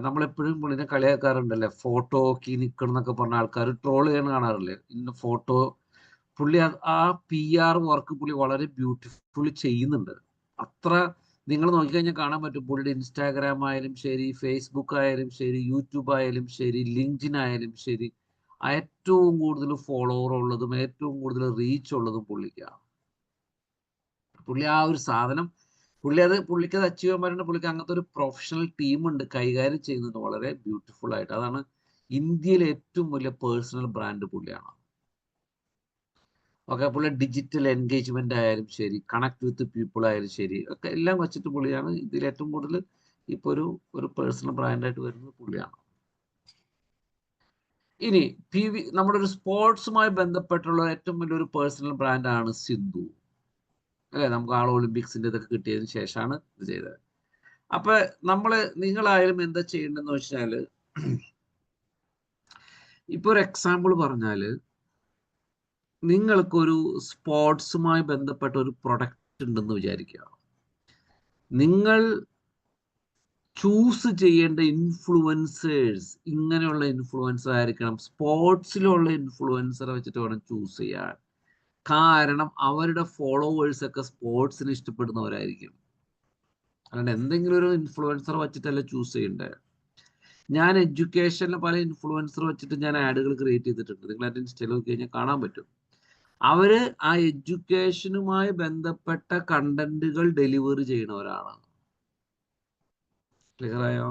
നമ്മളെപ്പോഴും പുള്ളിനെ കളിയാക്കാറുണ്ടല്ലേ, ഫോട്ടോ ഒക്കെ നിൽക്കണം എന്നൊക്കെ പറഞ്ഞ ആൾക്കാർ ട്രോൾ ചെയ്യണ കാണാറില്ലേ. ഇന്ന ഫോട്ടോ പുള്ളി ആ PR വർക്ക് പുള്ളി വളരെ ബ്യൂട്ടിഫുള്ളി ചെയ്യുന്നുണ്ട്. അത്ര നിങ്ങൾ നോക്കിക്കഴിഞ്ഞാൽ കാണാൻ പറ്റും. പുള്ളിയുടെ ഇൻസ്റ്റാഗ്രാം ആയാലും ശരി, ഫേസ്ബുക്ക് ആയാലും ശരി, യൂട്യൂബ് ആയാലും ശരി, ലിങ്ക്ഡിൻ ആയാലും ശരി, ഏറ്റവും കൂടുതൽ ഫോളോവർ ഉള്ളതും ഏറ്റവും കൂടുതൽ റീച്ച് ഉള്ളതും പുള്ളിക്കാണ്. പുള്ളി ആ ഒരു സാധനം പുള്ളിക്ക് അത് അച്ചീവ് ചെയ്യാൻ പറ്റുന്ന പുള്ളിക്ക് അങ്ങനത്തെ ഒരു പ്രൊഫഷണൽ ടീമുണ്ട്, കൈകാര്യം ചെയ്യുന്നുണ്ട് വളരെ ബ്യൂട്ടിഫുൾ ആയിട്ട്. അതാണ് ഇന്ത്യയിലെ ഏറ്റവും വലിയ പേഴ്സണൽ ബ്രാൻഡ് പുള്ളിയാണ്. ഓക്കെ, പുള്ളി ഡിജിറ്റൽ എൻഗേജ്മെന്റ് ആയാലും ശരി, കണക്ട് വിത്ത് പീപ്പിൾ ആയാലും ശരി, ഒക്കെ എല്ലാം വെച്ചിട്ട് പുള്ളിയാണ് ഇതിൽ ഏറ്റവും കൂടുതൽ ഇപ്പൊ ഒരു പേഴ്സണൽ ബ്രാൻഡായിട്ട് വരുന്നത് പുള്ളിയാണ്. ഇനി നമ്മുടെ ഒരു സ്പോർട്സുമായി ബന്ധപ്പെട്ടുള്ള ഏറ്റവും വലിയൊരു പേഴ്സണൽ ബ്രാൻഡാണ് സിന്ധു, അല്ലെ. നമുക്ക് ഒളിമ്പിക്സിന്റെ ഇതൊക്കെ കിട്ടിയതിന് ശേഷമാണ് ഇത് ചെയ്തത്. അപ്പൊ നിങ്ങളായാലും എന്താ ചെയ്യേണ്ടതെന്ന് വെച്ചാല്, ഇപ്പൊ ഒരു എക്സാമ്പിൾ പറഞ്ഞാല്, നിങ്ങൾക്കൊരു സ്പോർട്സുമായി ബന്ധപ്പെട്ട ഒരു പ്രൊഡക്റ്റ് ഉണ്ടെന്ന് വിചാരിക്കുക. നിങ്ങൾ ചൂസ് ചെയ്യേണ്ട ഇൻഫ്ലുവൻസേഴ്സ് ഇങ്ങനെയുള്ള ഇൻഫ്ലുവൻസർ ആയിരിക്കണം. സ്പോർട്സിലുള്ള ഇൻഫ്ലുവൻസറെ വെച്ചിട്ട് വേണം ചൂസ് ചെയ്യാൻ. കാരണം അവരുടെ ഫോളോവേഴ്സ് ഒക്കെ സ്പോർട്സിന് ഇഷ്ടപ്പെടുന്നവരായിരിക്കും. അല്ലാണ്ട് എന്തെങ്കിലും ഒരു ഇൻഫ്ലുവൻസർ വെച്ചിട്ടല്ല ചൂസ് ചെയ്യണ്ടേ. ഞാൻ എഡ്യൂക്കേഷനിൽ പല ഇൻഫ്ലുവൻസർ വെച്ചിട്ട് ഞാൻ ആഡുകൾ ക്രിയേറ്റ് ചെയ്തിട്ടുണ്ട്. നിങ്ങൾ അതിന്റെ ഇൻസ്റ്റയിൽ നോക്കി കഴിഞ്ഞാൽ കാണാൻ പറ്റും. അവര് ആ എഡ്യൂക്കേഷനുമായി ബന്ധപ്പെട്ട കണ്ടന്റുകൾ ഡെലിവറി ചെയ്യുന്നവരാണ്. ക്ലിയർ ആയോ?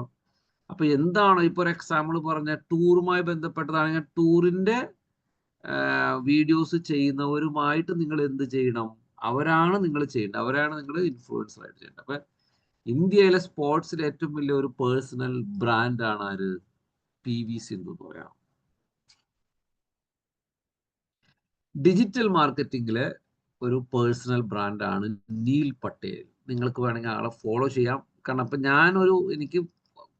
അപ്പൊ എന്താണ് ഇപ്പൊ ഒരു എക്സാമ്പിൾ പറഞ്ഞ ടൂറുമായി ബന്ധപ്പെട്ടതാണെങ്കിൽ ടൂറിന്റെ വീഡിയോസ് ചെയ്യുന്നവരുമായിട്ട് നിങ്ങൾ എന്ത് ചെയ്യണം? അവരാണ് നിങ്ങൾ ചെയ്യേണ്ടത്, അവരാണ് നിങ്ങൾ ഇൻഫ്ലുവൻസർ ആയിട്ട് ചെയ്യേണ്ടത്. അപ്പൊ ഇന്ത്യയിലെ സ്പോർട്സിലെ ഏറ്റവും വലിയ ഒരു പേഴ്സണൽ ബ്രാൻഡാണ് ആര്? PV സിന്ധു എന്ന് പറയാം. ഡിജിറ്റൽ മാർക്കറ്റിംഗിലെ ഒരു പേഴ്സണൽ ബ്രാൻഡാണ് നീൽ പട്ടേൽ. നിങ്ങൾക്ക് വേണമെങ്കിൽ ആളെ ഫോളോ ചെയ്യാം. കാരണം അപ്പൊ എനിക്ക്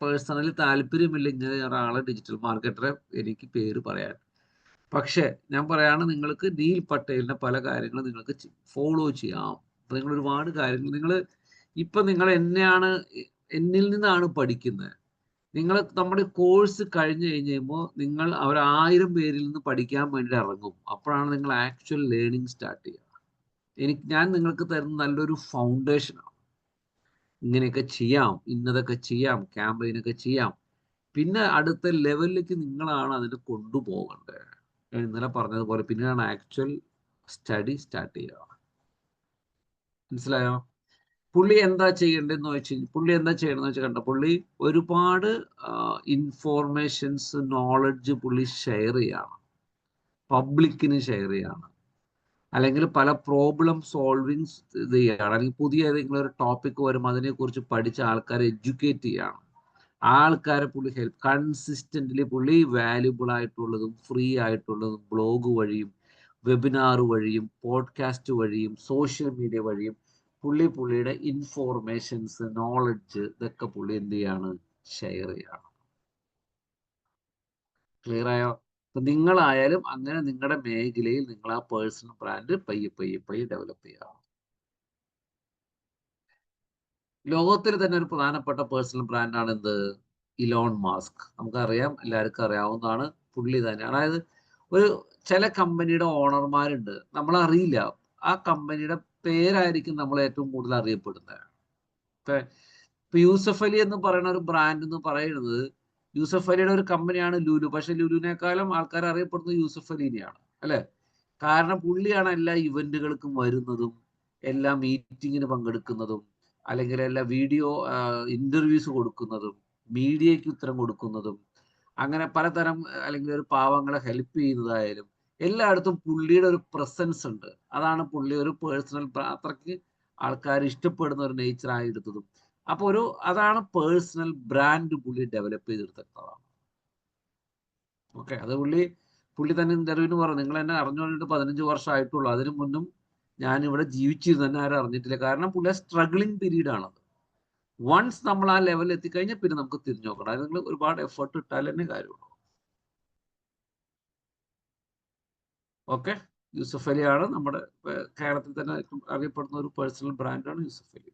പേഴ്സണലി താല്പര്യമില്ല ഇങ്ങനെ ഒരാളെ ഡിജിറ്റൽ മാർക്കറ്ററെ എനിക്ക് പേര് പറയാൻ. പക്ഷെ ഞാൻ പറയാണ്, നിങ്ങൾക്ക് നീൽ പട്ടേലിന്റെ പല കാര്യങ്ങളും നിങ്ങൾക്ക് ഫോളോ ചെയ്യാം. അപ്പൊ നിങ്ങൾ ഒരുപാട് കാര്യങ്ങൾ നിങ്ങൾ എന്നിൽ നിന്നാണ് പഠിക്കുന്നത്. നമ്മുടെ കോഴ്സ് കഴിഞ്ഞ് കഴിയുമ്പോൾ നിങ്ങൾ 1000 പേരിൽ നിന്ന് പഠിക്കാൻ വേണ്ടി ഇറങ്ങും. അപ്പോഴാണ് നിങ്ങൾ ആക്ച്വൽ ലേണിംഗ് സ്റ്റാർട്ട് ചെയ്യുക. ഞാൻ നിങ്ങൾക്ക് തരുന്ന നല്ലൊരു ഫൗണ്ടേഷനാണ്. ഇങ്ങനെയൊക്കെ ചെയ്യാം, ഇന്നതൊക്കെ ചെയ്യാം, ക്യാമ്പയിനൊക്കെ ചെയ്യാം. പിന്നെ അടുത്ത ലെവലിലേക്ക് നിങ്ങളാണ് അതിന് കൊണ്ടുപോകേണ്ടത്. ഇന്നലെ പറഞ്ഞതുപോലെ പിന്നെയാണ് ആക്ച്വൽ സ്റ്റഡി സ്റ്റാർട്ട് ചെയ്യുക. മനസ്സിലായോ? പുള്ളി എന്താ ചെയ്യേണ്ടതെന്ന് വെച്ചാൽ കണ്ട പുള്ളി ഒരുപാട് ഇൻഫോർമേഷൻസ്, നോളജ് പുള്ളി ഷെയർ ചെയ്യാണ്, പബ്ലിക്കിന് ഷെയർ ചെയ്യാണ്. അല്ലെങ്കിൽ പല പ്രോബ്ലം സോൾവിങ്സ് ഇത് ചെയ്യാണ്. അല്ലെങ്കിൽ പുതിയ ഏതെങ്കിലും ഒരു ടോപ്പിക് വരുമ്പോൾ അതിനെക്കുറിച്ച് പഠിച്ച ആൾക്കാരെ എഡ്യൂക്കേറ്റ് ചെയ്യാണ്. ആൾക്കാരെ പുള്ളി കൺസിസ്റ്റന്റ്ലി പുള്ളി വാല്യുബിൾ ആയിട്ടുള്ളതും ഫ്രീ ആയിട്ടുള്ളതും ബ്ലോഗ് വഴിയും വെബിനാർ വഴിയും പോഡ്കാസ്റ്റ് വഴിയും സോഷ്യൽ മീഡിയ വഴിയും പുള്ളിയുടെ ഇൻഫോർമേഷൻസ്, നോളജ് ഇതൊക്കെ പുള്ളി എന്ത് ചെയ്യാണ്? ഷെയർ ചെയ്യാണ്. ക്ലിയർ ആയോ? അപ്പൊ നിങ്ങളായാലും അങ്ങനെ നിങ്ങളുടെ മേഖലയിൽ നിങ്ങൾ ആ പേഴ്സണൽ ബ്രാൻഡ് പയ്യെ ഡെവലപ്പ് ചെയ്യുക. ലോകത്തിൽ തന്നെ ഒരു പ്രധാനപ്പെട്ട പേഴ്സണൽ ബ്രാൻഡാണ് എന്ത്? Elon mask. നമുക്കറിയാം, എല്ലാവർക്കും അറിയാവുന്നതാണ്. പുള്ളി തന്നെ, അതായത് ചില കമ്പനിയുടെ ഓണർമാരുണ്ട്, നമ്മളറിയില്ല. ആ കമ്പനിയുടെ പേരായിരിക്കും നമ്മൾ ഏറ്റവും കൂടുതൽ അറിയപ്പെടുന്നത്. ഇപ്പൊ യൂസഫ് അലി എന്ന് പറയുന്ന ഒരു ബ്രാൻഡ് എന്ന് പറയുന്നത്, യൂസഫ് അലിയുടെ ഒരു കമ്പനിയാണ് ലുലു. പക്ഷെ ലുലുവിനേക്കാളും ആൾക്കാർ അറിയപ്പെടുന്നത് യൂസഫ് അലിനെയാണ്, അല്ലെ? കാരണം പുള്ളിയാണ് എല്ലാ ഇവന്റുകൾക്കും വരുന്നതും, എല്ലാ മീറ്റിങ്ങിന് പങ്കെടുക്കുന്നതും, അല്ലെങ്കിൽ എല്ലാ വീഡിയോ ഇന്റർവ്യൂസ് കൊടുക്കുന്നതും, മീഡിയയ്ക്ക് ഉത്തരം കൊടുക്കുന്നതും, അങ്ങനെ പലതരം, അല്ലെങ്കിൽ ഒരു പാവങ്ങളെ ഹെൽപ്പ് ചെയ്യുന്നതായാലും എല്ലായിടത്തും പുള്ളിയുടെ ഒരു പ്രസൻസ് ഉണ്ട്. അതാണ് പുള്ളി ഒരു പേഴ്സണൽ, അത്രയ്ക്ക് ആൾക്കാർ ഇഷ്ടപ്പെടുന്ന ഒരു നേച്ചറായി എടുത്തതും. അപ്പൊ അതാണ് പേഴ്സണൽ ബ്രാൻഡ് പുള്ളി ഡെവലപ്പ് ചെയ്തെടുത്തതാണ്. ഓക്കെ, അത് പുള്ളി തന്നെ ഇന്റർവ്യൂവിന് പറഞ്ഞു, നിങ്ങൾ എന്നെ അറിഞ്ഞുകൊണ്ടിട്ട് 15 വർഷമായിട്ടുള്ളൂ, അതിനു മുന്നും ഞാൻ ഇവിടെ ജീവിച്ചിരുന്നു തന്നെ ആരും അറിഞ്ഞിട്ടില്ല. കാരണം പുള്ളിയെ സ്ട്രഗ്ലിംഗ് പീരീഡ് ആണത്. വൺസ് നമ്മൾ ആ ലെവലിൽ എത്തിക്കഴിഞ്ഞാൽ പിന്നെ നമുക്ക് തിരിഞ്ഞു നോക്കണം. അത് നിങ്ങൾ ഒരുപാട് എഫേർട്ട് ഇട്ടാൽ തന്നെ കാര്യമുള്ളൂ. ഓക്കെ, യൂസഫ് അലിയാണ് നമ്മുടെ കേരളത്തിൽ തന്നെ അറിയപ്പെടുന്ന ഒരു പേഴ്സണൽ ബ്രാൻഡാണ് യൂസഫ് അലി.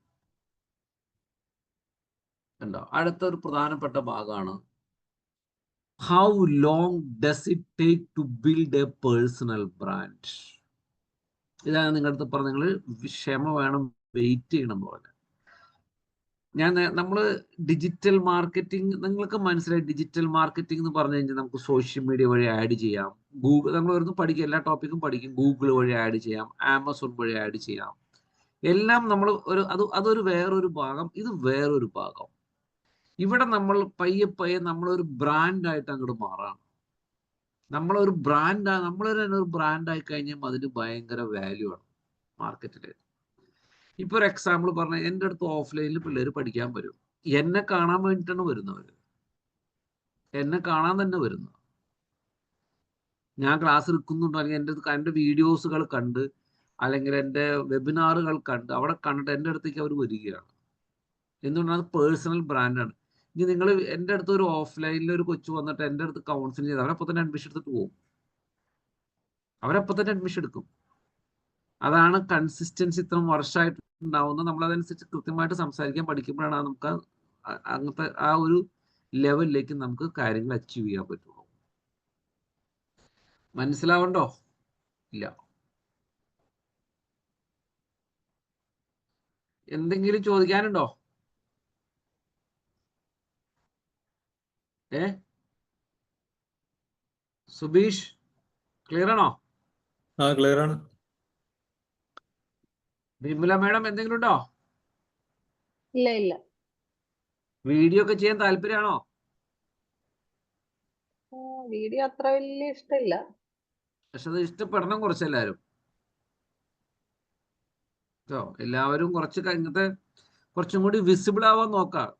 ഉണ്ടോ? അടുത്ത ഒരു പ്രധാനപ്പെട്ട ഭാഗമാണ് how long does it take to build a personal brand. ഇതാണ് നിങ്ങളുടെ അടുത്ത് പറഞ്ഞ നിങ്ങൾ ക്ഷമ വേണം, വെയിറ്റ് ചെയ്യണം എന്ന് പറഞ്ഞത്. നമ്മൾ ഡിജിറ്റൽ മാർക്കറ്റിംഗ്, നിങ്ങൾക്ക് മനസ്സിലായി ഡിജിറ്റൽ മാർക്കറ്റിംഗ് എന്ന് പറഞ്ഞു കഴിഞ്ഞാൽ നമുക്ക് സോഷ്യൽ മീഡിയ വഴി ആഡ് ചെയ്യാം, ഗൂഗിൾ, നമ്മൾ വരുന്ന പഠിക്കും, എല്ലാ ടോപ്പിക്കും പഠിക്കും, ഗൂഗിൾ വഴി ആഡ് ചെയ്യാം, ആമസോൺ വഴി ആഡ് ചെയ്യാം, എല്ലാം നമ്മൾ അതൊരു വേറൊരു ഭാഗം, ഇത് വേറൊരു ഭാഗം. ഇവിടെ നമ്മൾ പയ്യെ പയ്യെ നമ്മളൊരു ബ്രാൻഡായിട്ട് അങ്ങോട്ട് മാറാം. നമ്മളൊരു തന്നെ ഒരു ബ്രാൻഡായി കഴിഞ്ഞാൽ അതിന് ഭയങ്കര വാല്യൂ ആണ് മാർക്കറ്റിൽ. ഇപ്പൊ ഒരു എക്സാമ്പിൾ പറഞ്ഞ, എൻ്റെ അടുത്ത് ഓഫ്ലൈനിൽ പിള്ളേർ പഠിക്കാൻ വരും. എന്നെ കാണാൻ വേണ്ടിയിട്ടാണ് വരുന്നവര്, എന്നെ കാണാൻ തന്നെ വരുന്ന. ഞാൻ ക്ലാസ് എടുക്കുന്നുണ്ടോ, അല്ലെങ്കിൽ എൻ്റെ വീഡിയോസുകൾ കണ്ട്, അല്ലെങ്കിൽ എൻ്റെ വെബിനാറുകൾ കണ്ട്, അവിടെ കണ്ടിട്ട് എൻ്റെ അടുത്തേക്ക് അവർ വരികയാണ്. എന്തുകൊണ്ടാണ്? അത് പേഴ്സണൽ ബ്രാൻഡാണ്. ഇനി നിങ്ങൾ എൻ്റെ അടുത്ത് ഒരു ഓഫ്ലൈനിൽ ഒരു കൊച്ചു വന്നിട്ട് എൻ്റെ അടുത്ത് കൗൺസിലിംഗ് ചെയ്ത് അവരപ്പോൾ തന്നെ അഡ്മിഷൻ എടുത്തിട്ട് പോകും. അവരപ്പോൾ തന്നെ അഡ്മിഷൻ എടുക്കും. അതാണ് കൺസിസ്റ്റൻസി. ഇത്രയും വർഷമായിട്ട് ഉണ്ടാവുന്ന, നമ്മൾ അതനുസരിച്ച് കൃത്യമായിട്ട് സംസാരിക്കാൻ പഠിക്കുമ്പോഴാണ് നമുക്ക് അങ്ങനത്തെ ആ ഒരു ലെവലിലേക്ക് നമുക്ക് കാര്യങ്ങൾ അച്ചീവ് ചെയ്യാൻ പറ്റുള്ളൂ. മനസ്സിലാവണ്ടോ? ഇല്ല. എന്തെങ്കിലും ചോദിക്കാനുണ്ടോ? സുബീഷ്, ക്ലിയർ ആണോ? ക്ലിയർ ആണ്. വിമല മാഡം എന്തെങ്കിലും ഉണ്ടോ? ഇല്ല ഇല്ല. വീഡിയോ ഒക്കെ ചെയ്യാൻ താല്പര്യമാണോ? വീഡിയോ അത്ര വലിയ ഇഷ്ടമില്ല. പക്ഷെ അത് ഇഷ്ടപ്പെടണം കുറച്ചെല്ലാവരും. എല്ലാവരും ഇങ്ങനത്തെ കുറച്ചും കൂടി വിസിബിൾ ആവാൻ നോക്കാം.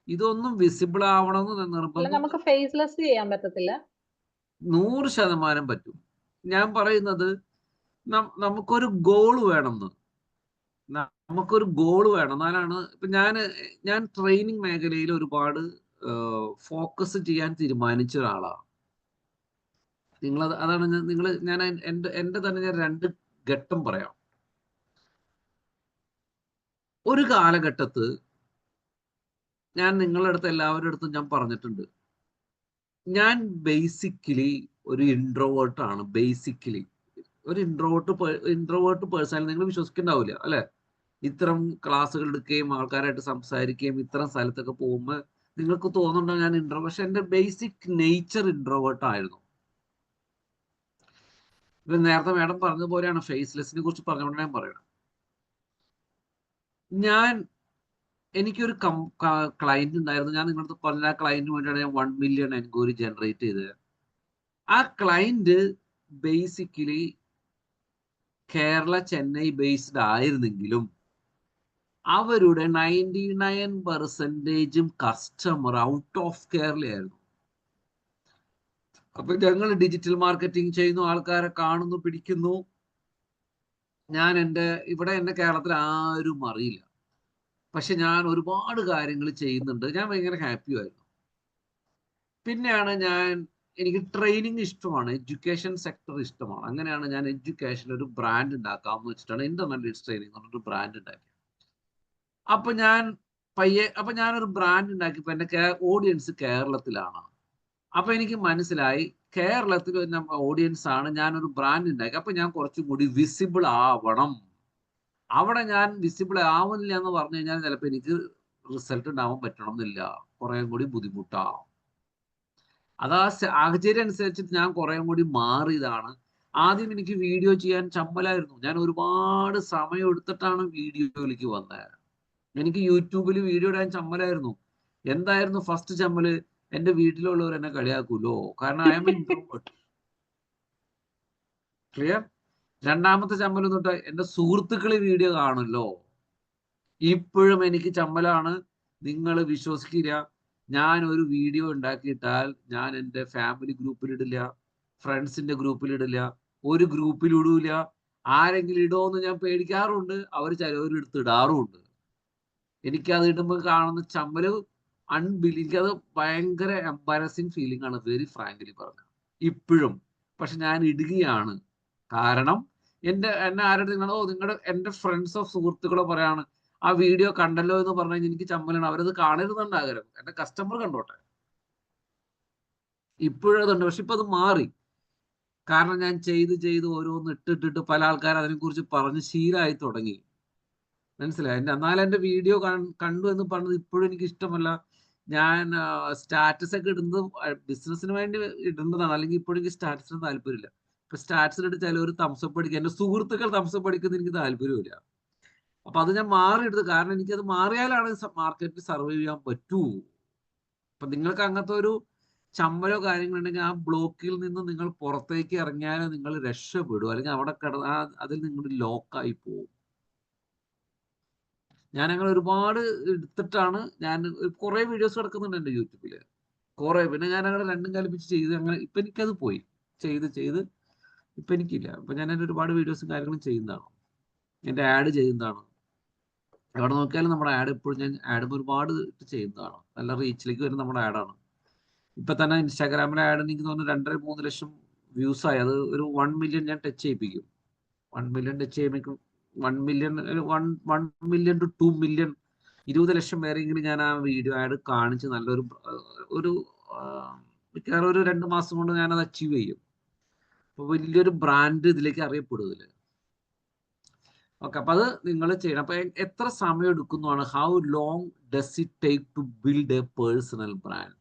ഇതൊന്നും വിസിബിൾ ആവണമെന്ന് നിർബന്ധം. നമുക്ക് ഫേസ്ലെസ് ചെയ്യാൻ പറ്റത്തില്ല. 100% പറ്റും. ഞാൻ പറയുന്നത് നമുക്കൊരു ഗോൾ വേണമെന്ന്. നമുക്കൊരു ഗോൾ വേണം. എന്നാലാണ് ഇപ്പൊ ഞാൻ ട്രെയിനിങ് മേഖലയിൽ ഒരുപാട് ഫോക്കസ് ചെയ്യാൻ തീരുമാനിച്ച ഒരാളാണ്. അതാണ് ഞാൻ എൻ്റെ തന്നെ ഞാൻ 2 ഘട്ടം പറയാം. ഒരു കാലഘട്ടത്ത് ഞാൻ നിങ്ങളുടെ അടുത്ത് എല്ലാവരുടെ അടുത്തും ഞാൻ പറഞ്ഞിട്ടുണ്ട്, ഞാൻ ബേസിക്കലി ഒരു ഇൻട്രോവേർട്ട് ആണ്. ബേസിക്കലി ഒരു ഇൻട്രോവേർട്ട് പേഴ്സൺ. നിങ്ങൾ വിശ്വസിക്കുന്നുണ്ടാവില്ല അല്ലെ? ഇത്തരം ക്ലാസ്സുകൾ എടുക്കുകയും ആൾക്കാരായിട്ട് സംസാരിക്കുകയും ഇത്തരം സ്ഥലത്തൊക്കെ പോകുമ്പോൾ നിങ്ങൾക്ക് തോന്നുന്നുണ്ടോ ഞാൻ പക്ഷെ എൻ്റെ ബേസിക് നേച്ചർ ഇൻട്രോവേർട്ട് ആയിരുന്നു. ഇപ്പൊ നേരത്തെ മാഡം പറഞ്ഞതുപോലെയാണ്, ഫേസ്ലെസ്സിനെ കുറിച്ച് പറഞ്ഞുകൊണ്ട് ഞാൻ പറയണം. എനിക്കൊരു ക്ലയന്റ് ഉണ്ടായിരുന്നു. ഞാൻ നിങ്ങളുടെ പറഞ്ഞ ആ ക്ലയന്റിന് വേണ്ടിയാണ് ഞാൻ 1 മില്യൺ എൻക്വയറി ജനറേറ്റ് ചെയ്തത്. ആ client basically Kerala, Chennai based ആയിരുന്നെങ്കിലും അവരുടെ 99% കസ്റ്റമർ ഔട്ട് ഓഫ് കേരളയായിരുന്നു. അപ്പൊ ഞങ്ങൾ ഡിജിറ്റൽ മാർക്കറ്റിംഗ് ചെയ്യുന്നു, ആൾക്കാരെ കാണുന്നു, പിടിക്കുന്നു. ഇവിടെ എന്റെ കേരളത്തിൽ ആരും അറിയില്ല, പക്ഷെ ഞാൻ ഒരുപാട് കാര്യങ്ങൾ ചെയ്യുന്നുണ്ട്. ഞാൻ ഭയങ്കര ഹാപ്പി ആയിരുന്നു. പിന്നെയാണ് എനിക്ക് ട്രെയിനിങ് ഇഷ്ടമാണ്, എഡ്യൂക്കേഷൻ സെക്ടർ ഇഷ്ടമാണ്. അങ്ങനെയാണ് ഞാൻ എഡ്യൂക്കേഷനിൽ ഒരു ബ്രാൻഡ് ഉണ്ടാക്കാമെന്ന് വെച്ചിട്ടാണ് ഇന്റർനെറ്റ് ട്രെയിനിങ് പറഞ്ഞിട്ട് ബ്രാൻഡ് ഉണ്ടാക്കി. അപ്പൊ ഞാനൊരു ബ്രാൻഡ് ഉണ്ടാക്കിയപ്പോ എന്റെ ഓഡിയൻസ് കേരളത്തിലാണ്. അപ്പൊ എനിക്ക് മനസ്സിലായി കേരളത്തിൽ ഓഡിയൻസ് ആണ്. ഞാനൊരു ബ്രാൻഡ് ഉണ്ടാക്കി. അപ്പൊ ഞാൻ കുറച്ചും കൂടി വിസിബിൾ ആവണം. അവിടെ ഞാൻ വിസിബിൾ ആവുന്നില്ല എന്ന് പറഞ്ഞു കഴിഞ്ഞാൽ ചിലപ്പോൾ എനിക്ക് റിസൾട്ട് ഉണ്ടാവാൻ പറ്റണം എന്നില്ല, കുറേ കൂടി ബുദ്ധിമുട്ടാവും. അതാ സാഹചര്യം അനുസരിച്ചിട്ട് ഞാൻ കുറേ കൂടി മാറിയതാണ്. ആദ്യം എനിക്ക് വീഡിയോ ചെയ്യാൻ ചമ്മലായിരുന്നു. ഞാൻ ഒരുപാട് സമയം എടുത്തിട്ടാണ് വീഡിയോയിലേക്ക് വന്നത്. എനിക്ക് യൂട്യൂബിൽ വീഡിയോ ഇടാൻ ചമ്മലായിരുന്നു. എന്തായിരുന്നു ഫസ്റ്റ് ചമ്മല്? എന്റെ വീട്ടിലുള്ളവർ എന്നെ കളിയാക്കൂലോ, കാരണം ഐ എം ഇൻട്രോവേർട്ട്. ക്ലിയർ? രണ്ടാമത്തെ ചമ്മൽ തൊട്ട് എന്റെ സുഹൃത്തുക്കള് വീഡിയോ കാണുമല്ലോ. ഇപ്പോഴും എനിക്ക് ചമ്മലാണ്. നിങ്ങൾ വിശ്വസിക്കില്ല, ഞാൻ ഒരു വീഡിയോ ഉണ്ടാക്കിയിട്ടാൽ ഞാൻ എൻ്റെ ഫാമിലി ഗ്രൂപ്പിലിടില്ല, ഫ്രണ്ട്സിന്റെ ഗ്രൂപ്പിലിടില്ല, ഒരു ഗ്രൂപ്പിലിടൂല. ആരെങ്കിലും ഇടോന്ന് ഞാൻ പേടിക്കാറുണ്ട്. അവർ ചിലവരെടുത്ത് ഇടാറുമുണ്ട്. എനിക്കത് ഇടുമ്പോൾ കാണുന്ന ചമ്മല് എനിക്കത് ഭയങ്കര എംബാരസിങ് ഫീലിംഗ് ആണ്, വെരി ഫ്രാങ്ക്ലി പറഞ്ഞ ഇപ്പോഴും. പക്ഷെ ഞാൻ ഇടുകയാണ്. കാരണം എന്നെ ആരുടെ നിങ്ങളുടെ എൻ്റെ ഫ്രണ്ട്സോ സുഹൃത്തുക്കളോ പറയാണ്, ആ വീഡിയോ കണ്ടല്ലോ എന്ന് പറഞ്ഞു കഴിഞ്ഞാൽ എനിക്ക് ചമ്മലാണ്. അവരത് കാണരുതെന്ന് ആഗ്രഹം. എന്റെ കസ്റ്റമർ കണ്ടോട്ടെ. ഇപ്പോഴും അതുണ്ട്. പക്ഷെ ഇപ്പൊ അത് മാറി. കാരണം ഞാൻ ചെയ്ത് ഓരോന്ന് ഇട്ടിട്ട് പല ആൾക്കാർ അതിനെക്കുറിച്ച് പറഞ്ഞ് ശീലമായി തുടങ്ങി. മനസ്സിലായി. എന്നാലും എന്റെ വീഡിയോ കണ്ടു എന്ന് പറഞ്ഞത് ഇപ്പോഴും എനിക്ക് ഇഷ്ടമല്ല. ഞാൻ സ്റ്റാറ്റസ് ഒക്കെ ഇടുന്നത് ബിസിനസിന് വേണ്ടി ഇടേണ്ടതാണ്. അല്ലെങ്കിൽ ഇപ്പോഴും എനിക്ക് സ്റ്റാറ്റസിന് താല്പര്യമില്ല. ഇപ്പൊ സ്റ്റാറ്റസിലിട്ട് ചിലവർ തംസപ്പ് അടിക്കുക, എന്റെ സുഹൃത്തുക്കൾ തംസപ്പ് അടിക്കുന്നത് എനിക്ക് താല്പര്യമില്ല. അപ്പൊ അത് ഞാൻ മാറിയെടുത്ത്. കാരണം എനിക്കത് മാറിയാലാണ് മാർക്കറ്റിൽ സർവൈവ് ചെയ്യാൻ പറ്റൂ. അപ്പൊ നിങ്ങൾക്ക് അങ്ങനത്തെ ഒരു ചമ്മലോ കാര്യങ്ങളുണ്ടെങ്കിൽ ആ ബ്ലോക്കിൽ നിന്ന് നിങ്ങൾ പുറത്തേക്ക് ഇറങ്ങിയാലേ നിങ്ങൾ രക്ഷപ്പെടും. അല്ലെങ്കിൽ അവിടെ അതിൽ നിങ്ങൾ ലോക്കായി പോകും. ഞാൻ അങ്ങനെ ഒരുപാട് എടുത്തിട്ടാണ് ഞാൻ കുറെ വീഡിയോസ് കിടക്കുന്നുണ്ട് എൻ്റെ യൂട്യൂബിൽ. കുറെ. പിന്നെ ഞാൻ അങ്ങനെ രണ്ടും കൽപ്പിച്ച് ചെയ്ത് അങ്ങനെ ഇപ്പൊ എനിക്കത് പോയി. ചെയ്ത് ഇപ്പൊ എനിക്കില്ല. ഇപ്പൊ ഞാൻ എൻ്റെ ഒരുപാട് വീഡിയോസും കാര്യങ്ങളും ചെയ്യുന്നതാണ്. എൻ്റെ ആഡ് ചെയ്യുന്നതാണ്. എവിടെ നോക്കിയാലും നമ്മുടെ ആഡ് എപ്പോഴും ഞാൻ ആഡ് ഒരുപാട് ചെയ്യുന്നതാണ്. നല്ല റീച്ചിലേക്ക് വരുന്ന നമ്മുടെ ആഡാണ്. ഇപ്പൊ തന്നെ ഇൻസ്റ്റാഗ്രാമിലെ ആഡ് എനിക്ക് തോന്നുന്നു 2.5-3 ലക്ഷം വ്യൂസ് ആയി. അത് ഒരു 1 മില്യൺ ഞാൻ ടച്ച് ചെയ്യിപ്പിക്കും. 1 മില്യൺ ടച്ച് ചെയ്യുമ്പോൾ 1 മില്യൺ ടു 2 മില്യൺ 20 ലക്ഷം പേരെങ്കിലും ഞാൻ ആ വീഡിയോ ആഡ് കാണിച്ച് നല്ലൊരു മിക്കവാറും ഒരു 2 മാസം കൊണ്ട് ഞാനത് അച്ചീവ് ചെയ്യും. അപ്പൊ വലിയൊരു ബ്രാൻഡ് ഇതിലേക്ക് അറിയപ്പെടും. ഓക്കെ. അപ്പൊ അത് നിങ്ങൾ ചെയ്യണം. അപ്പൊ എത്ര സമയം എടുക്കുന്നതാണ്, how long does it take to build a personal brand?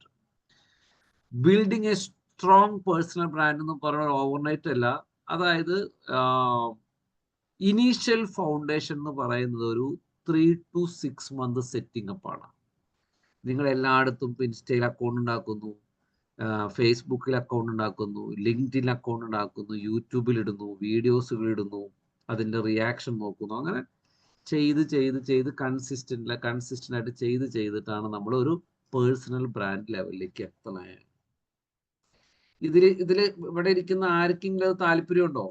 Building a strong personal brand എന്ന് പറയുന്നത് ഓവർനൈറ്റ് അല്ല. അതായത് ഇനീഷ്യൽ ഫൗണ്ടേഷൻ എന്ന് പറയുന്നത് ഒരു 3 to 6 months സെറ്റിംഗ് അപ്പ് ആണ്. നിങ്ങൾ എല്ലായിടത്തും ഇൻസ്റ്റയിൽ അക്കൗണ്ട് ഉണ്ടാക്കുന്നു, ഫേസ്ബുക്കിൽ അക്കൗണ്ട് ഉണ്ടാക്കുന്നു, ലിങ്ക്ഡിൻ അക്കൗണ്ട് ഉണ്ടാക്കുന്നു, യൂട്യൂബിൽ ഇടുന്നു, വീഡിയോസുകൾ ഇടുന്നു, അതിന്റെ റിയാക്ഷൻ നോക്കുന്നു. അങ്ങനെ ചെയ്ത് കൺസിസ്റ്റന്റ് ആയിട്ട് ചെയ്തിട്ടാണ് നമ്മൾ ഒരു പേഴ്സണൽ ബ്രാൻഡ് ലെവലിലേക്ക് എത്തണേ. ഇതില് ഇവിടെ ഇരിക്കുന്ന ആർക്കെങ്കിലും അത് താല്പര്യമുണ്ടോ?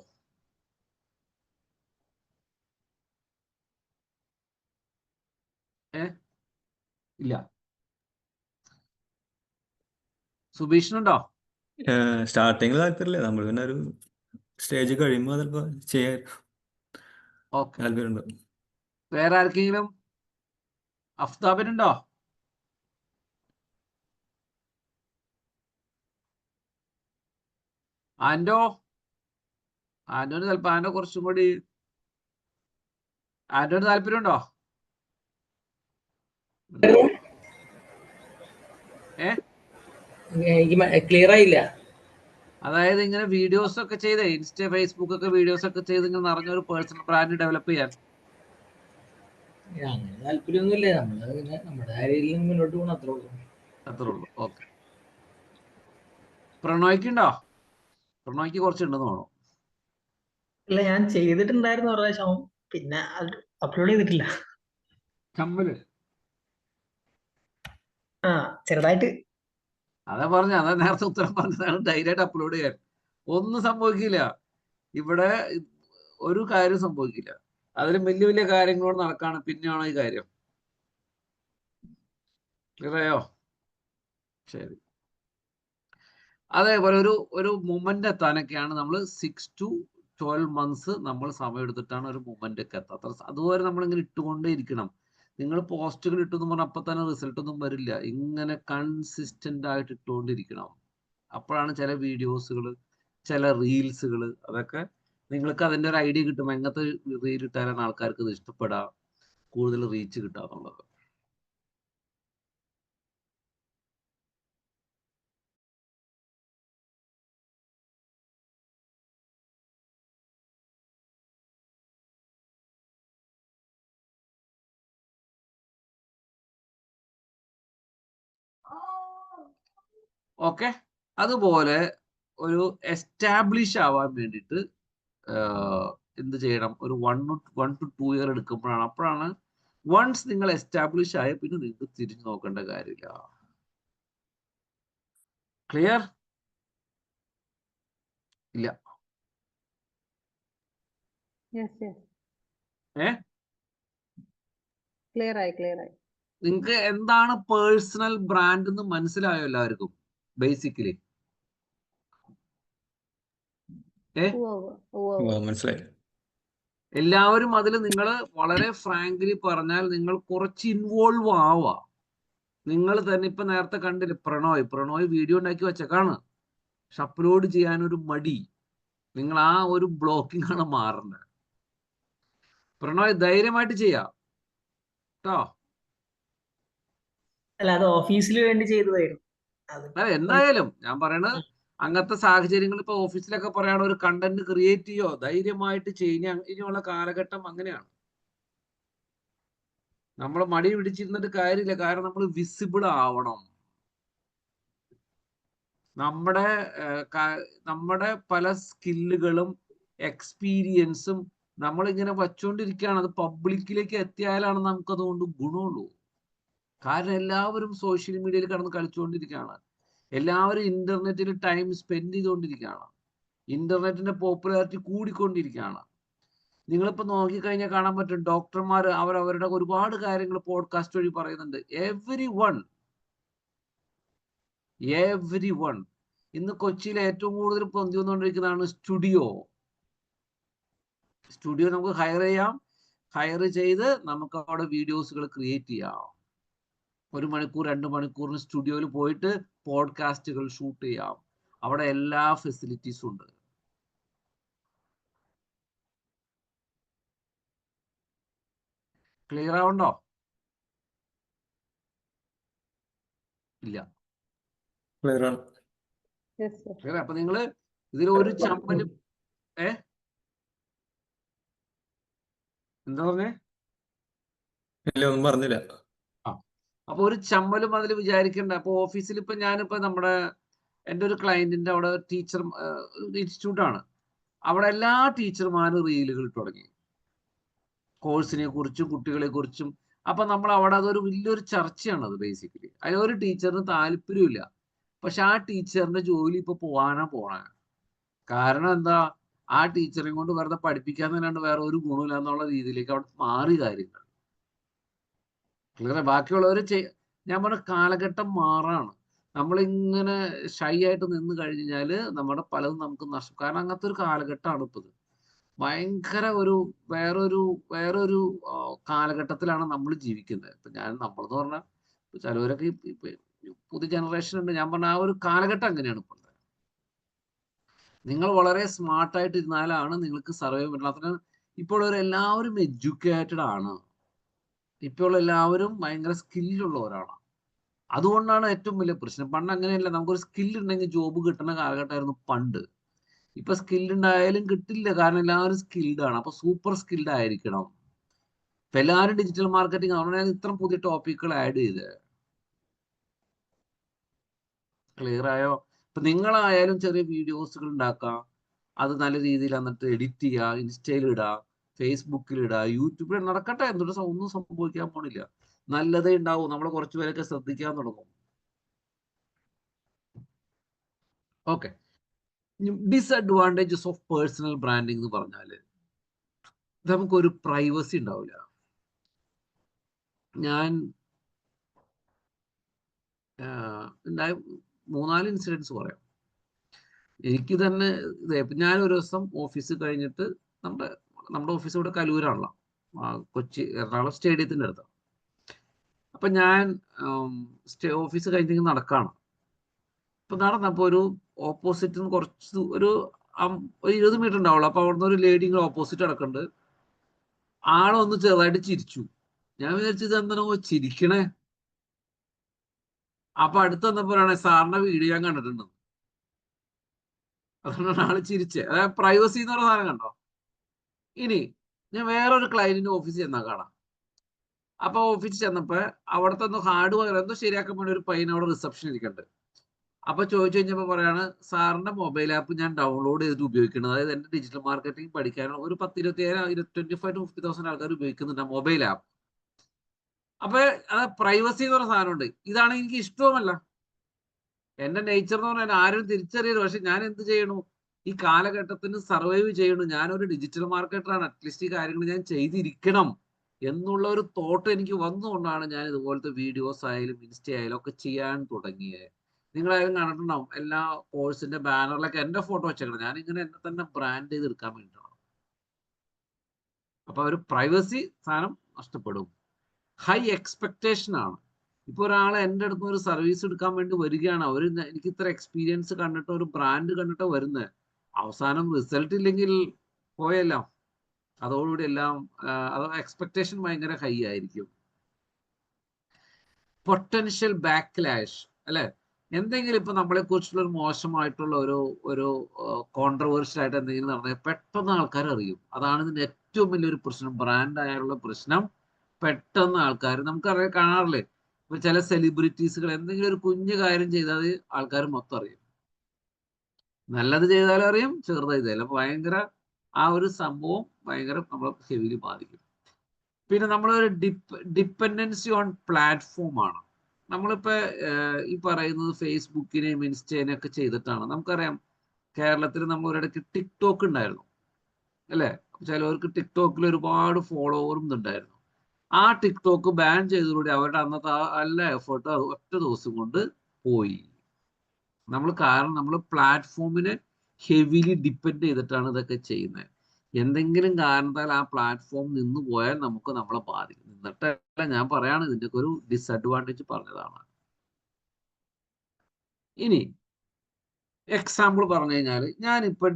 ഇല്ല. സുബീഷിനുണ്ടോ? സ്റ്റാർട്ടിങ്ങിൽ താല്പര്യമില്ല. നമ്മൾ പിന്നെ ഒരു സ്റ്റേജ് കഴിയുമ്പോൾ ചിലപ്പോൾ ചെയ്യാൻ ഓക്കെ. താല്പര്യമുണ്ടോ? വേറെ ആർക്കെങ്കിലും? അഫ്താബിനുണ്ടോ? ആന്റോന് ചിലപ്പോ ആന്റോ കുറച്ചും കൂടി ആന്റോന് താല്പര്യമുണ്ടോ? എനിക്ക് ക്ലിയർ ആയില്ല. അതായത് ഇങ്ങനെ വീഡിയോസ് ഒക്കെ ചെയ്ത് ഇൻസ്റ്റ ഫേസ്ബുക്ക് ഒക്കെ വീഡിയോസ് ഒക്കെ ചെയ്ത് ഇങ്ങനെ നിറഞ്ഞൊരു പേഴ്സണൽ ബ്രാൻഡ് ഡെവലപ്പ് ചെയ്യാൻ. അങ്ങനെ താല്പര്യമൊന്നുമില്ല. നമ്മള് നമ്മുടെ കാര്യത്തിൽ മുന്നോട്ട് പോകണം, അത്രേ ഉള്ളൂ. ഓക്കെ. പ്രണോയ്ക്കുണ്ടോ? പ്രണോയ്ക്ക് കുറച്ചുണ്ടെന്ന് തോന്നുന്നു. അല്ല, ഞാൻ ചെയ്തിട്ടുണ്ടായിരുന്നു ഒരു പ്രാവശ്യം. പിന്നെ അപ്ലോഡ് ചെയ്തിട്ടില്ല. കമ്മല് ചെറുതായിട്ട്. അതാ നേരത്തെ ഉത്തരം പറഞ്ഞതാണ്. ഡയറക്റ്റ് അപ്ലോഡ് ചെയ്യാൻ ഒന്നും സംഭവിക്കില്ല. ഇവിടെ ഒരു കാര്യം സംഭവിക്കില്ല. അതിലും വലിയ കാര്യങ്ങളോട് നടക്കാണ്. പിന്നെയാണോ ഈ കാര്യം? ക്ലിയറായോ? ശരി. അതേപോലെ ഒരു മൊമെന്റ് എത്താനൊക്കെയാണ് നമ്മൾ 6 to 12 months നമ്മൾ സമയം എടുത്തിട്ടാണ് ഒരു മൊമെന്റ് ഒക്കെ എത്താം. അതുപോലെ നമ്മളിങ്ങനെ ഇട്ടുകൊണ്ടേ ഇരിക്കണം. നിങ്ങൾ പോസ്റ്റുകൾ ഇട്ടെന്ന് പറഞ്ഞാൽ അപ്പൊ തന്നെ റിസൾട്ട് ഒന്നും വരില്ല. ഇങ്ങനെ കൺസിസ്റ്റന്റ് ആയിട്ട് ഇട്ടുകൊണ്ടിരിക്കണം. അപ്പോഴാണ് ചില വീഡിയോസുകൾ, ചില റീൽസുകൾ, അതൊക്കെ നിങ്ങൾക്ക് അതിന്റെ ഒരു ഐഡിയ കിട്ടും. എങ്ങനത്തെ റീൽ ഇട്ടാലാണ് ആൾക്കാർക്ക് ഇത് ഇഷ്ടപ്പെടാം, കൂടുതൽ റീച്ച് കിട്ടാന്നുള്ളത്. ഓക്കെ. അതുപോലെ ഒരു എസ്റ്റാബ്ലിഷ് ആവാൻ വേണ്ടിയിട്ട് എന്ത് ചെയ്യണം? ഒരു 1 to 2 year എടുക്കുമ്പോഴാണ്. അപ്പോഴാണ് വൺസ് നിങ്ങൾ എസ്റ്റാബ്ലിഷ് ആയ പിന്നെ നിങ്ങൾക്ക് തിരിഞ്ഞു നോക്കേണ്ട കാര്യമില്ല. ക്ലിയർ? ഇല്ല. ക്ലിയർ ആയി. നിങ്ങൾക്ക് എന്താണ് പേഴ്സണൽ ബ്രാൻഡ് എന്ന് മനസ്സിലായോ എല്ലാവർക്കും? ബേസിക്കലി മനസ്സിലായി. എല്ലാവരും അതിൽ നിങ്ങൾ വളരെ ഫ്രാങ്ക്ലി പറഞ്ഞാൽ നിങ്ങൾ കുറച്ച് ഇൻവോൾവ് ആവുക. നിങ്ങൾ തന്നെ ഇപ്പൊ നേരത്തെ കണ്ടില്ലേ പ്രണോയ് വീഡിയോ ഉണ്ടാക്കി വെച്ചേക്കാണ്, പക്ഷെ അപ്ലോഡ് ചെയ്യാനൊരു മടി. നിങ്ങൾ ആ ഒരു ബ്ലോക്കിംഗ് ആണ് മാറേണ്ടത്. പ്രണോയ് ധൈര്യമായിട്ട് ചെയ്യാം കേട്ടോ. അല്ല, അത് ഓഫീസിൽ വേണ്ടി ചെയ്തതായിരുന്നു. അല്ല എന്തായാലും ഞാൻ പറയണത് അങ്ങനത്തെ സാഹചര്യങ്ങൾ ഇപ്പൊ ഓഫീസിലൊക്കെ പറയാണ് ഒരു കണ്ടന്റ് ക്രിയേറ്റ് ചെയ്യോ, ധൈര്യമായിട്ട് ചെയ്യുക. ഇനിയുള്ള കാലഘട്ടം അങ്ങനെയാണ്. നമ്മൾ മടി പിടിച്ചിരുന്നിട്ട് കാര്യമില്ല, കാരണം നമ്മൾ വിസിബിൾ ആവണം. നമ്മുടെ പല സ്കില്ലുകളും എക്സ്പീരിയൻസും നമ്മളിങ്ങനെ വച്ചുകൊണ്ടിരിക്കുകയാണ്. അത് പബ്ലിക്കിലേക്ക് എത്തിയാലാണ് നമുക്ക് അതുകൊണ്ട് ഗുണമുള്ളൂ. കാരണം എല്ലാവരും സോഷ്യൽ മീഡിയയിൽ കിടന്ന് കളിച്ചുകൊണ്ടിരിക്കുകയാണ്. എല്ലാവരും ഇന്റർനെറ്റിൽ ടൈം സ്പെൻഡ് ചെയ്തുകൊണ്ടിരിക്കുകയാണ്. ഇന്റർനെറ്റിന്റെ പോപ്പുലാരിറ്റി കൂടിക്കൊണ്ടിരിക്കുകയാണ്. നിങ്ങളിപ്പോ നോക്കിക്കഴിഞ്ഞാൽ കാണാൻ പറ്റും, ഡോക്ടർമാർ അവരവരുടെ ഒരുപാട് കാര്യങ്ങൾ പോഡ്കാസ്റ്റ് വഴി പറയുന്നുണ്ട്. എവരി വൺ ഇന്ന് കൊച്ചിയിൽ ഏറ്റവും കൂടുതൽ പൊന്തി വന്നുകൊണ്ടിരിക്കുന്നതാണ് സ്റ്റുഡിയോ. നമുക്ക് ഹയർ ചെയ്യാം. ഹയർ ചെയ്ത് നമുക്ക് അവിടെ വീഡിയോസുകൾ ക്രിയേറ്റ് ചെയ്യാം. 1 മണിക്കൂർ 2 മണിക്കൂറിന് സ്റ്റുഡിയോയിൽ പോയിട്ട് പോഡ്കാസ്റ്റുകൾ ഷൂട്ട് ചെയ്യാം. അവിടെ എല്ലാ ഫെസിലിറ്റീസും ഉണ്ട്. ക്ലിയർ ആവുണ്ടോ? ഇല്ല. ക്ലിയർ ആണ്. Yes, sir. ക്ലിയർ. അപ്പൊ നിങ്ങള് ഇതിൽ ഒരു ചമ്മലും എന്താ പറഞ്ഞേ? ഇല്ല, ഒന്നും പറഞ്ഞില്ല. അപ്പൊ ഒരു ചമ്മലും അതിൽ വിചാരിക്കണ്ട. അപ്പൊ ഓഫീസിൽ ഇപ്പൊ ഞാനിപ്പോ എൻ്റെ ഒരു ക്ലയന്റിന്റെ അവിടെ ടീച്ചർ ഇൻസ്റ്റിറ്റ്യൂട്ടാണ്. അവിടെ എല്ലാ ടീച്ചർമാരും റീലുകൾ തുടങ്ങി, കോഴ്സിനെ കുറിച്ചും കുട്ടികളെ കുറിച്ചും. അപ്പൊ നമ്മൾ അവിടെ അതൊരു വലിയൊരു ചർച്ചയാണ്. അത് ബേസിക്കലി അതിലൊരു ടീച്ചറിന് താല്പര്യമില്ല, പക്ഷെ ആ ടീച്ചറിന്റെ ജോലി ഇപ്പൊ പോണേ. കാരണം എന്താ? ആ ടീച്ചറെ കൊണ്ട് വെറുതെ പഠിപ്പിക്കാൻ തന്നെയാണ്, വേറെ ഒരു ഗുണമില്ല എന്നുള്ള രീതിയിലേക്ക് അവിടെ മാറി കാര്യങ്ങൾ. ക്ലിയർ. ബാക്കിയുള്ളവർ ഞാൻ പറഞ്ഞ കാലഘട്ടം മാറാണ്. നമ്മളിങ്ങനെ ഷൈ ആയിട്ട് നിന്ന് കഴിഞ്ഞാൽ നമ്മുടെ പലതും നമുക്ക് നഷ്ടം. കാരണം അങ്ങനത്തെ ഒരു കാലഘട്ടമാണ് ഇപ്പത്. ഭയങ്കര വേറൊരു കാലഘട്ടത്തിലാണ് നമ്മൾ ജീവിക്കുന്നത്. ഇപ്പൊ നമ്മളെന്ന് പറഞ്ഞാൽ ചിലവരൊക്കെ പുതിയ ജനറേഷൻ ഉണ്ട്. ഞാൻ പറഞ്ഞ ആ ഒരു കാലഘട്ടം അങ്ങനെയാണ് ഇപ്പോൾ. നിങ്ങൾ വളരെ സ്മാർട്ടായിട്ട് ഇരുന്നാലാണ് നിങ്ങൾക്ക് സർവൈവ് പറ്റുന്നത്. ഇപ്പോൾ എല്ലാവരും എഡ്യൂക്കേറ്റഡ് ആണ്. ഇപ്പോൾ എല്ലാവരും ഭയങ്കര സ്കില്ലുള്ളവരാണ്. അതുകൊണ്ടാണ് ഏറ്റവും വലിയ പ്രശ്നം. പണ്ട് അങ്ങനെയല്ല, നമുക്കൊരു സ്കിൽ ഉണ്ടെങ്കിൽ ജോബ് കിട്ടുന്ന കാലഘട്ടമായിരുന്നു പണ്ട്. ഇപ്പൊ സ്കിൽഡ് ഉണ്ടായാലും കിട്ടില്ല, കാരണം എല്ലാവരും സ്കിൽഡ് ആണ്. അപ്പൊ സൂപ്പർ സ്കിൽഡ് ആയിരിക്കണം. ഇപ്പൊ എല്ലാവരും ഡിജിറ്റൽ മാർക്കറ്റിംഗ്. അതുകൊണ്ട് ഞാൻ ഇത്രയും പുതിയ ടോപ്പിക്കുകൾ ആഡ് ചെയ്ത്. ക്ലിയർ ആയോ? ഇപ്പൊ നിങ്ങളായാലും ചെറിയ വീഡിയോസുകൾ ഉണ്ടാക്കാം, അത് നല്ല രീതിയിൽ എന്നിട്ട് എഡിറ്റ് ചെയ്യുക, ഇൻസ്റ്റയിൽ ഇടുക, ഫേസ്ബുക്കിൽ ഇടുക, യൂട്യൂബിൽ നടക്കട്ടെ. എന്തൊരു ഒന്നും സംഭവിക്കാൻ പോണില്ല. നല്ലതേ ഉണ്ടാവും. നമ്മൾ കുറച്ചു പേരൊക്കെ ശ്രദ്ധിക്കാൻ തുടങ്ങും. Okay. Disadvantages of personal branding എന്ന് പറഞ്ഞാൽ നമുക്കൊരു പ്രൈവസി ഉണ്ടാവില്ല. ഞാൻ 3-4 ഇൻസിഡൻസ് പറയാം. എനിക്ക് തന്നെ ഞാനൊരു ദിവസം ഓഫീസ് കഴിഞ്ഞിട്ട് നമ്മുടെ ഓഫീസ് ഇവിടെ കലൂരാണല്ലോ, കൊച്ചി എറണാകുളം സ്റ്റേഡിയത്തിന്റെ അടുത്ത്. അപ്പൊ ഞാൻ ഓഫീസ് കഴിഞ്ഞ് നടക്കാണ്. അപ്പൊ നടന്നപ്പോ ഒരു ഓപ്പോസിറ്റ് കുറച്ച് ഒരു 20 മീറ്റർ ഉണ്ടാവുള്ളൂ. അപ്പൊ അവിടുന്ന് ഒരു ലേഡി ഇങ്ങനെ ഓപ്പോസിറ്റ് നടക്കുന്നുണ്ട്. ആളൊന്ന് ചെറുതായിട്ട് ചിരിച്ചു. ഞാൻ വിചാരിച്ചത് എന്താണോ ചിരിക്കണേ. അപ്പൊ അടുത്ത് വന്നപ്പോഴാണ് സാറിന്റെ വീഡിയോ ഞാൻ കണ്ടിട്ടുണ്ട്. അതുകൊണ്ടാണ് ആള് ചിരിച്ചത്. അതായത് പ്രൈവസി എന്ന് പറയുന്ന സാധനം കണ്ടോ. ഇനി ഞാൻ വേറൊരു ക്ലയന്റിന്റെ ഓഫീസിൽ ചെന്നാ കാണാം. അപ്പൊ ഓഫീസിൽ ചെന്നപ്പോ അവിടുത്തെ ഹാർഡ്വെയർ എന്തോ ശരിയാക്കാൻ വേണ്ടി ഒരു പയ്യൻ അവിടെ റിസപ്ഷൻ ഇരിക്കുന്നുണ്ട്. അപ്പൊ ചോദിച്ചു കഴിഞ്ഞപ്പോ പറയാണ്, സാറിന്റെ മൊബൈൽ ആപ്പ് ഞാൻ ഡൗൺലോഡ് ചെയ്തിട്ട് ഉപയോഗിക്കുന്നത്. അതായത് എന്റെ ഡിജിറ്റൽ മാർക്കറ്റിംഗ് പഠിക്കാനുള്ള ഒരു 25,000 to 50,000 ആൾക്കാർ ഉപയോഗിക്കുന്നുണ്ട് മൊബൈൽ ആപ്പ്. അപ്പൊ പ്രൈവസി എന്ന് പറഞ്ഞ സാധനമുണ്ട്. ഇതാണ് എനിക്ക് ഇഷ്ടവുമല്ല. എന്റെ നേച്ചർ എന്ന് പറഞ്ഞാൽ ആരും തിരിച്ചറിയരുത്. പക്ഷെ ഞാൻ എന്ത് ചെയ്യണു? ഈ കാലഘട്ടത്തിന് സർവൈവ് ചെയ്യണു. ഞാനൊരു ഡിജിറ്റൽ മാർക്കറ്ററാണ്. അറ്റ്ലീസ്റ്റ് ഈ കാര്യങ്ങൾ ഞാൻ ചെയ്തിരിക്കണം എന്നുള്ള ഒരു തോട്ട് എനിക്ക് വന്നുകൊണ്ടാണ് ഞാൻ ഇതുപോലത്തെ വീഡിയോസ് ആയാലും ഇൻസ്റ്റ ആയാലും ഒക്കെ ചെയ്യാൻ തുടങ്ങിയത്. നിങ്ങളായാലും കണ്ടിട്ടുണ്ടാവും, എല്ലാ കോഴ്സിന്റെ ബാനറിലൊക്കെ എന്റെ ഫോട്ടോ വെച്ചേക്കണം. ഞാനിങ്ങനെ എന്നെ തന്നെ ബ്രാൻഡ് ചെയ്ത് എടുക്കാൻ വേണ്ടിയിട്ടാണ്. അപ്പൊ ഒരു പ്രൈവസി സാധനം നഷ്ടപ്പെടും. ഹൈ എക്സ്പെക്ടേഷൻ ആണ്. ഇപ്പൊ ഒരാൾ എൻ്റെ അടുത്ത് ഒരു സർവീസ് എടുക്കാൻ വേണ്ടി വരികയാണ്, അവർ എനിക്ക് ഇത്ര എക്സ്പീരിയൻസ് കണ്ടിട്ടോ ഒരു ബ്രാൻഡ് കണ്ടിട്ടോ വരുന്നത്, അവസാനം റിസൾട്ട് ഇല്ലെങ്കിൽ പോയല്ലോ, അതോടുകൂടി എല്ലാം എക്സ്പെക്ടേഷൻ ഭയങ്കര ഹൈ ആയിരിക്കും. പൊട്ടൻഷ്യൽ ബാക്ക്ലാഷ് അല്ലെ, എന്തെങ്കിലും ഇപ്പൊ നമ്മളെ കുറിച്ചുള്ള ഒരു മോശമായിട്ടുള്ള ഒരു കോൺട്രവേഴ്ഷ്യൽ ആയിട്ട് എന്തെങ്കിലും നടന്നാൽ പെട്ടെന്ന് ആൾക്കാർ അറിയും. അതാണ് ഇതിന്റെ ഏറ്റവും വലിയൊരു പ്രശ്നം, ബ്രാൻഡ് ആയുള്ള പ്രശ്നം. പെട്ടെന്ന് ആൾക്കാർ, നമുക്കറിയാം, കാണാറില്ലേ, ഇപ്പൊ ചില സെലിബ്രിറ്റീസുകൾ എന്തെങ്കിലും ഒരു കുഞ്ഞു കാര്യം ചെയ്താൽ ആൾക്കാർ മൊത്തം അറിയും. നല്ലത് ചെയ്താലും അറിയും, ചെറുത് ചെയ്താലും. അപ്പൊ ഭയങ്കര ആ ഒരു സംഭവം ഭയങ്കര നമ്മളെ ഹെവിലി ബാധിക്കും. പിന്നെ നമ്മളൊരു ഡിപ്പെൻഡൻസി ഓൺ പ്ലാറ്റ്ഫോം ആണ്. നമ്മളിപ്പോ ഈ പറയുന്നത് ഫേസ്ബുക്കിനെയും ഇൻസ്റ്റേനെയും ഒക്കെ ചെയ്തിട്ടാണ്. നമുക്കറിയാം കേരളത്തിൽ നമ്മൾ ഒരിടയ്ക്ക് ടിക്ടോക്ക് ഉണ്ടായിരുന്നു അല്ലെ, ചിലവർക്ക് ടിക്ടോക്കിൽ ഒരുപാട് ഫോളോവറും ഉണ്ടായിരുന്നു. ആ ടിക്ടോക്ക് ബാൻ ചെയ്തതോടെ അവരുടെ അന്നത്തെ എല്ലാ എഫേർട്ടും അത് ഒറ്റ ദിവസം കൊണ്ട് പോയി. കാരണം നമ്മൾ പ്ലാറ്റ്ഫോമിനെ ഹെവിലി ഡിപ്പെൻഡ് ചെയ്തിട്ടാണ് ഇതൊക്കെ ചെയ്യുന്നത്. എന്തെങ്കിലും കാരണത്താൽ ആ പ്ലാറ്റ്ഫോം നിന്ന് പോയാൽ നമുക്ക് നമ്മളെ ബാധിക്കും. എന്നിട്ടല്ല ഞാൻ പറയാണ്, ഇതിന്റെ ഒരു ഡിസഡ്വാൻറ്റേജ് പറഞ്ഞതാണ്. ഇനി എക്സാമ്പിൾ പറഞ്ഞു കഴിഞ്ഞാൽ, ഞാനിപ്പോൾ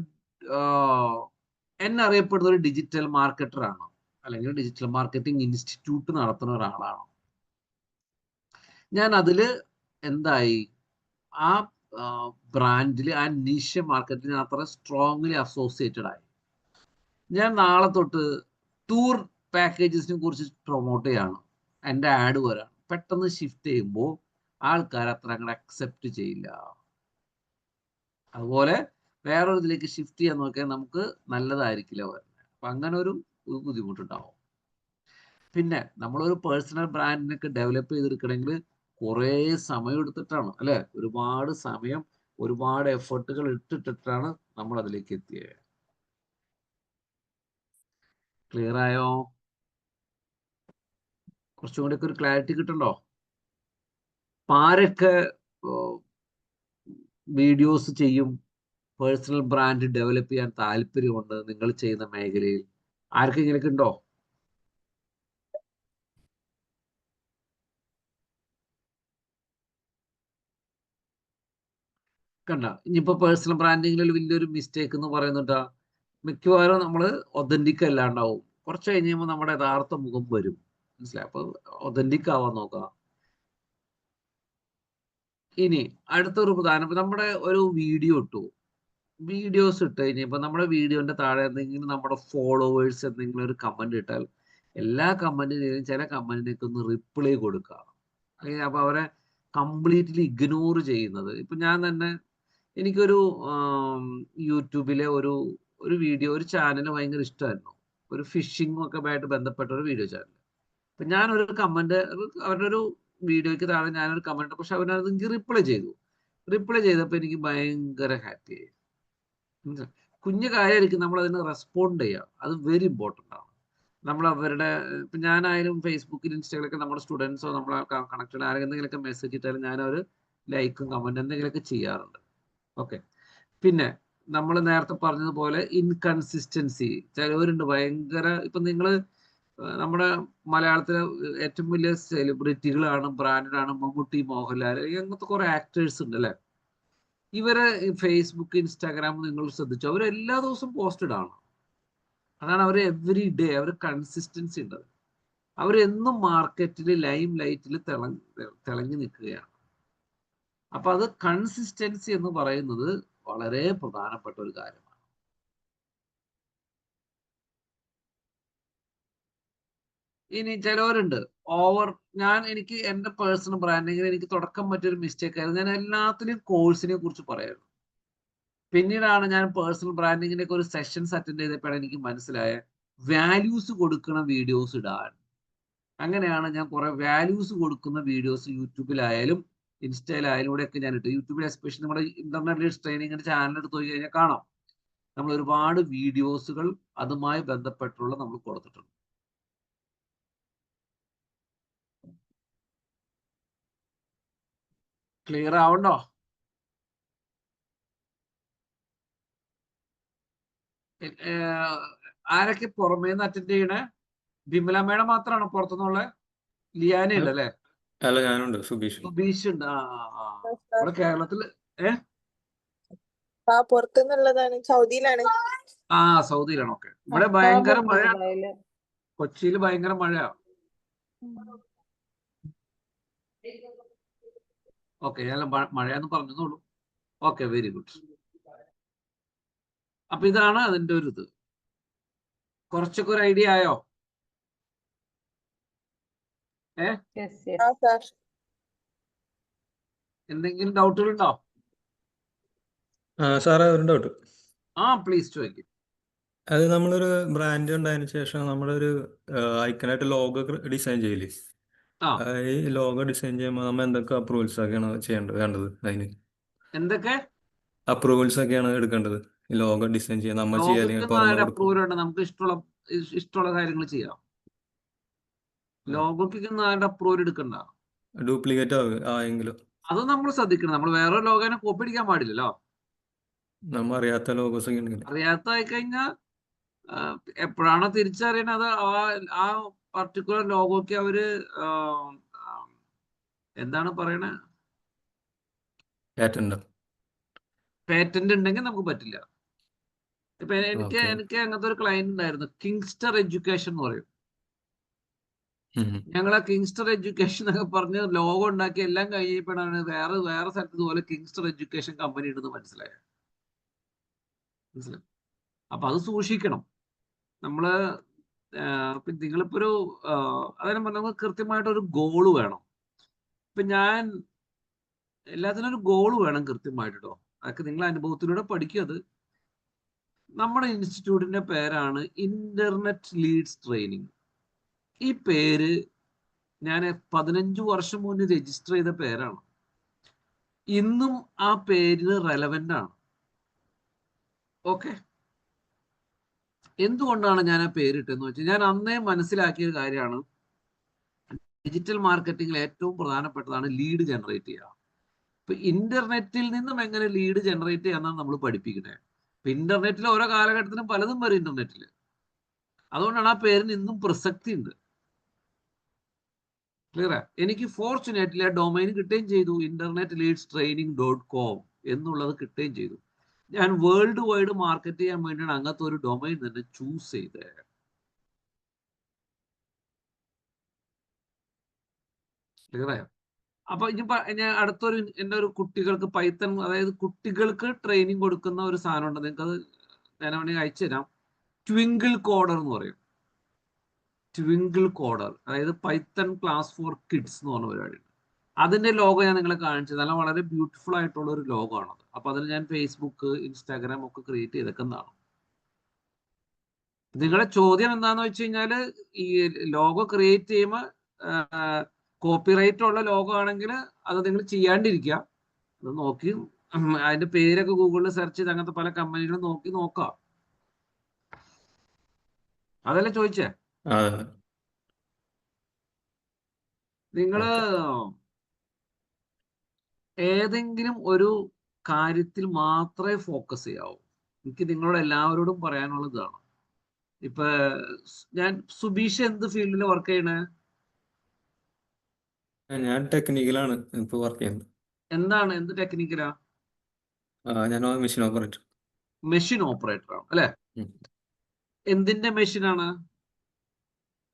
എന്നെ അറിയപ്പെടുന്ന ഒരു ഡിജിറ്റൽ മാർക്കറ്റർ ആണ്, അല്ലെങ്കിൽ ഡിജിറ്റൽ മാർക്കറ്റിംഗ് ഇൻസ്റ്റിറ്റ്യൂട്ട് നടത്തുന്ന ഒരാളാണ്. ഞാൻ അതില് എന്തായി, ആ ബ്രാൻഡിൽ, ആ നിഷ മാർക്കറ്റിൽ ഞാൻ അത്ര സ്ട്രോങ്ലി അസോസിയേറ്റഡ് ആയി. ഞാൻ നാളെ തൊട്ട് ടൂർ പാക്കേജസിനെ കുറിച്ച് പ്രൊമോട്ട് ചെയ്യാണ്, എൻ്റെ ആഡ് വരാൻ പെട്ടെന്ന് ഷിഫ്റ്റ് ചെയ്യുമ്പോൾ ആൾക്കാർ അത്ര അങ്ങോട്ട് അക്സെപ്റ്റ് ചെയ്യില്ല. അതുപോലെ വേറൊരു ഇതിലേക്ക് ഷിഫ്റ്റ് ചെയ്യാൻ നോക്കിയാൽ നമുക്ക് നല്ലതായിരിക്കില്ല വരുന്നത്. അപ്പൊ അങ്ങനെ ഒരു ബുദ്ധിമുട്ടുണ്ടാവും. പിന്നെ നമ്മളൊരു പേഴ്സണൽ ബ്രാൻഡിനൊക്കെ ഡെവലപ്പ് ചെയ്തെടുക്കണമെങ്കിൽ കുറേ സമയം എടുത്തിട്ടാണ് അല്ലെ, ഒരുപാട് സമയം, ഒരുപാട് എഫേർട്ടുകൾ ഇട്ടിട്ടാണ് നമ്മൾ അതിലേക്ക് എത്തിയത്. ക്ലിയർ ആയോ? കുറച്ചും കൂടി ഒക്കെ ഒരു ക്ലാരിറ്റി കിട്ടണ്ടോ? ആരൊക്കെ വീഡിയോസ് ചെയ്യും, പേഴ്സണൽ ബ്രാൻഡ് ഡെവലപ്പ് ചെയ്യാൻ താല്പര്യമുണ്ട് നിങ്ങൾ ചെയ്യുന്ന മേഖലയിൽ? ആർക്കെങ്കിലും ഉണ്ടോ? കണ്ട, ഇനിയിപ്പോ പേഴ്സണൽ ബ്രാൻഡിങ്ങിൽ വലിയൊരു മിസ്റ്റേക്ക് എന്ന് പറയുന്നുണ്ടാ, മിക്കവാറും നമ്മൾ ഒതന്റിക് അല്ലാണ്ടാവും. കുറച്ച് കഴിഞ്ഞ് കഴിയുമ്പോൾ നമ്മുടെ യഥാർത്ഥ മുഖം വരും, മനസ്സിലായി? അപ്പൊ ഒതന്റിക് ആവാൻ നോക്കുക. ഇനി അടുത്തൊരു പ്രധാനപ്പെട്ട, നമ്മുടെ ഒരു വീഡിയോസ് ഇട്ട് കഴിഞ്ഞപ്പോൾ നമ്മുടെ വീഡിയോന്റെ താഴെ എന്തെങ്കിലും നമ്മുടെ ഫോളോവേഴ്സ് എന്തെങ്കിലും ഒരു കമന്റ് ഇട്ടാൽ, എല്ലാ കമന്റിനെയും ചില കമന്റിനൊക്കെ ഒന്ന് റിപ്ലൈ കൊടുക്കുക. അല്ലെങ്കിൽ അപ്പൊ അവരെ കംപ്ലീറ്റ്ലി ഇഗ്നോർ ചെയ്യുന്നത്. ഇപ്പൊ ഞാൻ തന്നെ, എനിക്കൊരു യൂട്യൂബിലെ ഒരു വീഡിയോ, ഒരു ചാനൽ ഭയങ്കര ഇഷ്ടമായിരുന്നു, ഒരു ഫിഷിംഗ് ഒക്കെ ആയിട്ട് ബന്ധപ്പെട്ട ഒരു വീഡിയോ ചാനൽ. അപ്പൊ ഞാനൊരു കമന്റ്, അവരുടെ ഒരു വീഡിയോയ്ക്ക് താഴെ ഞാനൊരു കമന്റ്, പക്ഷെ അവനത് എനിക്ക് റിപ്ലൈ ചെയ്തപ്പോൾ എനിക്ക് ഭയങ്കര ഹാപ്പി ആയി. കുഞ്ഞു കാര്യമായിരിക്കും, നമ്മൾ അതിന് റെസ്പോണ്ട് ചെയ്യുക, അത് വെരി ഇമ്പോർട്ടൻ്റ് ആണ്. നമ്മൾ അവരുടെ, ഇപ്പം ഞാനായാലും ഫേസ്ബുക്കിൽ ഇൻസ്റ്റയിലൊക്കെ നമ്മുടെ സ്റ്റുഡൻസോ നമ്മളെ കണക്റ്റഡ് ആരെന്തെങ്കിലുമൊക്കെ മെസ്സേജ് ഇട്ടാലും ഞാനൊരു ലൈക്കും കമന്റ് എന്തെങ്കിലുമൊക്കെ ചെയ്യാറുണ്ട്. ഓക്കെ. പിന്നെ നമ്മൾ നേരത്തെ പറഞ്ഞതുപോലെ ഇൻകൺസിസ്റ്റൻസി, ചിലവരുണ്ട് ഭയങ്കര, ഇപ്പൊ നിങ്ങൾ നമ്മുടെ മലയാളത്തിലെ ഏറ്റവും വലിയ സെലിബ്രിറ്റികളാണ്, ബ്രാൻഡാണ് മമ്മൂട്ടി, മോഹൻലാൽ, അങ്ങനത്തെ കുറെ ആക്ടേഴ്സ് ഉണ്ട് അല്ലെ. ഇവരെ ഫേസ്ബുക്ക്, ഇൻസ്റ്റാഗ്രാം നിങ്ങൾ ശ്രദ്ധിച്ചു, അവർ എല്ലാ ദിവസവും പോസ്റ്റഡ് ആണ്. അതാണ് അവർ എവറി ഡേ, അവർ കൺസിസ്റ്റൻസി ഉണ്ട്. അവരെന്നും മാർക്കറ്റിൽ ലൈം ലൈറ്റിൽ തിളങ്ങി നിൽക്കുകയാണ്. അപ്പൊ അത് കൺസിസ്റ്റൻസി എന്ന് പറയുന്നത് വളരെ പ്രധാനപ്പെട്ട ഒരു കാര്യമാണ്. ഇനി ചിലവരുണ്ട് എനിക്ക് എന്റെ പേഴ്സണൽ ബ്രാൻഡിങ്ങിൽ എനിക്ക് തുടക്കം പറ്റിയൊരു മിസ്റ്റേക്ക് ആയിരുന്നു, ഞാൻ എല്ലാത്തിനും കോഴ്സിനെ കുറിച്ച് പറയായിരുന്നു. പിന്നീടാണ് ഞാൻ പേഴ്സണൽ ബ്രാൻഡിങ്ങിന്റെ ഒരു സെഷൻസ് അറ്റൻഡ് ചെയ്തപ്പോഴാണ് എനിക്ക് മനസ്സിലായ വാല്യൂസ് കൊടുക്കുന്ന വീഡിയോസ് ഇടാൻ. അങ്ങനെയാണ് ഞാൻ കുറെ വാല്യൂസ് കൊടുക്കുന്ന വീഡിയോസ് യൂട്യൂബിലായാലും ഇൻസ്റ്റയിലായാലും ഇവിടെയൊക്കെ ഞാൻ ഇട്ടു. യൂട്യൂബിൽ എസ്പെഷ്യലി നമ്മുടെ ഇന്റർനെറ്റ് ലീഡ്സ് ട്രെയിനിങ്ങിന്റെ ചാനൽ എടുത്ത് പോയി കഴിഞ്ഞാൽ കാണാം, നമ്മൾ ഒരുപാട് വീഡിയോസുകൾ അതുമായി ബന്ധപ്പെട്ടുള്ള നമ്മൾ കൊടുത്തിട്ടുണ്ട്. ക്ലിയർ ആവണ്ടോ? ആരൊക്കെ പുറമേന്ന് അറ്റൻഡ് ചെയ്യണേ? വിമല മേഡം മാത്രമാണോ പുറത്തുനിന്നുള്ള? ലിയാന ഉണ്ട് അല്ലെ? അല്ല, ഞാനുണ്ട്, സുബീഷ്. സുബീഷ് ഉണ്ട്. ഇവിടെ കേരളത്തില് പുറത്തുനിന്നുള്ളതാണ്, സൗദിയിലാണ്. സൗദിയിലാണ്. ഓക്കെ. ഇവിടെ ഭയങ്കര മഴ, ദുബായില്. കൊച്ചിയിൽ ഭയങ്കര മഴ. ഓക്കെ, ഞാൻ മഴയെന്ന് പറഞ്ഞതേ. Okay, very good. അപ്പൊ ഇതാണ് അതിന്റെ ഒരു ഇത്. കുറച്ചൊക്കെ ഒരു ഐഡിയ ആയോ? Yes, yes. സാർ എന്തെങ്കിലും ഡൗട്ടുകൾ ഉണ്ടോ? സാറേ, ഒരു ഡൗട്ട്. പ്ലീസ് ചോദിക്കും. അത് നമ്മളൊരു ബ്രാൻഡ് ഉണ്ടായതിനു ശേഷം നമ്മളൊരു ഐക്കണായിട്ട് ലോഗോ ഡിസൈൻ ചെയ്യില്ലേ? ഈ ലോഗോ ഡിസൈൻ ചെയ്യുമ്പോൾ നമ്മൾ എന്തൊക്കെ അപ്രൂവൽസ് ഒക്കെയാണ് വേണ്ടത്? അതിന് എന്തൊക്കെ അപ്രൂവൽസ് ഒക്കെയാണ് എടുക്കേണ്ടത് ഈ ലോഗോ ഡിസൈൻ ചെയ്യാൻ? നമ്മൾ ചെയ്യാൻ പുറമെ അപ്രൂവൽ ഉണ്ട്. നമുക്ക് ഇഷ്ടമുള്ള കാര്യങ്ങൾ ചെയ്യാം. ലോഗോക്ക് ആരുടെ അപ്രൂവൽ എടുക്കണ്ട. ഡ്യൂപ്ലിക്കേറ്റ് ആയെങ്കിലും അത് നമ്മൾ ശ്രദ്ധിക്കണം. നമ്മൾ വേറെ ലോഗോനെ കോപ്പി അടിക്കാൻ പാടില്ലല്ലോ. നമ്മൾ അറിയാത്ത ലോഗോസ് ഒക്കെ ഉണ്ടെങ്കിൽ അറിയാത്തതായി കഴിഞ്ഞാൽ എപ്പോഴാണോ തിരിച്ചറിയണത് ആ പർട്ടിക്കുലർ ലോഗോക്ക് അവര് എന്താണ് പറയണേ, പേറ്റന്റ് ഉണ്ടെങ്കിൽ നമുക്ക് പറ്റില്ല. ഇപ്പൊ എനിക്ക് അങ്ങനത്തെ ഒരു ക്ലയന്റ് ഉണ്ടായിരുന്നു, കിങ്സ്റ്റർ എഡ്യൂക്കേഷൻ എന്ന് പറയും. ഞങ്ങൾ ആ കിങ്സ്റ്റർ എഡ്യൂക്കേഷൻ എന്നൊക്കെ പറഞ്ഞ് ലോഗോ ഉണ്ടാക്കി എല്ലാം കഴിഞ്ഞപ്പോഴാണ് വേറെ സ്ഥലത്ത് ഇതുപോലെ കിങ്സ്റ്റർ എഡ്യൂക്കേഷൻ കമ്പനി ഉണ്ടെന്ന് മനസ്സിലായി. അപ്പൊ അത് സൂക്ഷിക്കണം നമ്മള്. നിങ്ങളിപ്പോ ഒരു അതായത് നമുക്ക് കൃത്യമായിട്ടൊരു ഗോള് വേണം. ഇപ്പൊ ഞാൻ എല്ലാത്തിനും ഒരു ഗോള് വേണം കൃത്യമായിട്ടോ. അതൊക്കെ നിങ്ങൾ അനുഭവത്തിലൂടെ പഠിക്കും. അത് നമ്മുടെ ഇൻസ്റ്റിറ്റ്യൂട്ടിന്റെ പേരാണ് ഇന്റർനെറ്റ് ലീഡ്സ് ട്രെയിനിങ്. ഈ പേര് ഞാൻ 15 വർഷം മുന്നേ രജിസ്റ്റർ ചെയ്ത പേരാണ്. ഇന്നും ആ പേരിന് റെലവെന്റ് ആണ്. ഓക്കെ, എന്തുകൊണ്ടാണ് ഞാൻ ആ പേരിട്ടെന്ന് വെച്ചാൽ, ഞാൻ അന്നേ മനസ്സിലാക്കിയ ഒരു കാര്യമാണ്, ഡിജിറ്റൽ മാർക്കറ്റിംഗിൽ ഏറ്റവും പ്രധാനപ്പെട്ടതാണ് ലീഡ് ജനറേറ്റ് ചെയ്യുക. ഇപ്പൊ ഇന്റർനെറ്റിൽ നിന്നും എങ്ങനെ ലീഡ് ജനറേറ്റ് ചെയ്യാന്നാണ് നമ്മൾ പഠിപ്പിക്കുന്നത്. ഇപ്പൊ ഇന്റർനെറ്റിൽ ഓരോ കാലഘട്ടത്തിലും പലതും വരും ഇന്റർനെറ്റിൽ. അതുകൊണ്ടാണ് ആ പേരിന് ഇന്നും പ്രസക്തി ഉണ്ട്. ക്ലിയറാ? എനിക്ക് ഫോർച്ചുനേറ്റ്ലി ആ ഡൊമൈൻ കിട്ടുകയും ചെയ്തു, ഇന്റർനെറ്റ് ലീഡ്സ് ട്രെയിനിങ്.com എന്നുള്ളത് കിട്ടുകയും ചെയ്തു. ഞാൻ വേൾഡ് വൈഡ് മാർക്കറ്റ് ചെയ്യാൻ വേണ്ടിയാണ് അങ്ങനത്തെ ഒരു ഡൊമൈൻ തന്നെ ചൂസ് ചെയ്തത്. ക്ലിയറായോ? അപ്പൊ ഞാൻ അടുത്തൊരു എൻ്റെ ഒരു കുട്ടികൾക്ക് പൈത്തൺ, അതായത് കുട്ടികൾക്ക് ട്രെയിനിങ് കൊടുക്കുന്ന ഒരു സാധനം ഉണ്ട്. നിങ്ങൾക്ക് അത് ഞാൻ വേണമെങ്കിൽ അയച്ചു തരാം. ട്വിങ്കിൾ കോഡർ എന്ന് പറയും. ട്വിങ്കിൾ കോഡർ, അതായത് പൈത്തൺ ക്ലാസ് ഫോർ കിഡ്സ് എന്ന് പറഞ്ഞ പരിപാടിയുണ്ട്. അതിന്റെ ലോഗോ ഞാൻ നിങ്ങളെ കാണിച്ചത്. നല്ല വളരെ ബ്യൂട്ടിഫുൾ ആയിട്ടുള്ള ഒരു ലോഗോ ആണത്. അപ്പൊ അതിന് ഞാൻ ഫേസ്ബുക്ക്, ഇൻസ്റ്റാഗ്രാം ഒക്കെ ക്രിയേറ്റ് ചെയ്തേക്കുന്നതാണ്. നിങ്ങളുടെ ചോദ്യം എന്താന്ന് വെച്ച് കഴിഞ്ഞാല്, ഈ ലോഗോ ക്രിയേറ്റ് ചെയ്യുമ്പോൾ കോപ്പിറൈറ്റ് ഉള്ള ലോഗോ ആണെങ്കിൽ അത് നിങ്ങൾ ചെയ്യാണ്ടിരിക്കുക. അത് നോക്കി അതിന്റെ പേരൊക്കെ ഗൂഗിളിൽ സെർച്ച് ചെയ്ത് അങ്ങനത്തെ പല കമ്പനികളും നോക്കാം. അതല്ലേ ചോദിച്ചേ? നിങ്ങള് ഏതെങ്കിലും ഒരു കാര്യത്തിൽ മാത്രമേ ഫോക്കസ് ചെയ്യാവൂ. എനിക്ക് നിങ്ങളോട് എല്ലാവരോടും പറയാനുള്ളതാണ്. ഇപ്പൊ സുബീഷ് എന്ത് ഫീൽഡിൽ വർക്ക് ചെയ്യണേ? ഞാൻ ടെക്നിക്കലാണ് ഇപ്പൊ വർക്ക് ചെയ്യുന്നത്. എന്ത് ടെക്നിക്കലാ? ഞാൻ മെഷീൻ ഓപ്പറേറ്റർ. മെഷീൻ ഓപ്പറേറ്റർ ആണ് അല്ലെ? എന്തിന്റെ മെഷീനാണ്?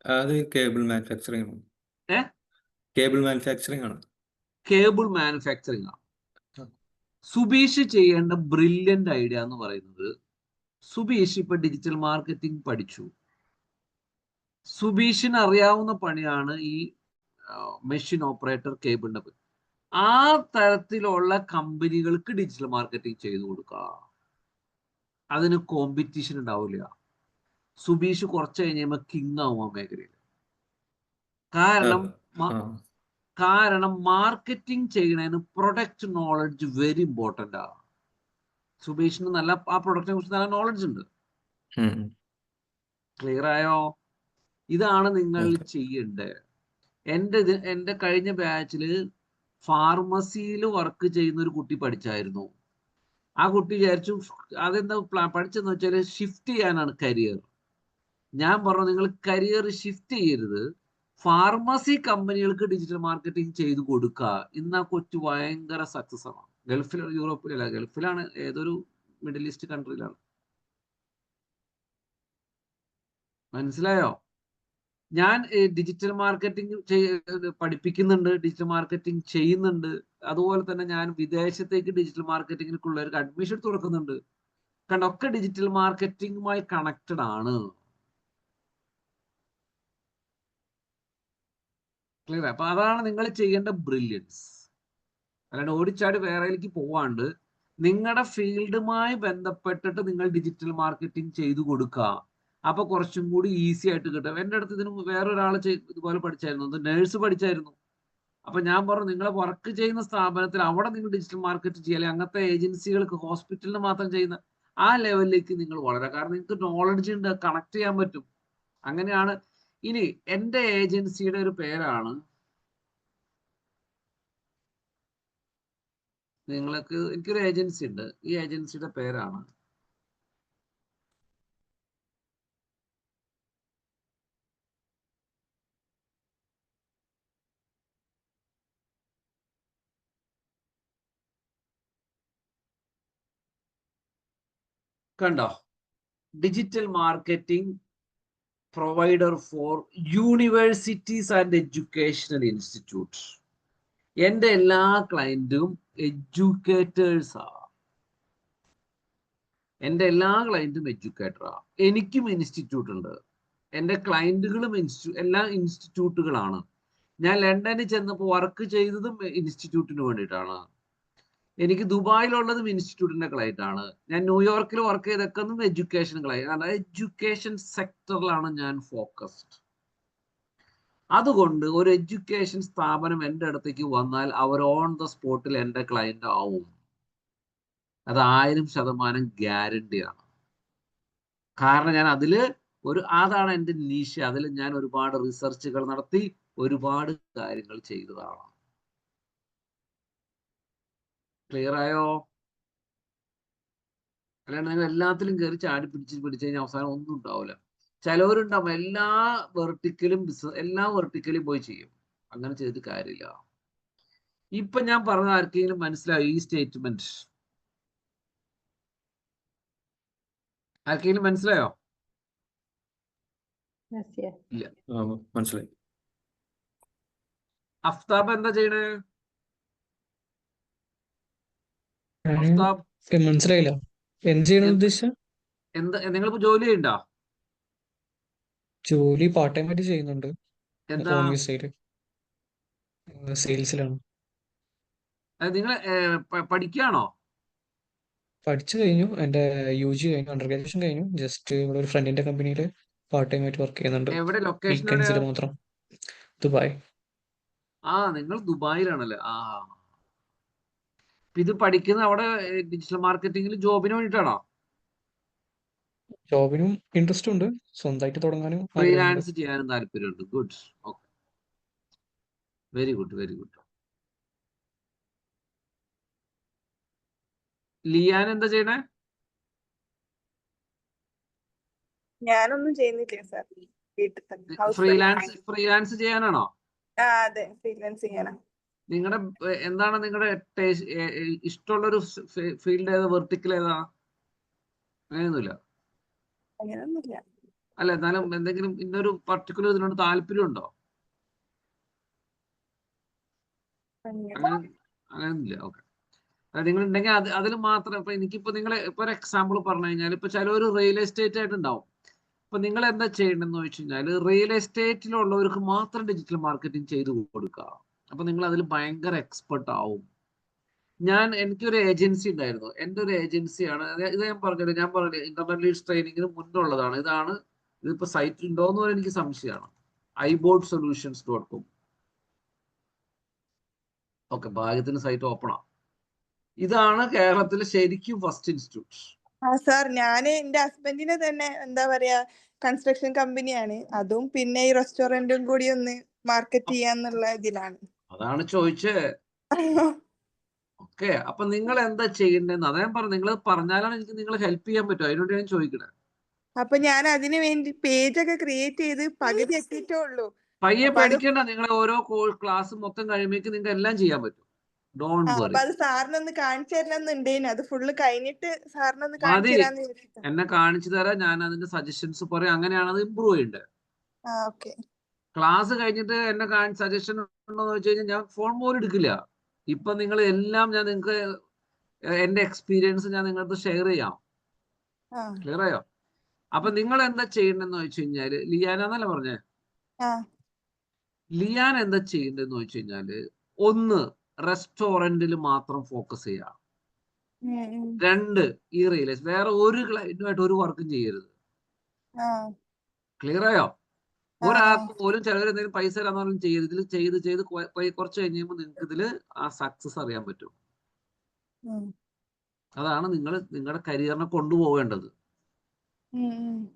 അത് കേബിൾ മാനുഫാക്ചറിംഗ് ആണ്. കേബിൾ മാനുഫാക്ചറിംഗ് ആണ്. കേബിൾ മാനുഫാക്ചറിംഗ് ആണ്. സുബീഷ് ചെയ്യേണ്ട ബ്രില്യന്റ് ഐഡിയ എന്ന് പറയുന്നത്, സുബീഷ് ഇപ്പൊ ഡിജിറ്റൽ മാർക്കറ്റിംഗ് പഠിച്ചു. സുബീഷിന് അറിയാവുന്ന പണിയാണ് ഈ മെഷീൻ ഓപ്പറേറ്റർ കേബിളിന്റെ. ആ തരത്തിലുള്ള കമ്പനികൾക്ക് ഡിജിറ്റൽ മാർക്കറ്റിംഗ് ചെയ്തു കൊടുക്കുക. അതിന് കോമ്പറ്റീഷൻ ഉണ്ടാവില്ല. സുബീഷ് കുറച്ച് കഴിയുമ്പോൾ കിങ് ആവും ആ മേഖലയിൽ. കാരണം മാർക്കറ്റിംഗ് ചെയ്യണതിന് പ്രൊഡക്റ്റ് നോളജ് വെരി ഇമ്പോർട്ടൻ്റ് ആണ്. സുബീഷിന് നല്ല ആ പ്രൊഡക്റ്റിനെ കുറിച്ച് നല്ല നോളജ് ഉണ്ട്. ക്ലിയർ ആയോ? ഇതാണ് നിങ്ങൾ ചെയ്യേണ്ടത്. എൻ്റെ കഴിഞ്ഞ ബാച്ചില് ഫാർമസിയിൽ വർക്ക് ചെയ്യുന്ന ഒരു കുട്ടി പഠിച്ചായിരുന്നു. ആ കുട്ടി വിചാരിച്ചു അതെന്താ പഠിച്ചെന്ന് വെച്ചാൽ ഷിഫ്റ്റ് ചെയ്യാനാണ് കരിയർ. ഞാൻ പറഞ്ഞു നിങ്ങൾ കരിയർ ഷിഫ്റ്റ് ചെയ്യരുത്, ഫാർമസി കമ്പനികൾക്ക് ഡിജിറ്റൽ മാർക്കറ്റിംഗ് ചെയ്തു കൊടുക്കുക. ഇന്ന് ആ കൊച്ചു ഭയങ്കര സക്സസ് ആണ്. ഗൾഫിൽ, യൂറോപ്പിലല്ല, ഗൾഫിലാണ്, ഏതൊരു മിഡിൽ ഈസ്റ്റ് കൺട്രിയിലാണ്. മനസ്സിലായോ? ഞാൻ ഡിജിറ്റൽ മാർക്കറ്റിംഗ് പഠിപ്പിക്കുന്നുണ്ട്, ഡിജിറ്റൽ മാർക്കറ്റിംഗ് ചെയ്യുന്നുണ്ട്. അതുപോലെ തന്നെ ഞാൻ വിദേശത്തേക്ക് ഡിജിറ്റൽ മാർക്കറ്റിംഗിലേക്കുള്ളവർക്ക് അഡ്മിഷൻ കൊടുക്കുന്നുണ്ട്. കാരണം ഒക്കെ ഡിജിറ്റൽ മാർക്കറ്റിംഗുമായി കണക്റ്റഡ് ആണ്. ക്ലിയർ? അപ്പൊ അതാണ് നിങ്ങൾ ചെയ്യേണ്ട ബ്രില്യൻസ്. അല്ലാണ്ട് ഓടിച്ചാടി വേറെയിലേക്ക് പോവാണ്ട് നിങ്ങളുടെ ഫീൽഡുമായി ബന്ധപ്പെട്ടിട്ട് നിങ്ങൾ ഡിജിറ്റൽ മാർക്കറ്റിംഗ് ചെയ്തു കൊടുക്കുക. അപ്പൊ കുറച്ചും കൂടി ഈസി ആയിട്ട് കിട്ടും. എൻ്റെ അടുത്ത് ഇതിന് വേറൊരാൾ ഇതുപോലെ പഠിച്ചായിരുന്നു, നേഴ്സ് പഠിച്ചായിരുന്നു. അപ്പൊ ഞാൻ പറഞ്ഞു നിങ്ങൾ വർക്ക് ചെയ്യുന്ന സ്ഥാപനത്തിൽ അവിടെ നിങ്ങൾ ഡിജിറ്റൽ മാർക്കറ്റ് ചെയ്യാൻ, അങ്ങനത്തെ ഏജൻസികൾക്ക് ഹോസ്പിറ്റലിന് മാത്രം ചെയ്യുന്ന ആ ലെവലിലേക്ക് നിങ്ങൾ വളരെ, കാരണം നിങ്ങൾക്ക് നോളജ് ഉണ്ട്, കണക്ട് ചെയ്യാൻ പറ്റും. അങ്ങനെയാണ്. ഇനി എൻ്റെ ഏജൻസിയുടെ ഒരു പേരാണ്, നിങ്ങൾക്ക്, എനിക്കൊരു ഏജൻസി ഉണ്ട്, ഈ ഏജൻസിയുടെ പേരാണ് കണ്ടോ, digital marketing provider for universities and educational institute. എൻ്റെ എല്ലാ ക്ലയന്റും എഡ്യൂക്കേറ്റേഴ്സാണ്. എൻ്റെ എല്ലാ ക്ലയന്റും എഡ്യൂക്കേറ്ററാണ്. എനിക്കും ഇൻസ്റ്റിറ്റ്യൂട്ട് ഉണ്ട്. എൻ്റെ ക്ലയന്റുകളും എല്ലാ ഇൻസ്റ്റിറ്റ്യൂട്ടുകളാണ്. ഞാൻ ലണ്ടനിൽ ചെന്നപ്പോൾ വർക്ക് ചെയ്തതും ഇൻസ്റ്റിറ്റ്യൂട്ടിന് വേണ്ടിയിട്ടാണ്. എനിക്ക് ദുബായിലുള്ളതും ഇൻസ്റ്റിറ്റ്യൂട്ടിന്റെ ക്ലയന്റ് ആണ്. ഞാൻ ന്യൂയോർക്കിൽ വർക്ക് ചെയ്തൊക്കെ എഡ്യൂക്കേഷൻ ക്ലയന്റ്, എഡ്യൂക്കേഷൻ സെക്ടറിലാണ് ഞാൻ ഫോക്കസ്ഡ്. അതുകൊണ്ട് ഒരു എഡ്യൂക്കേഷൻ സ്ഥാപനം എൻ്റെ അടുത്തേക്ക് വന്നാൽ അവർ ഓൺ ദ സ്പോട്ടിൽ എൻ്റെ ക്ലയന്റ് ആവും. അത് 1000% ഗ്യാരണ്ടിയാണ്. കാരണം ഞാൻ അതില് അതാണ് എൻ്റെ നീഷ. അതിൽ ഞാൻ ഒരുപാട് റിസർച്ചുകൾ നടത്തി ഒരുപാട് കാര്യങ്ങൾ ചെയ്തതാണ്. ക്ലിയർ ആയോ? അല്ലാണ്ട് നിങ്ങൾ എല്ലാത്തിലും കയറി ചാടി പിടിച്ച് കഴിഞ്ഞാൽ അവസാനം ഒന്നും ഉണ്ടാവില്ല. ചിലവരുണ്ടാവും എല്ലാ വെർട്ടിക്കലും പോയി ചെയ്യും. അങ്ങനെ ചെയ്തിട്ട് കാര്യമില്ല. ഇപ്പൊ ഞാൻ പറഞ്ഞ ആർക്കെങ്കിലും മനസ്സിലായോ ഈ സ്റ്റേറ്റ്മെന്റ്? ആർക്കെങ്കിലും മനസ്സിലായോ? ഇല്ല. മനസ്സിലായി. അഫ്താബ് എന്താ ചെയ്യണേ? അഫ്താബ് മനസ്സിലായില്ല, എന്ത് ചെയ്യണം ഉദ്ദേശിച്ച? എന്താ, നിങ്ങളിപ്പോ ജോലി ചെയ്യണ്ടോ? ജോലി പാർട്ട് ടൈം ആയിട്ട് ചെയ്യുന്നുണ്ട്. എന്താ ഓൺ സൈഡ് സെയിൽസിലാണ്. നിങ്ങൾ പഠിക്കുകയാണോ? പഠിച്ചു കഴിഞ്ഞു. എൻ്റെ UG കഴിഞ്ഞു, അണ്ടർ ഗ്രാജുവേഷൻ കഴിഞ്ഞു. ജസ്റ്റ് ഇവിടെ ഒരു ഫ്രണ്ടിന്റെ കമ്പനിയിൽ പാർട്ട് ടൈം ആയിട്ട് വർക്ക് ചെയ്യുന്നുണ്ട്. എവിടെ ലൊക്കേഷൻ? വീക്കെൻഡ്സിൽ മാത്രം. ദുബായ്. നിങ്ങൾ ദുബായിലാണല്ലേ? ഇത് പഠിക്കുന്നത് അവിടെ ഡിജിറ്റൽ മാർക്കറ്റിംഗിൽ ജോബിന് വേണ്ടിയിട്ടാണോ? ജോബിനും ഇൻട്രസ്റ്റ് ഉണ്ട്, സ്വന്തമായിട്ട് തുടങ്ങാനും ഫ്രീലാൻസ് ചെയ്യാനും താല്പര്യമുണ്ട്. Good. Okay, very good, very good. Liyan എന്താ ചെയ്യണേ? ഞാനൊന്നും ചെയ്യുന്നില്ല സാർ, വീട്ടിൽ തന്നെ ഫ്രീലാൻസ് ചെയ്യാനാണോ? അതെ, ഫ്രീലാൻസ് ചെയ്യാനാ. നിങ്ങളുടെ എന്താണ് നിങ്ങളുടെ ഇഷ്ടമുള്ളൊരു ഫീൽഡ് ഏതാ? വെർട്ടിക്കൽ ഏതാ? അങ്ങനെയൊന്നുമില്ല അല്ല, എന്നാലും എന്തെങ്കിലും ഇന്നൊരു പർട്ടിക്കുലർ ഇതിനോട് താല്പര്യം ഉണ്ടോ? അങ്ങനെയൊന്നുമില്ല. ഓക്കെ, നിങ്ങൾ ഉണ്ടെങ്കിൽ അതിൽ മാത്രം. ഇപ്പൊ എനിക്കിപ്പോ നിങ്ങളെ ഇപ്പൊ ഒരു എക്സാമ്പിൾ പറഞ്ഞു കഴിഞ്ഞാൽ, ഇപ്പൊ ചിലവർ റിയൽ എസ്റ്റേറ്റ് ആയിട്ടുണ്ടാവും. അപ്പൊ നിങ്ങൾ എന്താ ചെയ്യണമെന്ന് വെച്ച് കഴിഞ്ഞാൽ, റിയൽ എസ്റ്റേറ്റിലുള്ളവർക്ക് മാത്രം ഡിജിറ്റൽ മാർക്കറ്റിംഗ് ചെയ്ത് കൊടുക്കുക. അപ്പൊ നിങ്ങൾ അതിൽ ഭയങ്കര എക്സ്പെർട്ട് ആവും. എനിക്കൊരു ഏജൻസി ഉണ്ടായിരുന്നു. എൻ്റെ ഒരു ഏജൻസിയാണ് ഇത്. ഞാൻ പറഞ്ഞില്ല ഇന്റർനെറ്റ് ലീഡ്സ് ട്രെയിനിങ്ങിന് മുന്നുള്ളതാണ്. ഇതിപ്പോ സൈറ്റ് ഉണ്ടോന്ന് പറയാൻ എനിക്ക് സംശയമാണ്. iBoardSolutions.com. ഓക്കെ, ഭാഗ്യത്തിന് സൈറ്റ് ഓപ്പൺ ആണ്. ഇതാണ് കേരളത്തിലെ ശരിക്കും ഫസ്റ്റ് ഇൻസ്റ്റിറ്റ്യൂട്ട്. സാർ, ഞാന് എന്റെ ഹസ്ബൻഡിന് തന്നെ എന്താ പറയാ കൺസ്ട്രക്ഷൻ കമ്പനിയാണ്. അതും പിന്നെ ഈ റെസ്റ്റോറന്റും കൂടി ഒന്ന് മാർക്കറ്റ് ചെയ്യാന്നുള്ള ഇതിലാണ്. അതാണ് ചോദിച്ചേ. ഓക്കെ, അപ്പൊ നിങ്ങൾ എന്താ ചെയ്യേണ്ടതെന്ന് അതാ ഞാൻ പറഞ്ഞു. നിങ്ങൾ പറഞ്ഞാലാണ് എനിക്ക് നിങ്ങളെ ഹെൽപ്പ് ചെയ്യാൻ പറ്റും. അതിനോട് ഞാൻ ചോദിക്കണേ. അപ്പൊ ഞാൻ അതിന് വേണ്ടി പേജ് ഒക്കെ ക്രിയേറ്റ് ചെയ്ത് പകുതി എത്തിയിട്ടേ ഉള്ളൂ. പയ്യെ അപ്പൊ അത് പഠിക്കേണ്ട, നിങ്ങളെ ഓരോ ക്ലാസ് മൊത്തം കഴിയുമ്പോഴേക്ക് നിങ്ങൾക്ക് എല്ലാം ചെയ്യാൻ പറ്റും. ഡോണ്ട് അപ്പൊ വറി. അത് സാറിനൊന്ന് കാണിച്ചു തരണമെന്നുണ്ടേനു. അത് ഫുള്ള് കഴിഞ്ഞിട്ട് സാറിനൊന്ന് കാണിച്ചു മതി, തരാന്ന് വിചാരിച്ചിട്ടാ. എന്നെ കാണിച്ചു തരാം, ഞാൻ അതിന്റെ സജഷൻസ് പറയാം. അങ്ങനെയാണ് അത് ഇമ്പ്രൂവ് ചെയ്യേണ്ടത്. ഓക്കെ. ക്ലാസ് കഴിഞ്ഞിട്ട് എന്നെ സജഷൻ ഉണ്ടോ എന്ന് വെച്ച് കഴിഞ്ഞാൽ ഞാൻ ഫോൺ പോലും എടുക്കില്ല. ഇപ്പൊ നിങ്ങൾ എല്ലാം ഞാൻ നിങ്ങൾക്ക് എന്റെ എക്സ്പീരിയൻസ് ഞാൻ നിങ്ങൾക്ക് ഷെയർ ചെയ്യാം. ക്ലിയർ ആയോ? അപ്പൊ നിങ്ങൾ എന്താ ചെയ്യേണ്ടതെന്ന് വെച്ച് കഴിഞ്ഞാല്, ലിയാന എന്നല്ല പറഞ്ഞേ, ലിയാൻ എന്താ ചെയ്യേണ്ടതെന്ന് വെച്ച് കഴിഞ്ഞാല്, ഒന്ന് റെസ്റ്റോറന്റിൽ മാത്രം ഫോക്കസ് ചെയ്യുക. 2 ഈ റിയലൈസ് വേറെ ഒരു ക്ലയന്റുമായിട്ട് ഒരു വർക്കും ചെയ്യരുത്. ക്ലിയർ ആയോ? ഒരാൾക്ക് പോലും ചിലവർ എന്തെങ്കിലും പൈസ തരാന്ന് പറഞ്ഞാലും ചെയ്യരുത്. ഇതിൽ ചെയ്ത് കുറച്ച് കഴിഞ്ഞപ്പോൾ നിങ്ങൾക്ക് ഇതില് ആ സക്സസ് അറിയാൻ പറ്റും. അതാണ് നിങ്ങൾ നിങ്ങളുടെ കരിയറിനെ കൊണ്ടുപോകേണ്ടത്.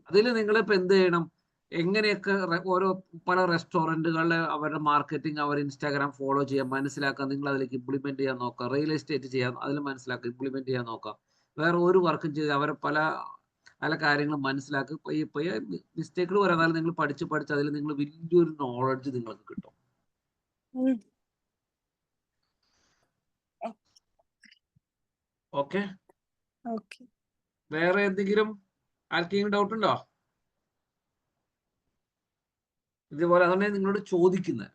അതിൽ നിങ്ങൾ ഇപ്പൊ എന്ത് ചെയ്യണം, എങ്ങനെയൊക്കെ ഓരോ പല റെസ്റ്റോറന്റുകളിലെ അവരുടെ മാർക്കറ്റിംഗ്, അവർ ഇൻസ്റ്റാഗ്രാം ഫോളോ ചെയ്യാൻ മനസ്സിലാക്കാൻ നിങ്ങൾ അതിലേക്ക് ഇംപ്ലിമെന്റ് ചെയ്യാൻ നോക്കുക. റിയൽ എസ്റ്റേറ്റ് ചെയ്യാൻ അതിൽ മനസ്സിലാക്കുക, ഇംപ്ലിമെന്റ് ചെയ്യാൻ നോക്കാം. വേറെ ഒരു വർക്കും ചെയ്ത് അവരെ പല കാര്യങ്ങളും മനസ്സിലാക്കി പയ്യെ മിസ്റ്റേക്കുകൾ വരാതായാലും നിങ്ങൾ പഠിച്ച് അതിൽ നിങ്ങൾ വലിയൊരു നോളജ് നിങ്ങൾക്ക് കിട്ടും. ഓക്കെ. വേറെ എന്തെങ്കിലും ആർക്കെങ്കിലും ഡൗട്ട് ഉണ്ടോ? ഇതുപോലെ അതുകൊണ്ട് നിങ്ങളോട് ചോദിക്കുന്നത്.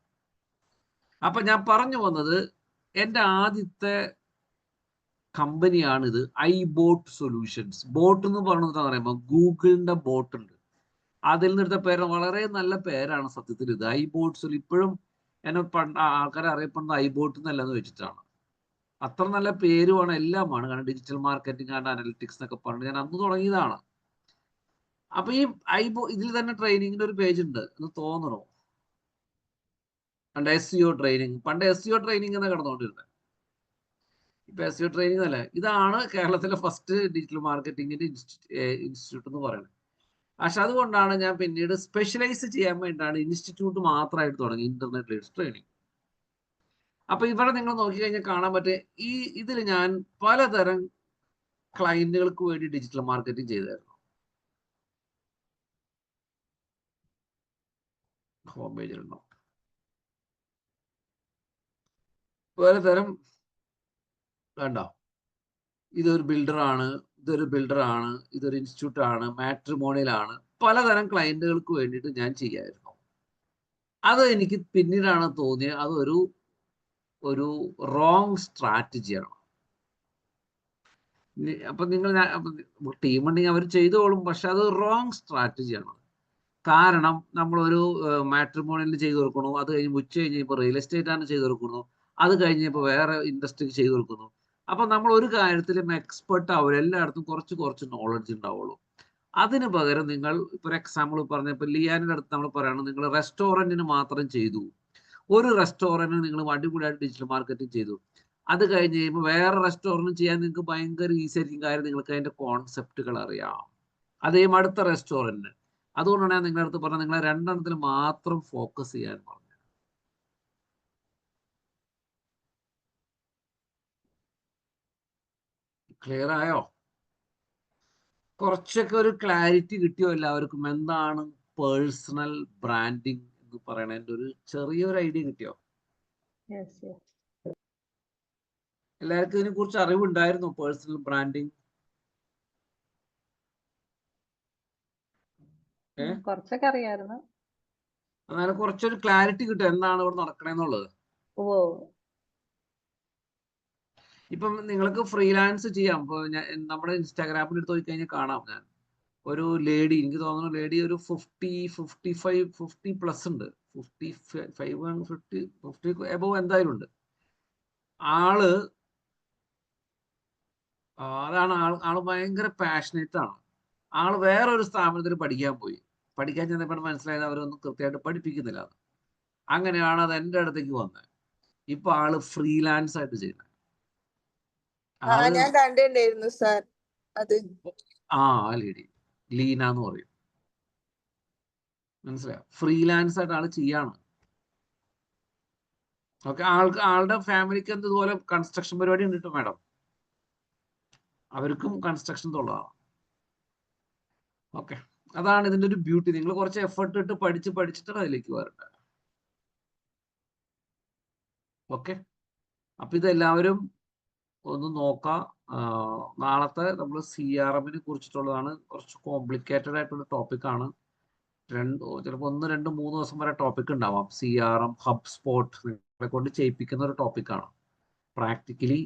അപ്പൊ ഞാൻ പറഞ്ഞു വന്നത്, എൻ്റെ ആദ്യത്തെ കമ്പനിയാണിത്, iBot സൊല്യൂഷൻസ്. ബോട്ട് എന്ന് പറഞ്ഞത് പറയുമ്പോൾ ഗൂഗിളിന്റെ ബോട്ട് ഉണ്ട്, അതിൽ നിന്നെടുത്ത പേര് വളരെ നല്ല പേരാണ് സത്യത്തിൽ. ഇത് iBot. ഇപ്പോഴും എന്നെ ആൾക്കാരെ അറിയപ്പെടുന്നത് iBot എന്നല്ലെന്ന് വെച്ചിട്ടാണ്. അത്ര നല്ല പേരുമാണ്, എല്ലാമാണ്. കാരണം ഡിജിറ്റൽ മാർക്കറ്റിംഗ് ആൻഡ് അനലിറ്റിക്സ് എന്നൊക്കെ പറഞ്ഞ് ഞാൻ അന്ന് തുടങ്ങിയതാണ്. അപ്പൊ ഈ ഇതിൽ തന്നെ ട്രെയിനിങ്ങിന്റെ ഒരു പേജ് ഉണ്ട് എന്ന് തോന്നണോ? പണ്ട് SEO ട്രെയിനിങ്, പണ്ട് SEO ട്രെയിനിങ് എന്നാ കിടന്നുകൊണ്ടിരുന്നത്. ഇപ്പൊ SEO ട്രെയിനിങ് അല്ലേ. ഇതാണ് കേരളത്തിലെ ഫസ്റ്റ് ഡിജിറ്റൽ മാർക്കറ്റിംഗിന്റെ ഇൻസ്റ്റിറ്റ്യൂട്ട് എന്ന് പറയുന്നത്. പക്ഷെ അതുകൊണ്ടാണ് ഞാൻ പിന്നീട് സ്പെഷ്യലൈസ് ചെയ്യാൻ വേണ്ടിയിട്ടാണ് ഇൻസ്റ്റിറ്റ്യൂട്ട് മാത്രമായിട്ട് തുടങ്ങി, ഇന്റർനെറ്റ് ലീഡ്സ് ട്രെയിനിങ്. അപ്പൊ ഇവിടെ നിങ്ങൾ നോക്കിക്കഴിഞ്ഞാൽ കാണാൻ പറ്റും, ഇതിൽ ഞാൻ പലതരം ക്ലയന്റുകൾക്ക് വേണ്ടി ഡിജിറ്റൽ മാർക്കറ്റിംഗ് ചെയ്തായിരുന്നു. ഹോം പേജിലുണ്ടോ? പലതരം വേണ്ട, ഇതൊരു ബിൽഡറാണ്, ഇതൊരു ഇൻസ്റ്റിറ്റ്യൂട്ട് ആണ്, മാട്രിമോണിയലാണ്. പലതരം ക്ലയന്റുകൾക്ക് വേണ്ടിയിട്ട് ഞാൻ ചെയ്യായിരുന്നു. അത് എനിക്ക് പിന്നീടാണ് തോന്നിയത് അതൊരു റോങ് സ്ട്രാറ്റജിയാണ്. അപ്പൊ നിങ്ങൾ ടീം ഉണ്ടെങ്കിൽ അവർ ചെയ്തോളും, പക്ഷെ അത് റോങ് സ്ട്രാറ്റജിയാണ്. കാരണം നമ്മളൊരു മാട്രിമോണിയൽ ചെയ്തു കൊടുക്കണു, അത് കഴിഞ്ഞ് ഉച്ച കഴിഞ്ഞപ്പോൾ റിയൽ എസ്റ്റേറ്റ് ആണ് ചെയ്തു കൊടുക്കുന്നു, അത് കഴിഞ്ഞപ്പോൾ വേറെ ഇൻഡസ്ട്രിക്ക് ചെയ്തു കൊടുക്കുന്നു. അപ്പൊ നമ്മൾ ഒരു കാര്യത്തിലും എക്സ്പെർട്ട് ആവും, എല്ലായിടത്തും കുറച്ച് നോളജ് ഉണ്ടാവുള്ളൂ. അതിന് പകരം നിങ്ങൾ ഇപ്പൊ എക്സാമ്പിൾ പറഞ്ഞപ്പോൾ ലിയാനിന്റെ അടുത്ത് നമ്മൾ പറയണം, നിങ്ങൾ റെസ്റ്റോറന്റിന് മാത്രം ചെയ്തു, ഒരു റെസ്റ്റോറന്റിന് നിങ്ങൾ അടിപൊളിയായിട്ട് ഡിജിറ്റൽ മാർക്കറ്റിംഗ് ചെയ്തു, അത് കഴിഞ്ഞ് കഴിയുമ്പോൾ വേറെ റെസ്റ്റോറന്റ് ചെയ്യാൻ നിങ്ങൾക്ക് ഭയങ്കര ഈസി ആയിരിക്കും. കാര്യം നിങ്ങൾക്ക് അതിന്റെ കോൺസെപ്റ്റുകൾ അറിയാം. അതേ അടുത്ത റെസ്റ്റോറന്റ്. അതുകൊണ്ടാണ് ഞാൻ നിങ്ങളുടെ അടുത്ത് പറഞ്ഞത്, നിങ്ങളെ 2 മാത്രം ഫോക്കസ് ചെയ്യാൻ പറഞ്ഞു. ക്ലിയർ ആയോ? കുറച്ചൊക്കെ ഒരു ക്ലാരിറ്റി കിട്ടിയോ എല്ലാവർക്കും? എന്താണ് പേഴ്സണൽ ബ്രാൻഡിങ് എന്ന് പറയണതിന്റെ ഒരു ചെറിയൊരു ഐഡിയ കിട്ടിയോ? എല്ലാവർക്കും ഇതിനെ കുറിച്ച് അറിവുണ്ടായിരുന്നു? പേഴ്സണൽ ബ്രാൻഡിങ് കുറച്ചൊക്കെ അറിയായിരുന്നു. അങ്ങനെ കുറച്ചൊരു ക്ലാരിറ്റി കിട്ടും എന്താണ് ഇവിടെ നടക്കണെന്നുള്ളത്. ഇപ്പം നിങ്ങൾക്ക് ഫ്രീലാൻസ് ചെയ്യാം. ഇപ്പൊ നമ്മുടെ ഇൻസ്റ്റാഗ്രാമിൽ എടുത്ത് നോക്കിക്കഴിഞ്ഞാൽ കാണാം, ഞാൻ ഒരു ലേഡി, എനിക്ക് തോന്നുന്നു ലേഡി ഒരു 50 പ്ലസ് ഉണ്ട്, 50 എബവ് എന്തായാലും ഉണ്ട്. അതാണ് ആള് ഭയങ്കര പാഷനേറ്റ് ആണ്. ആള് വേറൊരു സ്ഥാപനത്തിൽ പഠിക്കാൻ ചെന്നപ്പോൾ മനസ്സിലായത് അവരൊന്നും കൃത്യമായിട്ട് പഠിപ്പിക്കുന്നില്ല. അങ്ങനെയാണ് അത് എൻ്റെ അടുത്തേക്ക് വന്നത്. ഇപ്പൊ ആള് ഫ്രീലാൻസ് ആയിട്ട് ചെയ്യുന്നത്. ഞാൻ കണ്ടിട്ടുണ്ടായിരുന്നു സാർ അത്. ആ ലേഡി ലീന എന്ന് പറയും, മനസ്സിലായോ? ഫ്രീലാൻസ് ആയിട്ട് ആള് ചെയ്യാണ്. ഓക്കെ. ആളുടെ ഫാമിലിക്ക് ഇതുപോലെ കൺസ്ട്രക്ഷൻ പരിപാടി ഉണ്ട് കേട്ടോ മാഡം. അവർക്കും കൺസ്ട്രക്ഷൻ തൊള്ളതാണ്. ഓക്കെ, അതാണ് ഇതിന്റെ ഒരു ബ്യൂട്ടി. നിങ്ങൾ കുറച്ച് എഫേർട്ട് ഇട്ട് പഠിച്ചിട്ടാണ് അതിലേക്ക് വരേണ്ടത്. ഓക്കെ, അപ്പൊ ഇതെല്ലാവരും ഒന്ന് നോക്കാം. നാളത്തെ നമ്മൾ CRM കുറിച്ചിട്ടുള്ളതാണ്. കുറച്ച് കോംപ്ലിക്കേറ്റഡ് ആയിട്ടുള്ള ടോപ്പിക്കാണ്. ചിലപ്പോൾ 1, 2, 3 ദിവസം വരെ ടോപ്പിക് ഉണ്ടാവാം. CRM, HubSpot നിങ്ങളെ കൊണ്ട് ചെയ്യിപ്പിക്കുന്ന ഒരു ടോപ്പിക്കാണ്, പ്രാക്ടിക്കലി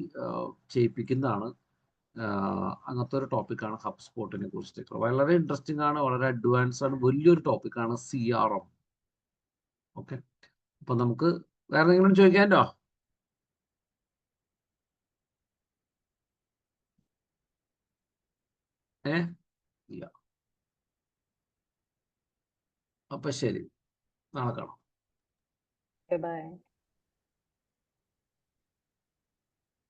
ചെയ്യിപ്പിക്കുന്നതാണ്. അങ്ങനത്തെ ഒരു ടോപ്പിക്കാണ് HubSpotനെ കുറിച്ചിട്ട്. വളരെ ഇൻട്രസ്റ്റിംഗ് ആണ്, വളരെ അഡ്വാൻസ് ആണ്, വലിയൊരു ടോപ്പിക്കാണ് CRM. ഓക്കെ, അപ്പൊ നമുക്ക് വേറെ എന്തെങ്കിലും ചോദിക്കാനുണ്ടോ? ഇല്ല. അപ്പൊ ശരി, നാളെ കാണാം. ബൈ.